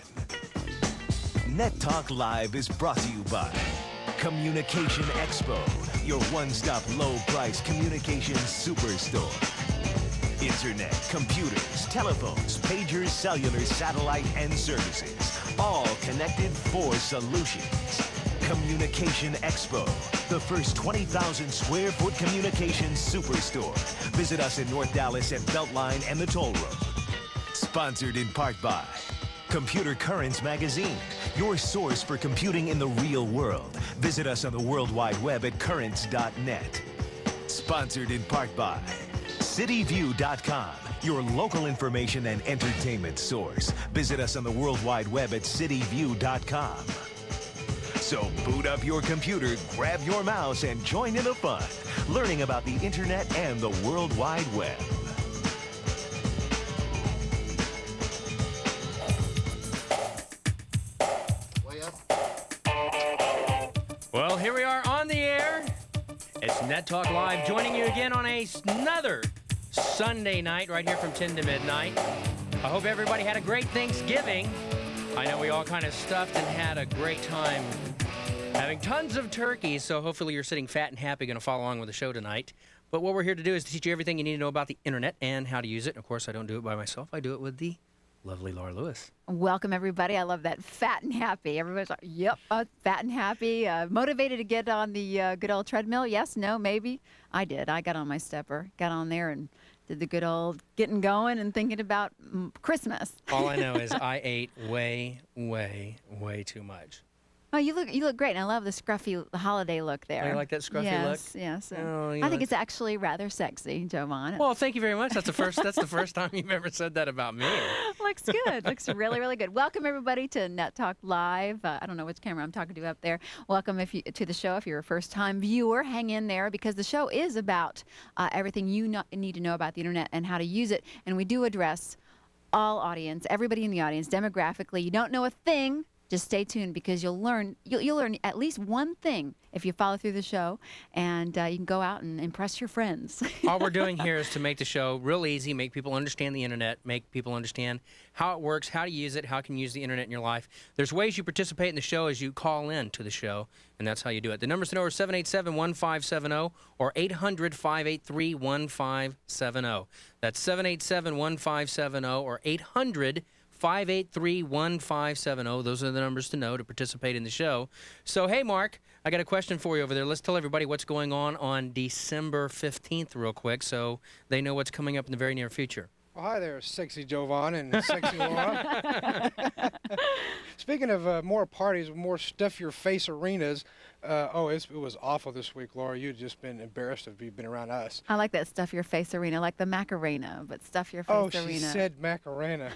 Net Talk Live is brought to you by Communication Expo, your one-stop low-price communications superstore. Internet, computers, telephones, pagers, cellular, satellite, and services, all connected for solutions. Communication Expo, the first 20,000 square foot communications superstore. Visit us in North Dallas at Beltline and the Toll Road. Sponsored in part by Computer Currents Magazine, your source for computing in the real world. Visit us on the World Wide Web at currents.net. Sponsored in part by cityview.com, your local information and entertainment source. Visit us on the World Wide Web at cityview.com. So boot up your computer, grab your mouse, and join in the fun, learning about the internet and the World Wide Web. Well, here we are on the air. It's Net Talk Live, joining you again on another Sunday night right here from 10 to midnight. I hope everybody had a great Thanksgiving. I know we all kind of stuffed and had a great time having tons of turkey, so hopefully you're sitting fat and happy, going to follow along with the show tonight. But what we're here to do is to teach you everything you need to know about the internet and how to use it. And of course, I don't do it by myself. I do it with the lovely Laura Lewis. Welcome, everybody. I love that. Fat and happy. Everybody's like, yep, fat and happy. Motivated to get on the good old treadmill. Yes, no, maybe. I did. I got on my stepper, got on there and did the good old getting going and thinking about Christmas. All I know is I ate way, way, way too much. Oh, you look great, and I love the scruffy holiday look there. Oh, you like that scruffy look? Yes. Oh, I think it's actually rather sexy, Jovan. Well, thank you very much. That's the first time you've ever said that about me. Looks good. Looks really, really good. Welcome, everybody, to Net Talk Live. I don't know which camera I'm talking to up there. Welcome to the show. If you're a first-time viewer, hang in there because the show is about everything you need to know about the internet and how to use it. And we do address all audience, everybody in the audience, demographically. You don't know a thing. Just stay tuned because you'll learn at least one thing if you follow through the show, and you can go out and impress your friends. All we're doing here is to make the show real easy, make people understand the internet, make people understand how it works, how to use it, how you can use the internet in your life. There's ways you participate in the show as you call in to the show, and that's how you do it. The numbers to know are 787-1570 or 800-583-1570. That's 787-1570 or 800-583-1570. Those are the numbers to know to participate in the show. So, hey, Mark, I got a question for you over there. Let's tell everybody what's going on December 15th real quick so they know what's coming up in the very near future. Well, hi there, sexy Jovan and sexy Laura. Speaking of more parties, more stuff-your-face arenas, it was awful this week, Laura. You'd just been embarrassed if you'd been around us. I like that stuff your face arena, like the Macarena, but stuff your face arena. Oh, she said Macarena.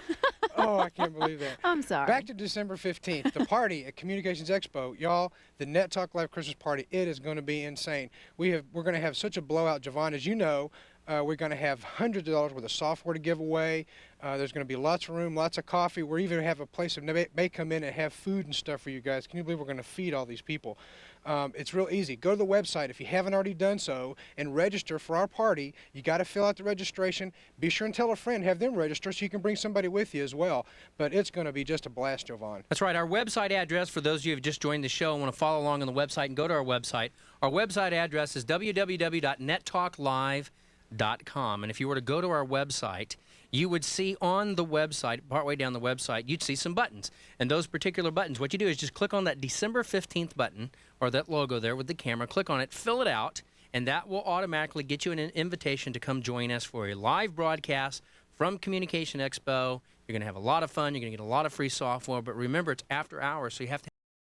Oh, I can't believe that. I'm sorry. Back to December 15th, the party at Communications Expo. Y'all, the Net Talk Live Christmas party, it is going to be insane. We're going to have such a blowout, Jovan, as you know. We're going to have hundreds of dollars worth of software to give away. There's going to be lots of room, lots of coffee. We're even going to have a place that may come in and have food and stuff for you guys. Can you believe we're going to feed all these people? It's real easy. Go to the website if you haven't already done so and register for our party. You got to fill out the registration. Be sure and tell a friend, have them register so you can bring somebody with you as well. But it's going to be just a blast, Jovan. That's right. Our website address, for those of you who have just joined the show and want to follow along on the website and go to our website address is www.nettalklive.com. And if you were to go to our website, you would see on the website, partway down the website, you'd see some buttons. And those particular buttons, what you do is just click on that December 15th button, or that logo there with the camera, click on it, fill it out, and that will automatically get you an invitation to come join us for a live broadcast from Communication Expo. You're going to have a lot of fun. You're going to get a lot of free software. But remember, it's after hours, so you have to